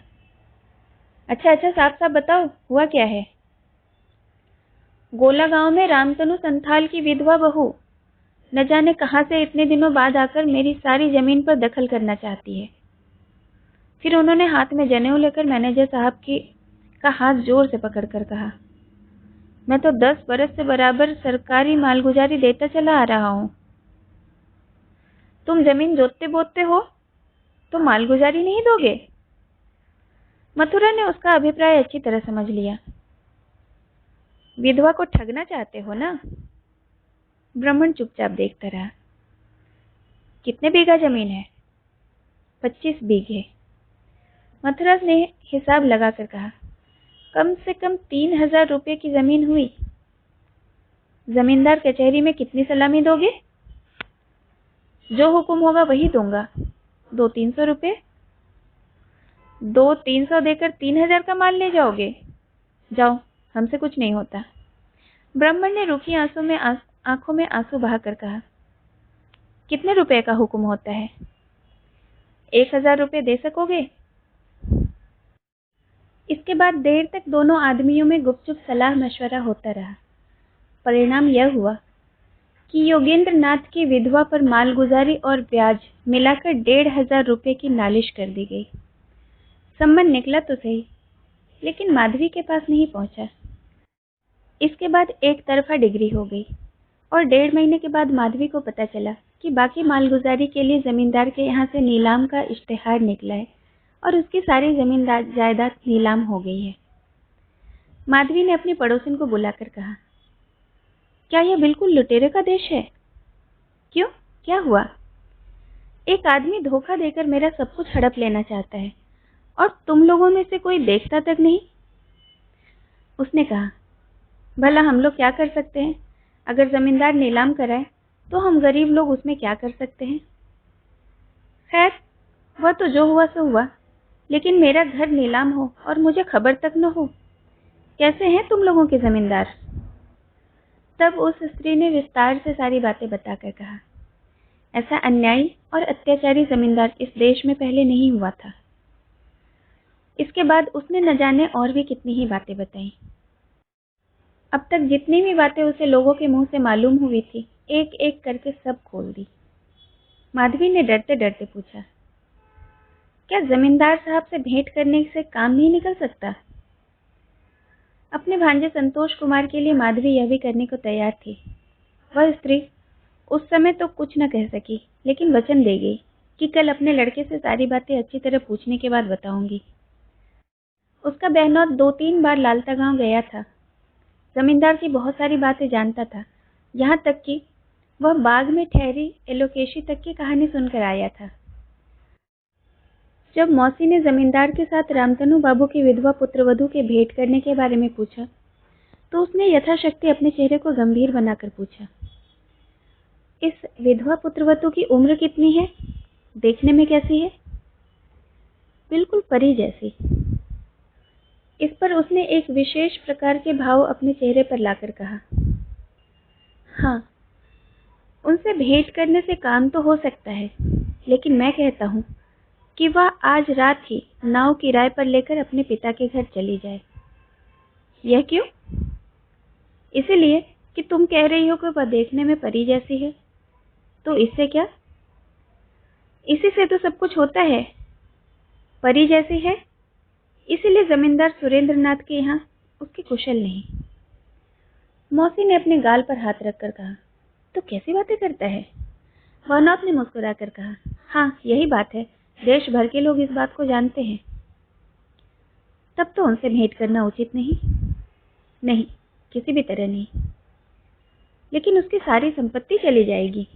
अच्छा साफ साफ बताओ, हुआ क्या है? गोला गांव में रामतनु संथाल की विधवा बहू न जाने कहां से इतने दिनों बाद आकर मेरी सारी जमीन पर दखल करना चाहती है। फिर उन्होंने हाथ में जनेऊ लेकर मैनेजर साहब का हाथ जोर से पकड़कर कहा, मैं तो 10 बरस से बराबर सरकारी मालगुजारी देता चला आ रहा हूं। तुम जमीन जोतते बोतते हो तो मालगुजारी नहीं दोगे? मथुरा ने उसका अभिप्राय अच्छी तरह समझ लिया। विधवा को ठगना चाहते हो ना? ब्राह्मण चुपचाप देखता रहा। कितने बीघा जमीन है? 25 बीघे। मथुरा ने हिसाब लगाकर कहा, कम से कम 3000 रुपये की जमीन हुई। जमींदार कचहरी में कितनी सलामी दोगे? जो हुक्म होगा वही दूंगा। 200-300 रुपये। 200-300 देकर 3000 का माल ले जाओगे? जाओ, हमसे कुछ नहीं होता। ब्राह्मण ने रूखी आंखों में आंसू बहाकर कहा, कितने रुपए का हुक्म होता है? 1000 रुपये दे सकोगे? इसके बाद देर तक दोनों आदमियों में गुपचुप सलाह मशवरा होता रहा। परिणाम यह हुआ कि योगेंद्र नाथ की विधवा पर मालगुजारी और ब्याज मिलाकर 1500 रुपये की नालिश कर दी गई। सम्मन निकला तो सही, लेकिन माधवी के पास नहीं पहुंचा। इसके बाद एक तरफा डिग्री हो गई और 1.5 महीने के बाद माधवी को पता चला कि बाकी मालगुजारी के लिए जमींदार के यहाँ से नीलाम का इश्तेहार निकला है और उसकी सारी जमीन जायदाद नीलाम हो गई है। माधवी ने अपनी पड़ोसन को बुलाकर कहा, क्या यह बिल्कुल लुटेरे का देश है? क्यों, क्या हुआ? एक आदमी धोखा देकर मेरा सब कुछ हड़प लेना चाहता है और तुम लोगों में से कोई देखता तक नहीं। उसने कहा, भला हम लोग क्या कर सकते हैं? अगर जमींदार नीलाम कराए तो हम गरीब लोग उसमें क्या कर सकते हैं? खैर, वह तो जो हुआ सो हुआ, लेकिन मेरा घर नीलाम हो और मुझे खबर तक न हो। कैसे हैं तुम लोगों के जमींदार? तब उस स्त्री ने विस्तार से सारी बातें बताकर कहा, ऐसा अन्यायी और अत्याचारी जमींदार इस देश में पहले नहीं हुआ था। इसके बाद उसने न जाने और भी कितनी ही बातें बताई। अब तक जितनी भी बातें उसे लोगों के मुंह से मालूम हुई थी, एक एक करके सब खोल दी। माधवी ने डरते डरते पूछा, क्या जमींदार साहब से भेंट करने से काम नहीं निकल सकता? अपने भांजे संतोष कुमार के लिए माधवी यह भी करने को तैयार थी। वह स्त्री उस समय तो कुछ न कह सकी, लेकिन वचन दे गई कि कल अपने लड़के से सारी बातें अच्छी तरह पूछने के बाद बताऊंगी। उसका बहनौत 2-3 बार लालता गांव गया था। जमींदार की बहुत सारी बातें जानता था, यहाँ तक कि वह बाग में ठहरी एलोकेशी तक की कहानी सुनकर आया था। जब मौसी ने जमींदार के साथ रामतनु बाबू की विधवा पुत्रवधू के भेंट करने के बारे में पूछा, तो उसने यथाशक्ति अपने चेहरे को गंभीर बनाकर पूछा, इस विधवा पुत्रवधू की उम्र कितनी है? देखने में कैसी है? बिल्कुल परी जैसी। इस पर उसने एक विशेष प्रकार के भाव अपने चेहरे पर लाकर कहा, हाँ, उनसे भेंट करने से काम तो हो सकता है, लेकिन मैं कहता हूँ कि वह आज रात ही नाव किराए पर लेकर अपने पिता के घर चली जाए। यह क्यों? इसलिए कि तुम कह रही हो कि वह देखने में परी जैसी है, तो इससे क्या? इसी से तो सब कुछ होता है। परी जैसी है, इसीलिए जमींदार सुरेंद्रनाथ के यहाँ उसकी कुशल नहीं। मौसी ने अपने गाल पर हाथ रखकर कहा, तो कैसी बातें करता है? भानौत ने मुस्कुराकर कहा, हाँ, यही बात है, देश भर के लोग इस बात को जानते हैं। तब तो उनसे भेंट करना उचित नहीं। नहीं, किसी भी तरह नहीं। लेकिन उसकी सारी संपत्ति चली जाएगी।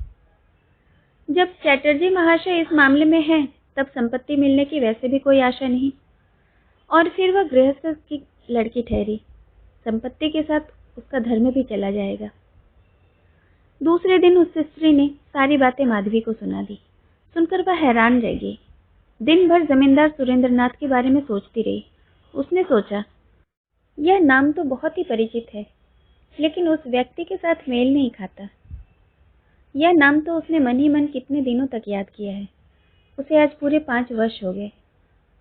जब चैटर्जी महाशय इस मामले में हैं, तब संपत्ति मिलने की वैसे भी कोई आशा नहीं। और फिर वह गृहस्थ की लड़की ठहरी, संपत्ति के साथ उसका धर्म भी चला जाएगा। दूसरे दिन उस स्त्री ने सारी बातें माधवी को सुना दी। सुनकर वह हैरान रह गई। दिन भर जमींदार सुरेंद्रनाथ के बारे में सोचती रही। उसने सोचा, यह नाम तो बहुत ही परिचित है, लेकिन उस व्यक्ति के साथ मेल नहीं खाता। यह नाम तो उसने मन ही मन कितने दिनों तक याद किया है। उसे आज पूरे 5 वर्ष हो गए।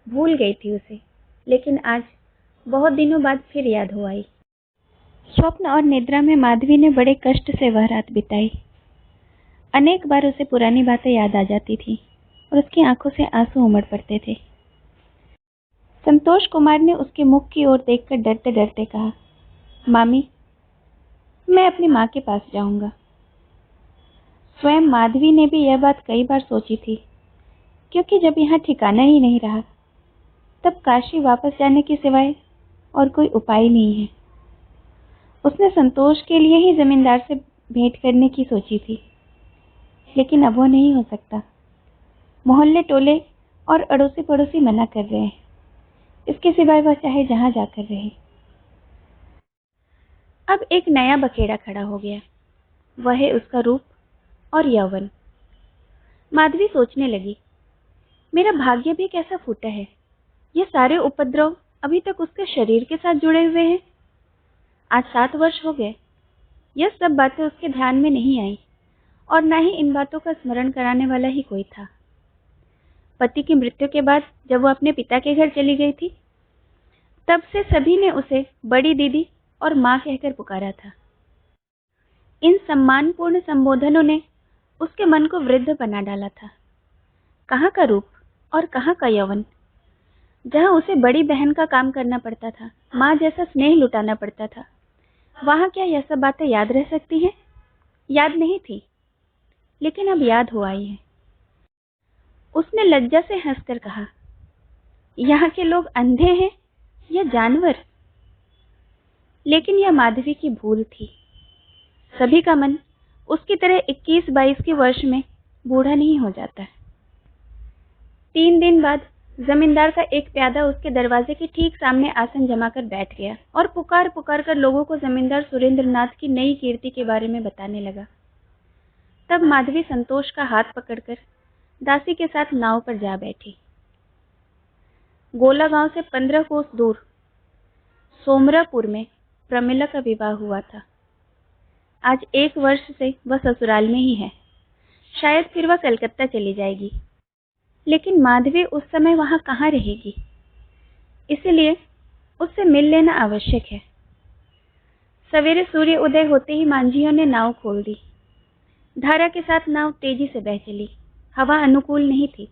भूल गई थी उसे, लेकिन आज बहुत दिनों बाद फिर याद हो आई। स्वप्न और निद्रा में माधवी ने बड़े कष्ट से वह रात बिताई। अनेक बार उसे पुरानी बातें याद आ जाती थी और उसकी आंखों से आंसू उमड़ पड़ते थे। संतोष कुमार ने उसके मुख की ओर देखकर डरते डरते कहा, मामी, मैं अपनी माँ के पास जाऊंगा। स्वयं माधवी ने भी यह बात कई बार सोची थी, क्योंकि जब यहाँ ठिकाना ही नहीं रहा, तब काशी वापस जाने के सिवाय और कोई उपाय नहीं है। उसने संतोष के लिए ही जमींदार से भेंट करने की सोची थी, लेकिन अब वो नहीं हो सकता। मोहल्ले टोले और अड़ोसी पड़ोसी मना कर रहे हैं। इसके सिवाय वह चाहे जहां जाकर रहे। अब एक नया बखेड़ा खड़ा हो गया, वह है उसका रूप और यौवन। माधवी सोचने लगी, मेरा भाग्य भी कैसा फूटा है। ये सारे उपद्रव अभी तक उसके शरीर के साथ जुड़े हुए हैं। आज 7 वर्ष हो गए। यह सब बातें उसके ध्यान में नहीं आई और न ही इन बातों का स्मरण कराने वाला ही कोई था। पति की मृत्यु के बाद जब वो अपने पिता के घर चली गई थी, तब से सभी ने उसे बड़ी दीदी और माँ कहकर पुकारा था। इन सम्मानपूर्ण संबोधनों ने उसके मन को वृद्ध बना डाला था। कहाँ का रूप और कहाँ का यौवन। जहाँ उसे बड़ी बहन का काम करना पड़ता था, माँ जैसा स्नेह लुटाना पड़ता था, वहाँ क्या यह सब बातें याद रह सकती हैं? याद नहीं थी, लेकिन अब याद हो आई है। उसने लज्जा से हंसकर कहा, यहाँ के लोग अंधे हैं या जानवर? लेकिन यह माधवी की भूल थी। सभी का मन उसकी तरह 21-22 के वर्ष में बूढ़ा नहीं हो जाता। 3 दिन बाद जमींदार का एक प्यादा उसके दरवाजे के ठीक सामने आसन जमाकर बैठ गया और पुकार पुकार कर लोगों को जमींदार सुरेंद्रनाथ की नई कीर्ति के बारे में बताने लगा। तब माधवी संतोष का हाथ पकड़कर दासी के साथ नाव पर जा बैठी। गोला गांव से 15 कोस दूर सोमरापुर में प्रमिला का विवाह हुआ था। आज 1 वर्ष से वह ससुराल में ही है। शायद फिर वह कलकत्ता चली जाएगी, लेकिन माधवी उस समय वहां कहाँ रहेगी? इसलिए उससे मिल लेना आवश्यक है। सवेरे सूर्य उदय होते ही मांझियों ने नाव खोल दी। धारा के साथ नाव तेजी से बह चली। हवा अनुकूल नहीं थी,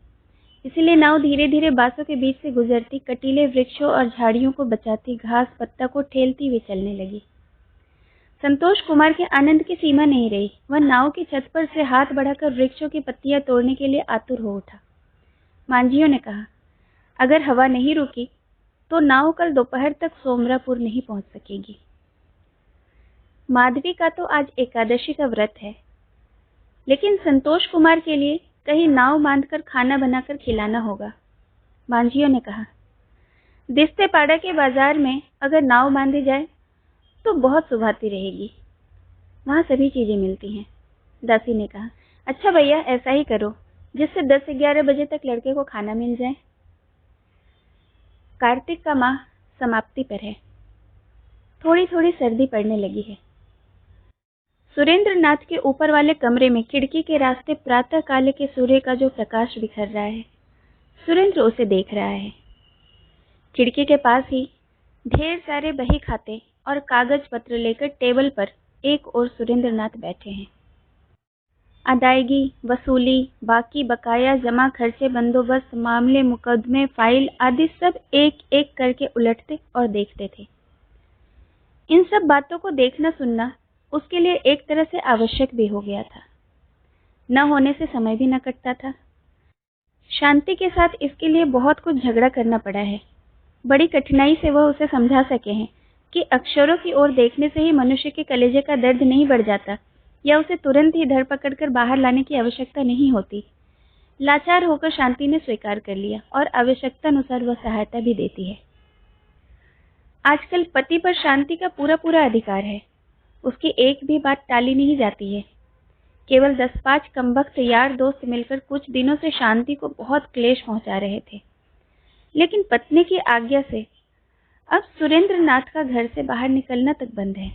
इसलिए नाव धीरे धीरे बांसों के बीच से गुजरती, कटीले वृक्षों और झाड़ियों को बचाती, घास पत्ता को ठेलती हुई चलने लगी। संतोष कुमार के आनंद की सीमा नहीं रही। वह नाव की छत पर से हाथ बढ़ाकर वृक्षों की पत्तियां तोड़ने के लिए आतुर हो उठा। मांझियों ने कहा, अगर हवा नहीं रुकी तो नाव कल दोपहर तक सोमरापुर नहीं पहुंच सकेगी। माधवी का तो आज एकादशी का व्रत है, लेकिन संतोष कुमार के लिए कहीं नाव बांधकर खाना बनाकर खिलाना होगा। मांझियों ने कहा, दिस्ते पाड़ा के बाजार में अगर नाव बांधी जाए तो बहुत सुभाती रहेगी। वहां सभी चीजें मिलती हैं। दासी ने कहा, अच्छा भैया, ऐसा ही करो, जिससे 10-11 बजे तक लड़के को खाना मिल जाए। कार्तिक का माह समाप्ति पर है। थोड़ी थोड़ी सर्दी पड़ने लगी है। सुरेंद्रनाथ के ऊपर वाले कमरे में खिड़की के रास्ते प्रातः काले के सूर्य का जो प्रकाश बिखर रहा है, सुरेंद्र उसे देख रहा है। खिड़की के पास ही ढेर सारे बही खाते और कागज पत्र लेकर टेबल पर एक ओर सुरेंद्रनाथ बैठे हैं। अदायगी, वसूली, बाकी बकाया, जमा खर्चे, बंदोबस्त, मामले, मुकदमे, फाइल आदि सब एक एक करके उलटते और देखते थे। इन सब बातों को देखना सुनना उसके लिए एक तरह से आवश्यक भी हो गया था। न होने से समय भी न कटता था। शांति के साथ इसके लिए बहुत कुछ झगड़ा करना पड़ा है। बड़ी कठिनाई से वह उसे समझा सके हैं कि अक्षरों की ओर देखने से ही मनुष्य के कलेजे का दर्द नहीं बढ़ जाता या उसे तुरंत ही धर पकड़कर बाहर लाने की आवश्यकता नहीं होती। लाचार होकर शांति ने स्वीकार कर लिया और आवश्यकतानुसार वह सहायता भी देती है। आजकल पति पर शांति का पूरा पूरा अधिकार है। उसकी एक भी बात टाली नहीं जाती है। केवल 10-5 कमबख्त यार दोस्त मिलकर कुछ दिनों से शांति को बहुत क्लेश पहुंचा रहे थे, लेकिन पत्नी की आज्ञा से अब सुरेंद्र नाथ का घर से बाहर निकलना तक बंद है।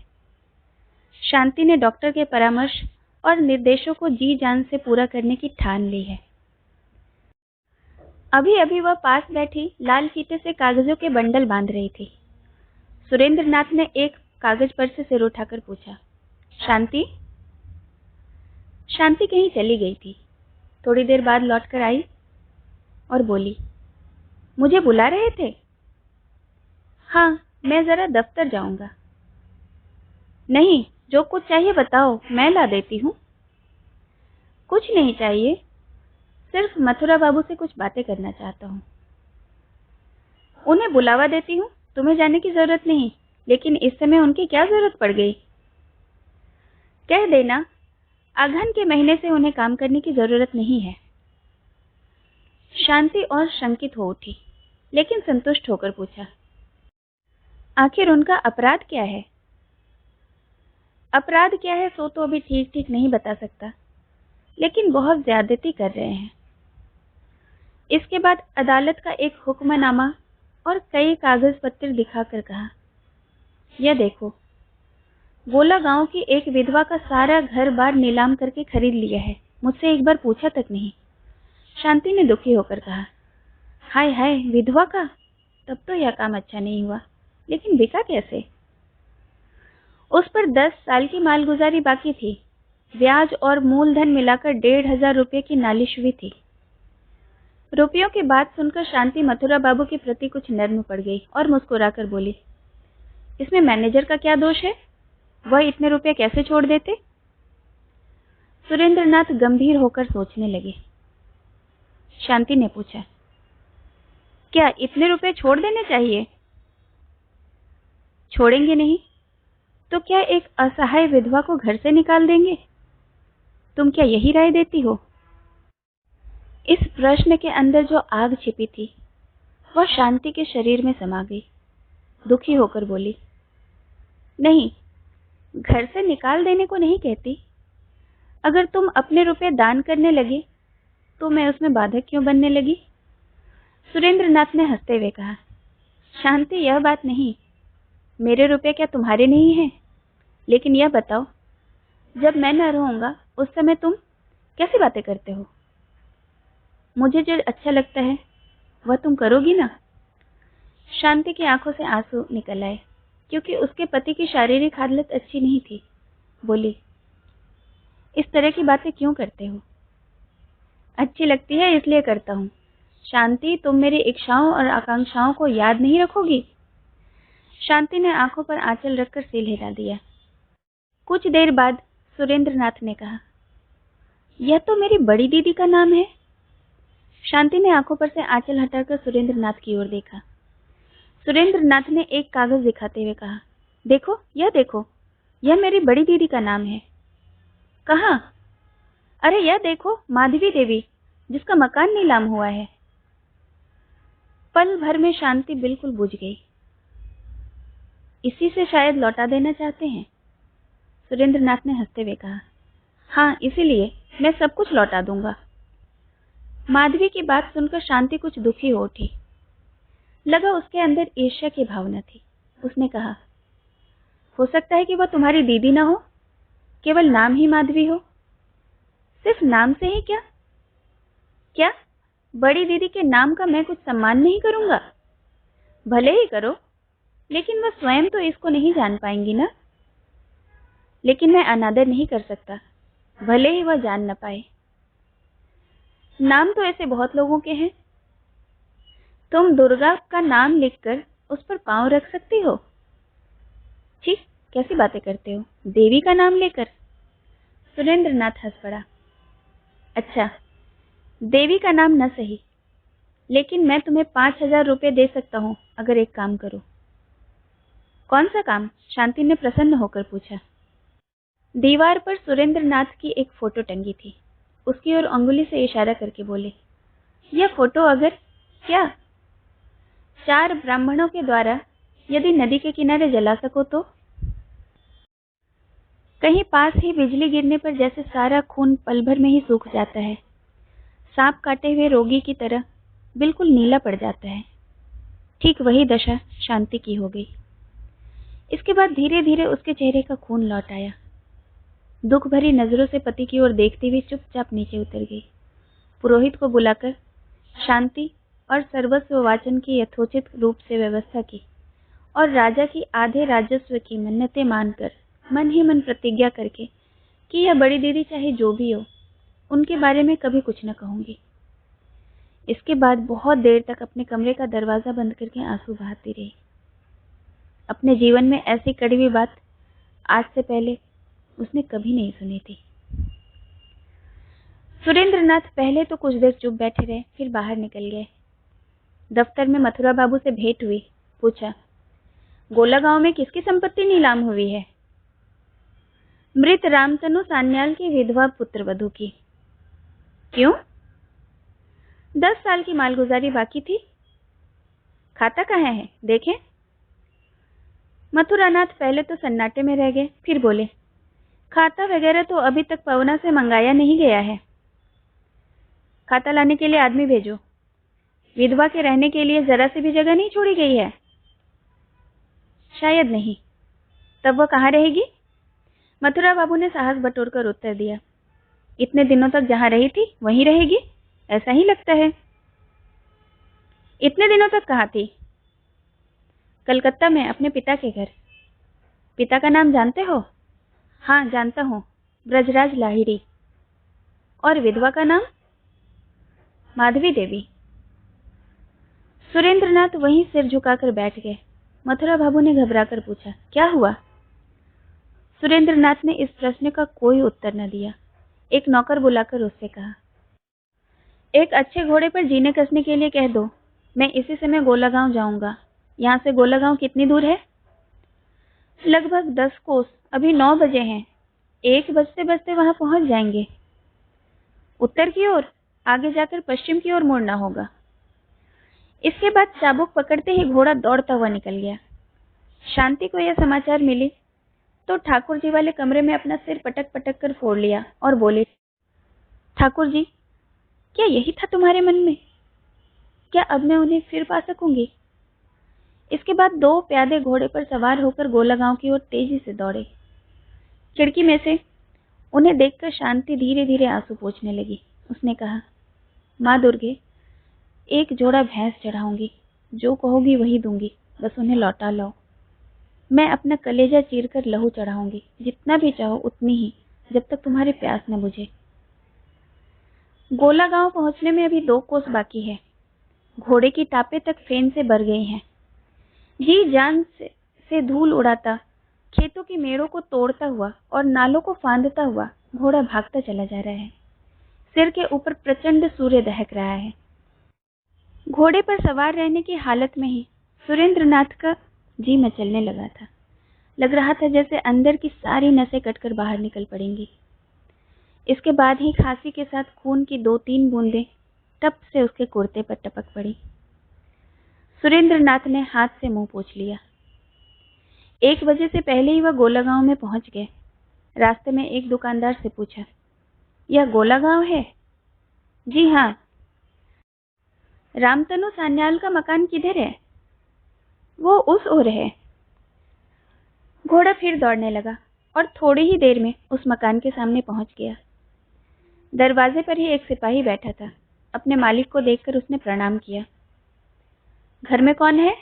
शांति ने डॉक्टर के परामर्श और निर्देशों को जी जान से पूरा करने की ठान ली है। अभी अभी वह पास बैठी लाल फीते से कागजों के बंडल बांध रही थी। सुरेंद्र नाथ ने एक कागज पर से सिर उठाकर पूछा, शांति? शांति कहीं चली गई थी। थोड़ी देर बाद लौटकर आई और बोली, मुझे बुला रहे थे? हाँ, मैं जरा दफ्तर जाऊंगा। नहीं, जो कुछ चाहिए बताओ, मैं ला देती हूँ। कुछ नहीं चाहिए, सिर्फ मथुरा बाबू से कुछ बातें करना चाहता हूँ। उन्हें बुलावा देती हूँ, तुम्हें जाने की जरूरत नहीं, लेकिन इस समय उनकी क्या जरूरत पड़ गई? कह देना अगहन के महीने से उन्हें काम करने की जरूरत नहीं है। शांति और शंकित हो उठी, लेकिन संतुष्ट होकर पूछा, आखिर उनका अपराध क्या है? अपराध क्या है सो तो अभी ठीक ठीक नहीं बता सकता, लेकिन बहुत ज्यादती कर रहे हैं। इसके बाद अदालत का एक हुक्मनामा और कई कागज पत्र दिखाकर कहा, यह देखो, गोला गांव की एक विधवा का सारा घर बार नीलाम करके खरीद लिया है, मुझसे एक बार पूछा तक नहीं। शांति ने दुखी होकर कहा, हाय हाय, विधवा का? तब तो यह काम अच्छा नहीं हुआ, लेकिन बिका कैसे? उस पर 10 साल की मालगुजारी बाकी थी। ब्याज और मूलधन मिलाकर 1500 रुपये की नालिश हुई थी। रुपयों की बात सुनकर शांति मथुरा बाबू के प्रति कुछ नर्म पड़ गई और मुस्कुराकर बोली, इसमें मैनेजर का क्या दोष है? वह इतने रुपये कैसे छोड़ देते? सुरेंद्र नाथ गंभीर होकर सोचने लगे। शांति ने पूछा, क्या इतने रुपए छोड़ देने चाहिए? छोड़ेंगे नहीं तो क्या एक असहाय विधवा को घर से निकाल देंगे? तुम क्या यही राय देती हो? इस प्रश्न के अंदर जो आग छिपी थी वह शांति के शरीर में समा गई। दुखी होकर बोली, नहीं, घर से निकाल देने को नहीं कहती। अगर तुम अपने रुपए दान करने लगे तो मैं उसमें बाधक क्यों बनने लगी? सुरेंद्र नाथ ने हंसते हुए कहा, शांति, यह बात नहीं, मेरे रुपए क्या तुम्हारे नहीं हैं? लेकिन यह बताओ, जब मैं न रहूंगा उस समय तुम कैसी बातें करते हो? मुझे जो अच्छा लगता है वह तुम करोगी ना? शांति की आंखों से आंसू निकल आए, क्योंकि उसके पति की शारीरिक हालत अच्छी नहीं थी। बोली, इस तरह की बातें क्यों करते हो? अच्छी लगती है इसलिए करता हूँ। शांति, तुम मेरी इच्छाओं और आकांक्षाओं को याद नहीं रखोगी? शांति ने आंखों पर आंचल रखकर सिर हिला दिया। कुछ देर बाद सुरेंद्र नाथ ने कहा, यह तो मेरी बड़ी दीदी का नाम है। शांति ने आंखों पर से आंचल हटाकर सुरेंद्र नाथ की ओर देखा। सुरेंद्र नाथ ने एक कागज दिखाते हुए कहा, देखो, यह देखो, यह मेरी बड़ी दीदी का नाम है। कहाँ? अरे यह देखो, माधवी देवी, जिसका मकान नीलाम हुआ है। पल भर में शांति बिल्कुल बुझ गई। इसी से शायद लौटा देना चाहते हैं। सुरेंद्र नाथ ने हंसते हुए कहा, हाँ, इसीलिए मैं सब कुछ लौटा दूंगा। माधवी की बात सुनकर शांति कुछ दुखी हो उठी। लगा उसके अंदर ईर्ष्या की भावना थी। उसने कहा, हो सकता है कि वह तुम्हारी दीदी ना हो, केवल नाम ही माधवी हो। सिर्फ नाम से ही क्या? क्या बड़ी दीदी के नाम का मैं कुछ सम्मान नहीं करूंगा? भले ही करो, लेकिन वह स्वयं तो इसको नहीं जान पाएंगी ना। लेकिन मैं अनादर नहीं कर सकता, भले ही वह जान न पाए। नाम तो ऐसे बहुत लोगों के हैं। तुम दुर्गा का नाम लिखकर उस पर पांव रख सकती हो। ठीक, कैसी बातें करते हो, देवी का नाम लेकर? सुरेंद्र नाथ हंस पड़ा। अच्छा, देवी का नाम न सही, लेकिन मैं तुम्हें 5,000 रुपये दे सकता हूँ अगर एक काम करो। कौन सा काम? शांति ने प्रसन्न होकर पूछा। दीवार पर सुरेंद्र नाथ की एक फोटो टंगी थी। उसकी ओर अंगुली से इशारा करके बोले, यह फोटो अगर क्या 4 ब्राह्मणों के द्वारा यदि नदी के किनारे जला सको तो? कहीं पास ही बिजली गिरने पर जैसे सारा खून पल भर में ही सूख जाता है, सांप काटे हुए रोगी की तरह बिल्कुल नीला पड़ जाता है, ठीक वही दशा शांति की हो गई। इसके बाद धीरे धीरे उसके चेहरे का खून लौट आया। दुख भरी नजरों से पति की ओर देखती हुई चुपचाप नीचे उतर गई। पुरोहित को बुलाकर शांति और सर्वस्व वाचन की यथोचित रूप से व्यवस्था की और राजा की आधे राजस्व की मन्नतें मानकर मन ही मन प्रतिज्ञा करके कि यह बड़ी दीदी चाहे जो भी हो, उनके बारे में कभी कुछ न कहूंगी। इसके बाद बहुत देर तक अपने कमरे का दरवाजा बंद करके आंसू बहाती रही। अपने जीवन में ऐसी कड़वी बात आज से पहले उसने कभी नहीं सुनी थी। सुरेंद्रनाथ पहले तो कुछ देर चुप बैठे रहे, फिर बाहर निकल गए। दफ्तर में मथुरा बाबू से भेंट हुई। पूछा, गोला गांव में किसकी संपत्ति नीलाम हुई है? मृत रामतनु सान्याल की विधवा पुत्रवधू की। क्यों? 10 साल की मालगुजारी बाकी थी। खाता कहाँ है, देखें। मथुरानाथ पहले तो सन्नाटे में रह गए, फिर बोले, खाता वगैरह तो अभी तक पवना से मंगाया नहीं गया है। खाता लाने के लिए आदमी भेजो। विधवा के रहने के लिए जरा सी भी जगह नहीं छोड़ी गई है। शायद नहीं। तब वह कहाँ रहेगी? मथुरा बाबू ने साहस बटोरकर उत्तर दिया, इतने दिनों तक जहां रही थी वहीं रहेगी, ऐसा ही लगता है। इतने दिनों तक कहाँ थी? कलकत्ता में, अपने पिता के घर। पिता का नाम जानते हो? हाँ जानता हूँ, ब्रजराज लाहिड़ी। और विधवा का नाम? माधवी देवी। सुरेंद्रनाथ वहीं सिर झुकाकर बैठ गए। मथुरा बाबू ने घबराकर पूछा, क्या हुआ? सुरेंद्रनाथ ने इस प्रश्न का कोई उत्तर न दिया। एक नौकर बुलाकर उससे कहा, एक अच्छे घोड़े पर जीने कसने के लिए कह दो, मैं इसी समय गोला गांव जाऊंगा। यहाँ से गोला गांव कितनी दूर है? लगभग 10 कोस। अभी 9 बजे हैं, 1 बजते बजते वहां पहुंच जाएंगे। उत्तर की ओर, आगे जाकर पश्चिम की ओर मुड़ना होगा। इसके बाद चाबुक पकड़ते ही घोड़ा दौड़ता हुआ निकल गया। शांति को यह समाचार मिली तो ठाकुर जी वाले कमरे में अपना सिर पटक पटक कर फोड़ लिया और बोले, ठाकुर जी, क्या यही था तुम्हारे मन में? क्या अब मैं उन्हें फिर पा सकूंगी? इसके बाद 2 प्यादे घोड़े पर सवार होकर गोला गांव की ओर तेजी से दौड़े। खिड़की में से उन्हें देखकर शांति धीरे धीरे आंसू पोंछने लगी। उसने कहा, माँ दुर्गे, एक जोड़ा भैंस चढ़ाऊंगी, जो कहोगी वही दूंगी, बस उन्हें लौटा लाओ। मैं अपना कलेजा चीरकर लहू चढ़ाऊंगी, जितना भी चाहो उतनी ही, जब तक तुम्हारी प्यास न बुझे। गोला गांव पहुंचने में अभी 2 कोस बाकी है। घोड़े की टापे तक फेन से भर गई हैं। जी जान से धूल उड़ाता, खेतों की मेड़ों को तोड़ता हुआ और नालों को फांदता हुआ घोड़ा भागता चला जा रहा है। सिर के ऊपर प्रचंड सूर्य दहक रहा है। घोड़े पर सवार रहने की हालत में ही सुरेंद्रनाथ का जी मचलने लगा था। लग रहा था जैसे अंदर की सारी नसें कटकर बाहर निकल पड़ेंगी। इसके बाद ही खांसी के साथ खून की 2-3 बूंदें टप से उसके कुर्ते पर टपक पड़ी। सुरेंद्रनाथ ने हाथ से मुंह पोंछ लिया। 1 बजे से पहले ही वह गोला गांव में पहुंच गए। रास्ते में एक दुकानदार से पूछा, यह गोला गांव है? जी हाँ। रामतनु सान्याल का मकान किधर है? वो उस ओर है। घोड़ा फिर दौड़ने लगा और थोड़ी ही देर में उस मकान के सामने पहुंच गया। दरवाजे पर ही एक सिपाही बैठा था। अपने मालिक को देखकर उसने प्रणाम किया। घर में कौन है?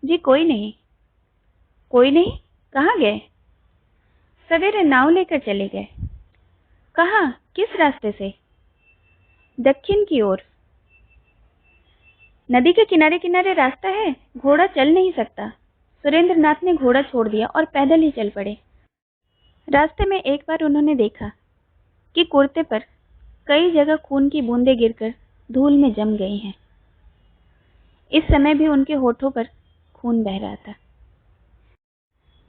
जी कोई नहीं। कोई नहीं? कहाँ गए? सवेरे नाव लेकर चले गए। कहाँ? किस रास्ते से? दक्षिण की ओर। नदी के किनारे किनारे रास्ता है, घोड़ा चल नहीं सकता। सुरेंद्रनाथ ने घोड़ा छोड़ दिया और पैदल ही चल पड़े। रास्ते में एक बार उन्होंने देखा कि कुर्ते पर कई जगह खून की बूंदें गिरकर धूल में जम गई हैं। इस समय भी उनके होठों पर खून बह रहा था।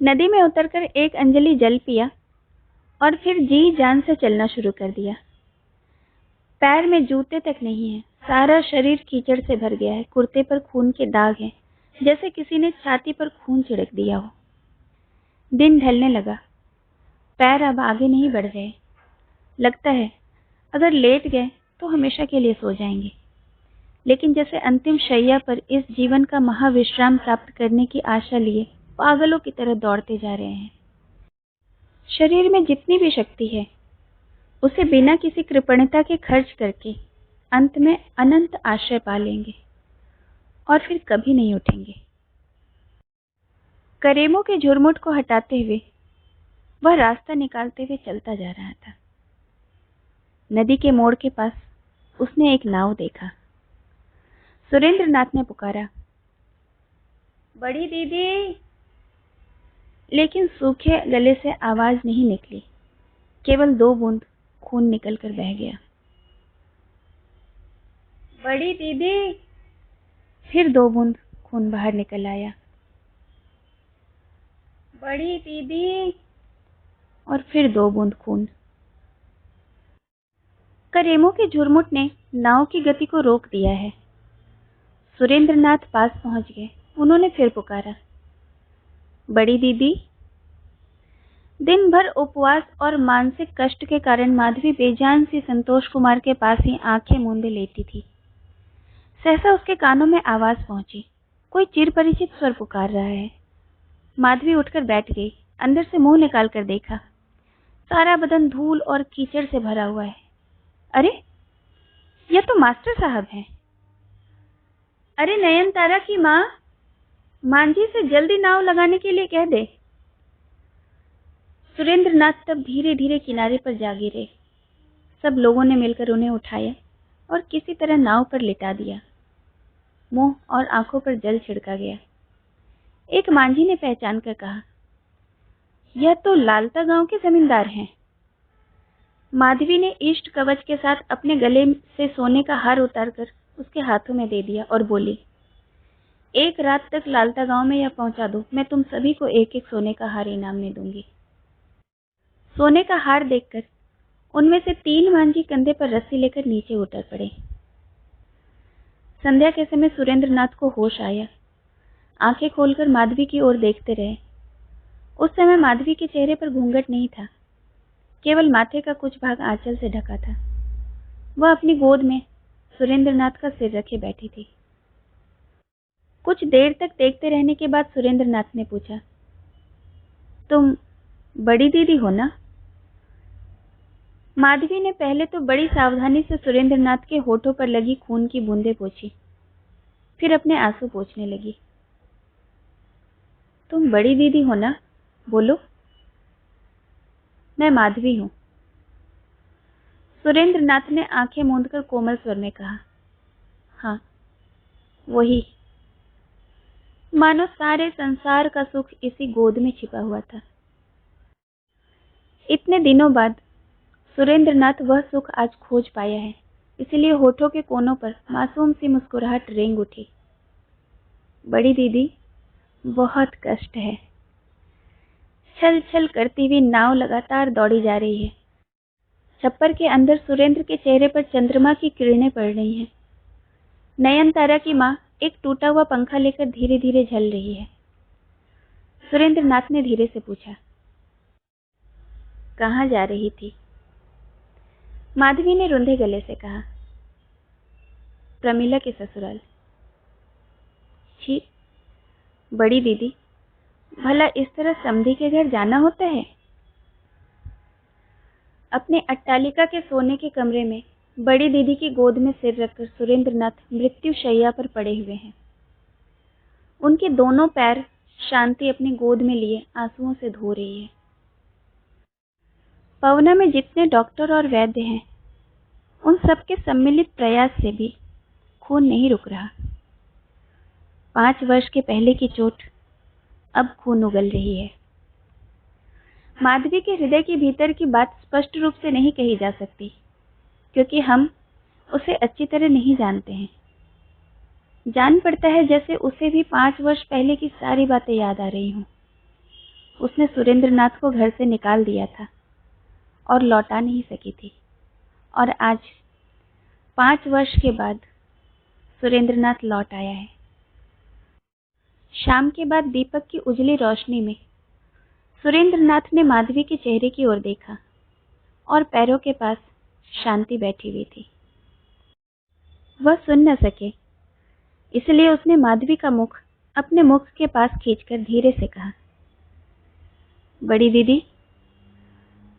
नदी में उतरकर एक अंजलि जल पिया और फिर जी जान से चलना शुरू कर दिया। पैर में जूते तक नहीं है, सारा शरीर कीचड़ से भर गया है। कुर्ते पर खून के दाग हैं, जैसे किसी ने छाती पर खून छिड़क दिया हो। दिन ढलने लगा, पैर अब आगे नहीं बढ़ रहे। लगता है अगर लेट गए तो हमेशा के लिए सो जाएंगे, लेकिन जैसे अंतिम शैया पर इस जीवन का महाविश्राम प्राप्त करने की आशा लिए पागलों की तरह दौड़ते जा रहे हैं। शरीर में जितनी भी शक्ति है, उसे बिना किसी कृपणता के खर्च करके अंत में अनंत आश्रय पा लेंगे और फिर कभी नहीं उठेंगे। करेमों के झुरमुट को हटाते हुए वह रास्ता निकालते हुए चलता जा रहा था। नदी के मोड़ के पास उसने एक नाव देखा। सुरेंद्रनाथ ने पुकारा, बड़ी दीदी, लेकिन सूखे गले से आवाज नहीं निकली। केवल 2 बूंद खून निकलकर बह गया। बड़ी दीदी, फिर 2 बूंद खून बाहर निकल आया। बड़ी दीदी, और फिर 2 बूंद खून। करेमों के झुरमुट ने नाव की गति को रोक दिया है। सुरेंद्रनाथ पास पहुंच गए। उन्होंने फिर पुकारा, बड़ी दीदी। दिन भर उपवास और मानसिक कष्ट के कारण माधवी बेजान सी संतोष कुमार के पास ही आंखें मूंदे लेटी थी। सहसा उसके कानों में आवाज पहुंची, कोई चिरपरिचित स्वर पुकार रहा है। माधवी उठकर बैठ गई। अंदर से मुंह निकाल कर देखा, सारा बदन धूल और कीचड़ से भरा हुआ है। अरे, यह तो मास्टर साहब हैं। अरे नयनतारा की माँ, मांझी से जल्दी नाव लगाने के लिए कह दे। सुरेंद्रनाथ तब धीरे धीरे किनारे पर जा गिरे। सब लोगों ने मिलकर उन्हें उठाया और किसी तरह नाव पर लिटा दिया। मुंह और आंखों पर जल छिड़का गया। एक मांझी ने पहचान कर कहा, यह तो लालता गांव के जमींदार हैं। माधवी ने इष्ट कवच के साथ अपने गले से सोने का हार उतारकर उसके हाथों में दे दिया और बोली, 1 रात तक लालता गांव में यह पहुंचा दो, मैं तुम सभी को 1-1 सोने का हार इनाम में दूंगी। सोने का हार देखकर उनमें से 3 मांझी कंधे पर रस्सी लेकर नीचे उतर पड़े। संध्या के समय सुरेंद्रनाथ को होश आया। आंखें खोलकर माधवी की ओर देखते रहे। उस समय माधवी के चेहरे पर घूंघट नहीं था, केवल माथे का कुछ भाग आंचल से ढका था। वह अपनी गोद में सुरेंद्रनाथ का सिर रखे बैठी थी। कुछ देर तक देखते रहने के बाद सुरेंद्रनाथ ने पूछा, तुम बड़ी दीदी हो ना? माधवी ने पहले तो बड़ी सावधानी से सुरेंद्रनाथ के होठों पर लगी खून की बूंदें पोंछी, फिर अपने आंसू पोंछने लगी। तुम बड़ी दीदी हो ना? बोलो। मैं माधवी हूं। सुरेंद्रनाथ ने आंखें मूंदकर कोमल स्वर में कहा, हाँ, वही। मानो सारे संसार का सुख इसी गोद में छिपा हुआ था। इतने दिनों बाद सुरेंद्रनाथ वह सुख आज खोज पाया है, इसलिए होठों के कोनों पर मासूम सी मुस्कुराहट रेंग उठी। बड़ी दीदी, बहुत कष्ट है। छल छल करती हुई नाव लगातार दौड़ी जा रही है। छप्पर के अंदर सुरेंद्र के चेहरे पर चंद्रमा की किरणें पड़ रही हैं। नयनतारा की माँ एक टूटा हुआ पंखा लेकर धीरे धीरे झल रही है। सुरेंद्रनाथ ने धीरे से पूछा, कहाँ जा रही थी? माधवी ने रुंधे गले से कहा, प्रमिला के ससुराल। छी, बड़ी दीदी, भला इस तरह समधी के घर जाना होता है? अपने अट्टालिका के सोने के कमरे में बड़ी दीदी की गोद में सिर रखकर सुरेंद्रनाथ मृत्यु शैया पर पड़े हुए हैं। उनके दोनों पैर शांति अपनी गोद में लिए आंसुओं से धो रही है। पवना में जितने डॉक्टर और वैद्य हैं, उन सबके सम्मिलित प्रयास से भी खून नहीं रुक रहा। 5 वर्ष के पहले की चोट अब खून उगल रही है। माधवी के हृदय के भीतर की बात स्पष्ट रूप से नहीं कही जा सकती, क्योंकि हम उसे अच्छी तरह नहीं जानते हैं। जान पड़ता है जैसे उसे भी 5 वर्ष पहले की सारी बातें याद आ रही हों। उसने सुरेंद्रनाथ को घर से निकाल दिया था और लौटा नहीं सकी थी, और आज 5 वर्ष के बाद सुरेंद्रनाथ लौट आया है। शाम के बाद दीपक की उजली रोशनी में सुरेंद्रनाथ ने माधवी के चेहरे की ओर देखा और पैरों के पास शांति बैठी हुई थी। वह सुन न सके, इसलिए उसने माधवी का मुख अपने मुख के पास खींचकर धीरे से कहा, बड़ी दीदी,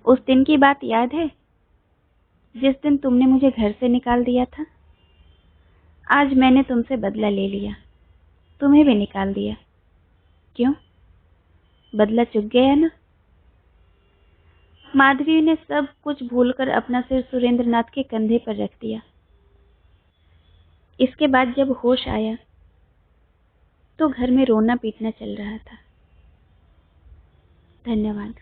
उस दिन की बात याद है जिस दिन तुमने मुझे घर से निकाल दिया था? आज मैंने तुमसे बदला ले लिया, तुम्हें भी निकाल दिया। क्यों? बदला चुक गया ना? माधवी ने सब कुछ भूलकर अपना सिर सुरेंद्रनाथ के कंधे पर रख दिया। इसके बाद जब होश आया तो घर में रोना पीटना चल रहा था। धन्यवाद।